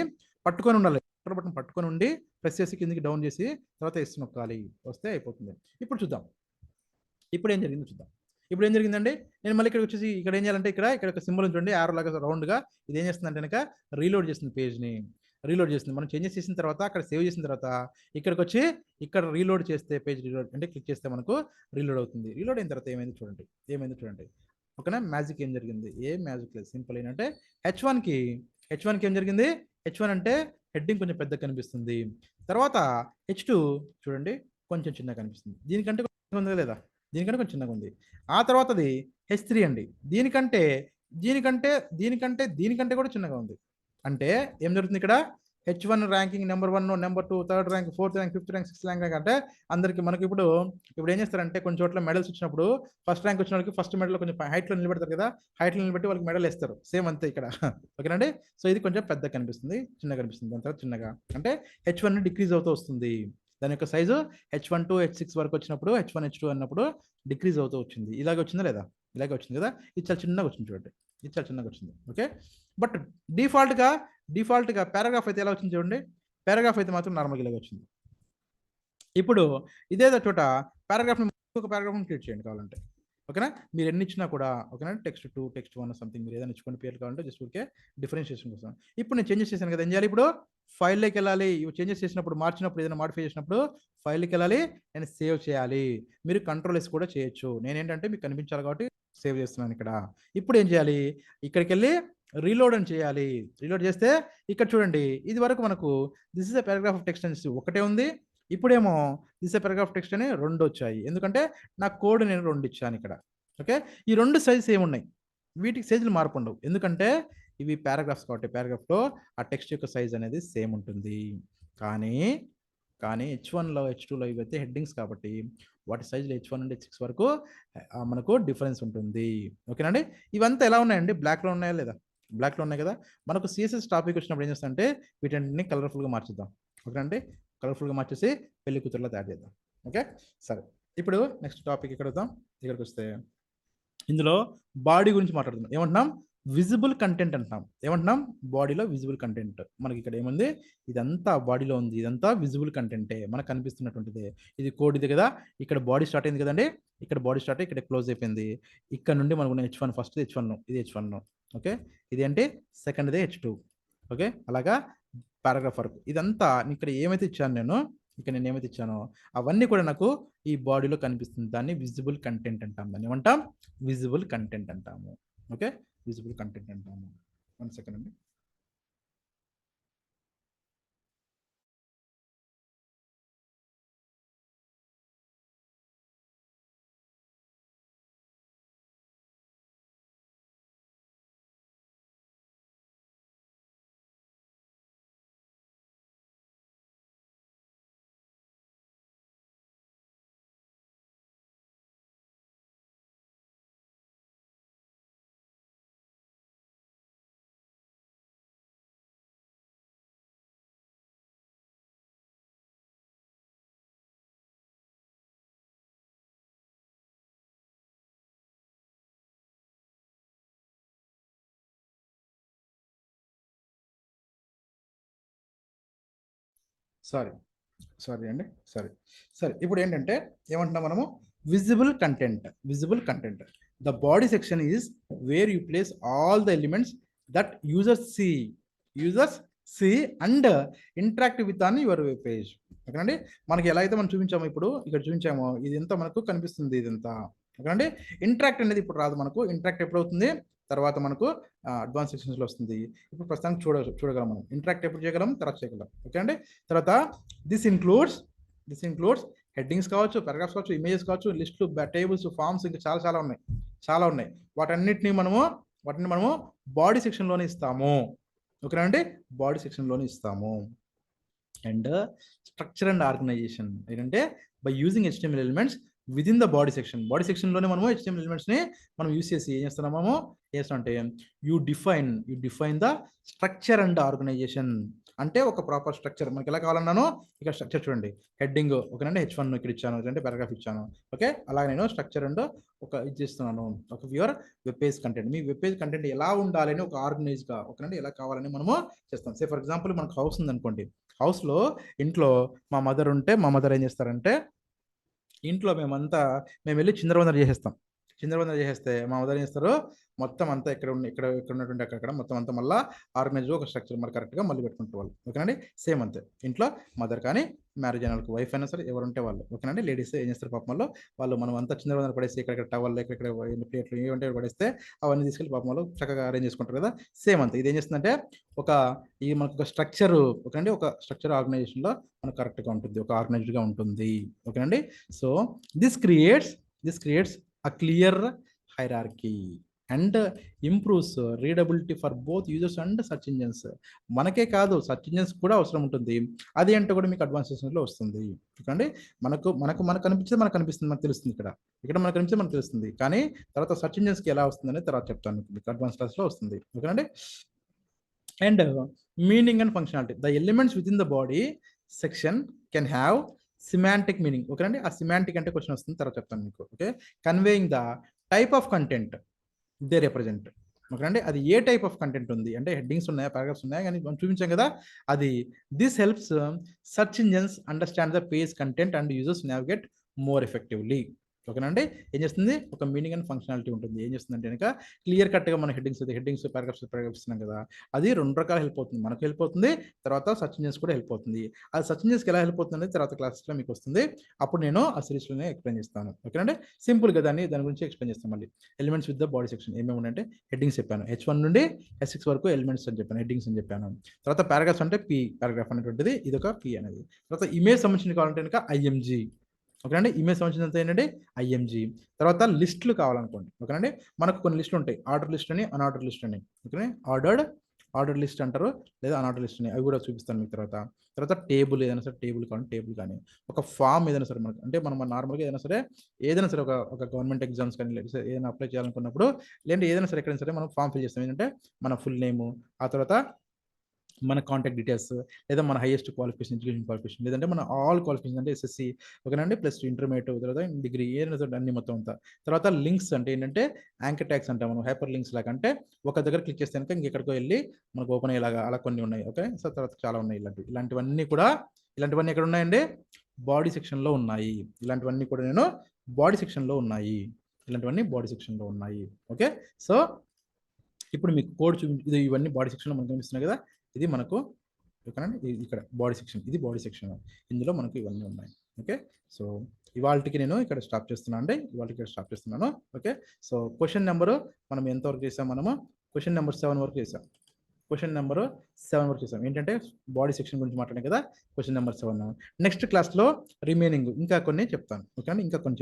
ఉండాలి. కంట్రోల్ బటన్ పట్టుకొని ఉండి ప్రెస్ చేసి కిందికి డౌన్ చేసి తర్వాత ఎస్ నొక్కాలి. వస్తే అయిపోతుంది. ఇప్పుడు చూద్దాం ఇప్పుడు ఏం జరిగిందో చూద్దాం. ఇప్పుడు ఏం జరిగిందండి, నేను మళ్ళీ ఇక్కడ వచ్చేసి ఇక్కడ ఏం చేయాలంటే ఇక్కడ ఒక సింబల్ ఉంచండి, యారో లాగా రౌండ్గా. ఇది ఏం చేస్తుందంటే కనుక రీలోడ్ చేస్తుంది, పేజ్ని రీలోడ్ చేస్తుంది. మనం చేంజెస్ చేసిన తర్వాత అక్కడ సేవ్ చేసిన తర్వాత ఇక్కడికి వచ్చి ఇక్కడ రీలోడ్ చేస్తే పేజ్ రీలోడ్ అంటే క్లిక్ చేస్తే మనకు రీలోడ్ అవుతుంది. రీలోడ్ అయిన తర్వాత ఏమైంది చూడండి. ఓకేనా, మ్యాజిక్ ఏం జరిగింది, ఏం మ్యాజిక్ లేదు, సింపుల్ ఏంటంటే హెచ్1కి ఏం జరిగింది, హెచ్1 అంటే హెడ్డింగ్ కొంచెం పెద్ద కనిపిస్తుంది. తర్వాత H2 చూడండి కొంచెం చిన్నగా కనిపిస్తుంది. దీనికంటే ఉందా లేదా, దీనికంటే కొంచెం చిన్నగా ఉంది. ఆ తర్వాతది H3 అండి, దీనికంటే కూడా చిన్నగా ఉంది. అంటే ఏం జరుగుతుంది ఇక్కడ, H1 ranking number 1, number 2, third rank, fourth rank, fifth rank, sixth rank అంటే అందరికి మనకి ఇప్పుడు ఏం చేస్తారంటే కొన్ని చోట్ల మెడల్స్ వచ్చినప్పుడు ఫస్ట్ ర్యాంక్ వచ్చిన వాళ్ళకి ఫస్ట్ మెడల్ కొంచెం హైట్లో నిలబెడతారు కదా, హైట్లో నిలబెట్టి వాళ్ళకి మెడల్ ఇస్తారు. సేమ్ అంతే ఇక్కడ. ఓకేనండి. సో ఇది కొంచెం పెద్ద కనిపిస్తుంది, చిన్నగా కనిపిస్తుంది. దాని తర్వాత చిన్నగా అంటే H1 డిక్రీజ్ అవుతూ వస్తుంది. దాని యొక్క సైజు H1 to H6 వరకు వచ్చినప్పుడు H1 H2 అన్నప్పుడు డిక్రీజ్ అవుతూ వచ్చింది. ఇలాగే వచ్చిందా లేదా, ఇలాగే వచ్చింది కదా. ఇది చాలా చిన్నగా వచ్చింది చూడండి, ఇది చాలా చిన్నగా వచ్చింది. ఓకే, బట్ డిఫాల్ట్గా పారాగ్రాఫ్ అయితే ఎలా వచ్చింది చూడండి. పారాగ్రాఫ్ అయితే మాత్రం నార్మల్గా ఇలాగ వచ్చింది. ఇప్పుడు ఇదేదో చోట పారాగ్రాఫ్ని ఒక పారాగ్రాఫ్ని క్రియేట్ చేయండి కావాలంటే. ఓకేనా, మీరు ఎన్ని ఇచ్చినా కూడా ఓకేనా, టెక్స్ట్ 2, టెక్స్ట్ 1 సంథింగ్ మీరు ఏదైనా ఇచ్చుకోండి పేర్లు కావాలంటే జస్ట్ ఊరికే డిఫరెన్షియేషన్ కోసం. ఇప్పుడు నేను చేంజెస్ చేశాను కదా, ఏం చేయాలి, ఇప్పుడు ఫైల్లోకి వెళ్ళాలి. ఇవి చేంజెస్ చేసినప్పుడు మార్చినప్పుడు ఏదైనా మాడిఫై చేసినప్పుడు ఫైల్కి వెళ్ళాలి, నేను సేవ్ చేయాలి. మీరు కంట్రోల్ ఎస్ కూడా చేయొచ్చు. నేను ఏంటంటే మీకు కనిపించాలి కాబట్టి సేవ్ చేస్తున్నాను ఇక్కడ. ఇప్పుడు ఏం చేయాలి, ఇక్కడికి వెళ్ళి రీలోడ్ అని చేయాలి. రీలోడ్ చేస్తే ఇక్కడ చూడండి, ఇది వరకు మనకు this is a paragraph of text అని ఒకటే ఉంది. ఇప్పుడేమో దిస్ ఎ పారాగ్రాఫ్ టెక్స్ట్ అని 2 వచ్చాయి. ఎందుకంటే నా కోడ్ నేను 2 ఇచ్చాను ఇక్కడ. ఓకే, ఈ 2 సైజెస్ ఏమున్నాయి, వీటికి సైజులు మార్పు ఉండవు. ఎందుకంటే ఇవి పారాగ్రాఫ్స్ కాబట్టి పారాగ్రాఫ్లో ఆ టెక్స్ట్ యొక్క సైజ్ అనేది సేమ్ ఉంటుంది. కానీ H1లో H2లో ఇవైతే హెడ్డింగ్స్ కాబట్టి వాటి సైజులో H1 నుండి H6 వరకు మనకు డిఫరెన్స్ ఉంటుంది. ఓకేనండి. ఇవంతా ఎలా ఉన్నాయండి, బ్లాక్లో ఉన్నాయా లేదా, బ్లాక్లో ఉన్నాయి కదా. మనకు CSS టాపిక్ వచ్చినప్పుడు ఏం చేస్తామంటే వీటన్నిటిని కలర్ఫుల్గా మార్చిద్దాం. ఓకేనండి, కలర్ఫుల్గా మార్చేసి పెళ్లి కూతురులో తయారు చేద్దాం. ఓకే, సరే. ఇప్పుడు నెక్స్ట్ టాపిక్ ఇక్కడ వద్దాం. ఇక్కడికి వస్తే ఇందులో బాడీ గురించి మాట్లాడుతున్నాం. ఏమంటున్నాం, విజిబుల్ కంటెంట్ అంటున్నాం. ఏమంటున్నాం, బాడీలో విజిబుల్ కంటెంట్. మనకి ఇక్కడ ఏముంది, ఇదంతా బాడీలో ఉంది, ఇదంతా విజిబుల్ కంటెంటే మనకు కనిపిస్తున్నటువంటిది. ఇది కోడ్ ఇది కదా, ఇక్కడ బాడీ స్టార్ట్ అయింది కదండి, ఇక్కడ బాడీ స్టార్ట్ అయ్యి ఇక్కడ క్లోజ్ అయిపోయింది. ఇక్కడ నుండి మనకు H1 ఫస్ట్ H1 ఇది H1. ఓకే, ఇది అంటే సెకండ్దే H2. ఓకే, అలాగా పారాగ్రాఫ్ వరకు ఇదంతా ఇక్కడ ఏమైతే ఇచ్చాను నేను, ఇక్కడ నేను ఏమైతే ఇచ్చానో అవన్నీ కూడా నాకు ఈ బాడీలో కనిపిస్తుంది. దాన్ని విజిబుల్ కంటెంట్ అంటాం. దాన్ని ఏమంటాం, విజిబుల్ కంటెంట్ అంటాము. ఓకే, విజిబుల్ కంటెంట్ అంటాము. 1 సెకండ్ అండి. సారీ, సారీ అండి, సరే ఇప్పుడు ఏంటంటే ఏమంటున్నాం మనము, visible content. The body section is where you place all the elements that users see and interact with on your web page. ఓకేనండి, మనకి ఎలా అయితే మనం చూపించామో ఇప్పుడు ఇక్కడ చూపించామో ఇదంతా మనకు కనిపిస్తుంది ఇదంతా. ఓకేనండి, ఇంటరాక్ట్ అనేది ఇప్పుడు రాదు మనకు. ఇంటరాక్ట్ ఎప్పుడు అవుతుంది, తర్వాత మనకు అడ్వాన్స్ సెక్షన్స్లో వస్తుంది. ఇప్పుడు ప్రస్తుతానికి చూడగలం మనం. ఇంటరాక్ట్ ఎప్పుడు చేయగలం, తర్వాత చేయగలం. ఓకే అండి, తర్వాత దిస్ ఇన్క్లూడ్స్ హెడ్డింగ్స్ కావచ్చు, పారాగ్రాఫ్స్ కావచ్చు, ఇమేజెస్ కావచ్చు, లిస్టులు, టేబుల్స్, ఫార్మ్స్, ఇంకా చాలా ఉన్నాయి. వాటిని మనము బాడీ సెక్షన్లోనే ఇస్తాము. ఓకేనా అండి, బాడీ సెక్షన్లోనే ఇస్తాము. అండ్ స్ట్రక్చర్ అండ్ ఆర్గనైజేషన్ ఏంటంటే by using HTML elements within the body సెక్షన్లోనే మనము HTML ఎలిమెంట్స్ని మనం యూస్ చేసి ఏం చేస్తున్నాము, అంటే you define the structure and organization. అంటే ఒక ప్రాపర్ స్ట్రక్చర్ మనకి ఎలా కావాలన్నాను, ఇక్కడ స్ట్రక్చర్ చూడండి, హెడ్డింగ్ ఓకేనండి, H1 ఇక్కడ ఇచ్చాను, అంటే పారాగ్రాఫ్ ఇచ్చాను. ఓకే, అలాగే నేను స్ట్రక్చర్ అండ్ ఒక ఇది చేస్తున్నాను, ఒక your web page content. Me web page content ఎలా ఉండాలని ఒక ఆర్గనైజ్గా ఓకేనండి ఎలా కావాలని మనము చేస్తాం. సే ఫర్ ఎగ్జాంపుల్ మనకు హౌస్ ఉందనుకోండి, హౌస్లో ఇంట్లో మా మదర్ ఉంటే, మా మదర్ ఏం చేస్తారంటే ఇంట్లో మేము వెళ్ళి చిందరవందర చేసేస్తే మా మదర్ ఏం చేస్తారు, మొత్తం అంతా ఇక్కడ ఉన్నటువంటి అక్కడ మొత్తం అంతా మళ్ళీ ఆర్గనైజ్గా ఒక స్ట్రక్చర్ మరి కరెక్ట్గా మళ్ళీ పెట్టుకుంటారు వాళ్ళు. ఓకేనండి, సేమ్ అంతే ఇంట్లో మదర్ కానీ మ్యారేజ్ అయిన వాళ్ళకి వైఫ్ అయినా సరే ఎవరు ఉంటే వాళ్ళు. ఓకేనండి, లేడీస్ ఏం చేస్తారు పాపం వాళ్ళు మనం అంతా చిందరవందర పడేసి ఇక్కడ టవల్ ఇక్కడ ప్లేట్లు ఏమంటే పడేస్తే అవన్నీ తీసుకెళ్ళి పాపం వాళ్ళు చక్కగా అరేంజ్ చేసుకుంటారు కదా. సేమ్ అంతే ఇది ఏం చేస్తుందంటే మనకు ఒక స్ట్రక్చర్ ఓకేనండి, ఒక స్ట్రక్చర్ ఆర్గనైజేషన్లో మనకు కరెక్ట్గా ఉంటుంది, ఒక ఆర్గనైజ్డ్గా ఉంటుంది. ఓకేనండి, so this creates a clear hierarchy and improves readability for both users and search engines. మనకే కాదు సెర్చ్ ఇంజిన్స్ కూడా అవసరం ఉంటుంది. అది అంటే కూడా మీకు అడ్వాన్స్ సెక్షన్లో వస్తుంది. ఎందుకంటే మనకు కనిపిస్తుంది మనకు తెలుస్తుంది, ఇక్కడ మనకు కనిపిస్తే మనకు తెలుస్తుంది. కానీ తర్వాత సెర్చ్ ఇంజిన్స్కి ఎలా వస్తుందని తర్వాత చెప్తాను, మీకు అడ్వాన్స్ క్లాస్లో వస్తుంది. ఓకేనండి, and meaning and functionality. The elements within the body section can have semantic meaning. ఓకేనండి, ఆ సిమాంటిక్ అంటే క్వశ్చన్ వస్తుంది, తర్వాత చెప్తాను మీకు. Okay, conveying the type of content they represent. ఓకేనండి, అది ఏ టైప్ ఆఫ్ కంటెంట్ ఉంది అంటే హెడ్డింగ్స్ ఉన్నాయా, పారాగ్రాఫ్స్ ఉన్నాయా, కానీ మనం చూపించాం కదా అది. This helps search engines understand the page content and users navigate more effectively. ఓకేనండి, ఏం చేస్తుంది, ఒక మీనింగ్ అండ్ ఫంక్షనాలిటీ ఉంటుంది. ఏం చేస్తుందంటే కనుక క్లియర్ కట్గా మన హెడ్డింగ్స్ పారాగ్రాఫ్స్ ఇస్తున్నాం కదా, అది రెండు రకాల హెల్ప్ అవుతుంది. మనకు హెల్ప్ అవుతుంది, తర్వాత సెర్చ్ ఇంజిన్స్ కూడా హెల్ప్ అవుతుంది. అది సెర్చ్ ఇంజిన్స్కి ఎలా హెల్ప్ అవుతుంది తర్వాత క్లాసెస్లో మీకు వస్తుంది, అప్పుడు నేను ఆ సిరీస్లోనే ఎక్స్ప్లెయిన్ చేస్తాను. ఓకేనండి, సింపుల్గా దాని గురించి ఎక్స్ప్లెయిన్ చేస్తాను. మళ్ళీ elements with the body section ఏమేమి ఉన్నాయంటే హెడ్డింగ్స్ చెప్పాను, H1 నుండి H6 వరకు ఎలిమెంట్స్ అని చెప్పాను, హెడ్డింగ్స్ అని చెప్పాను. తర్వాత పారాగ్రాఫ్స్ అంటే పారాగ్రాఫ్ అనేటువంటిది ఇది ఒక P అనేది. తర్వాత ఇమేజ్ సంబంధించిన కావాలంటే కనుక IMG. ఓకేనండి, ఇమేజ్ సంబంధించినంత ఏంటంటే IMG. తర్వాత లిస్టులు కావాలనుకోండి. ఓకేనండి, మనకు కొన్ని లిస్టులు ఉంటాయి, ఆర్డర్ లిస్ట్ అని, అన్ఆర్డర్ లిస్ట్ అని. ఓకే, ఆర్డర్ లిస్ట్ అంటారు, లేదా అన్ఆర్డర్ లిస్ట్ అని, అవి కూడా చూపిస్తాను మీకు తర్వాత టేబుల్ ఏదైనా సరే, టేబుల్ కానీ ఒక ఫామ్ ఏదైనా సరే మనకు అంటే మనం నార్మల్గా ఏదైనా సరే ఒక గవర్నమెంట్ ఎగ్జామ్స్ కానీ ఏదైనా అప్లై చేయాలనుకున్నప్పుడు లేదంటే ఏదైనా సరే ఎక్కడైనా సరే మనం ఫామ్ ఫిల్ చేస్తాం. ఏంటంటే మన ఫుల్ నేము, ఆ తర్వాత మన కాంటాక్ట్ డీటెయిల్స్, లేదా మన హైయెస్ట్ క్వాలిఫికేషన్, ఎడ్యుకేషన్ క్వాలిఫికేషన్, లేదంటే మన ఆల్ క్వాలిఫికేషన్ అంటే SSC ఓకేనండి, ప్లస్ ఇంటర్మీడియట్, తర్వాత డిగ్రీ ఏదైనా సరే అన్ని మొత్తం అంతా. తర్వాత లింక్స్ అంటే ఏంటంటే యాంకర్ ట్యాగ్స్ అంటాం మనం, హైపర్ లింక్స్ లాగా. అంటే ఒక దగ్గర క్లిక్ చేస్తే కనుక ఇంకెక్కడికో వెళ్ళి మనకు ఓపెన్ అయ్యేలాగా అలా కొన్ని ఉన్నాయి. ఓకే, సో తర్వాత చాలా ఉన్నాయి ఇలాంటివన్నీ ఎక్కడ ఉన్నాయండి, బాడీ సెక్షన్లో ఉన్నాయి. ఇలాంటివన్నీ కూడా నేను బాడీ సెక్షన్లో ఉన్నాయి, ఓకే, సో ఇప్పుడు మీకు కోడ్ ఇది ఇవన్నీ బాడీ సెక్షన్లో మనకు కనిపిస్తున్నాయి కదా, ఇది మనకు ఓకేనండి, ఇక్కడ బాడీ సెక్షన్, ఇది బాడీ సెక్షన్, ఇందులో మనకు ఇవన్నీ ఉన్నాయి. ఓకే, సో ఇవాళకి నేను ఇక్కడ స్టాప్ చేస్తున్నాను. ఓకే, సో క్వశ్చన్ నెంబరు మనం ఎంతవరకు చేసాం, క్వశ్చన్ నెంబర్ 7 వరకు చేసాం. ఏంటంటే బాడీ సెక్షన్ గురించి మాట్లాడాం కదా, క్వశ్చన్ నెంబర్ 7. నెక్స్ట్ క్లాస్లో రిమైనింగ్ ఇంకా కొన్ని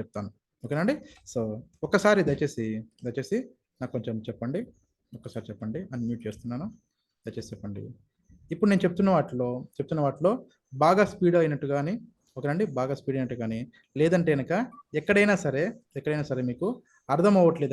చెప్తాను. ఓకేనండి, సో ఒక్కసారి దయచేసి నాకు కొంచెం చెప్పండి, అన్మ్యూట్ చేస్తున్నాను, దయచేసి చెప్పండి. ఇప్పుడు నేను చెప్తున్న వాటిలో బాగా స్పీడ్ అయినట్టు కానీ లేదంటే కనుక ఎక్కడైనా సరే మీకు అర్థం అవ్వట్లేదు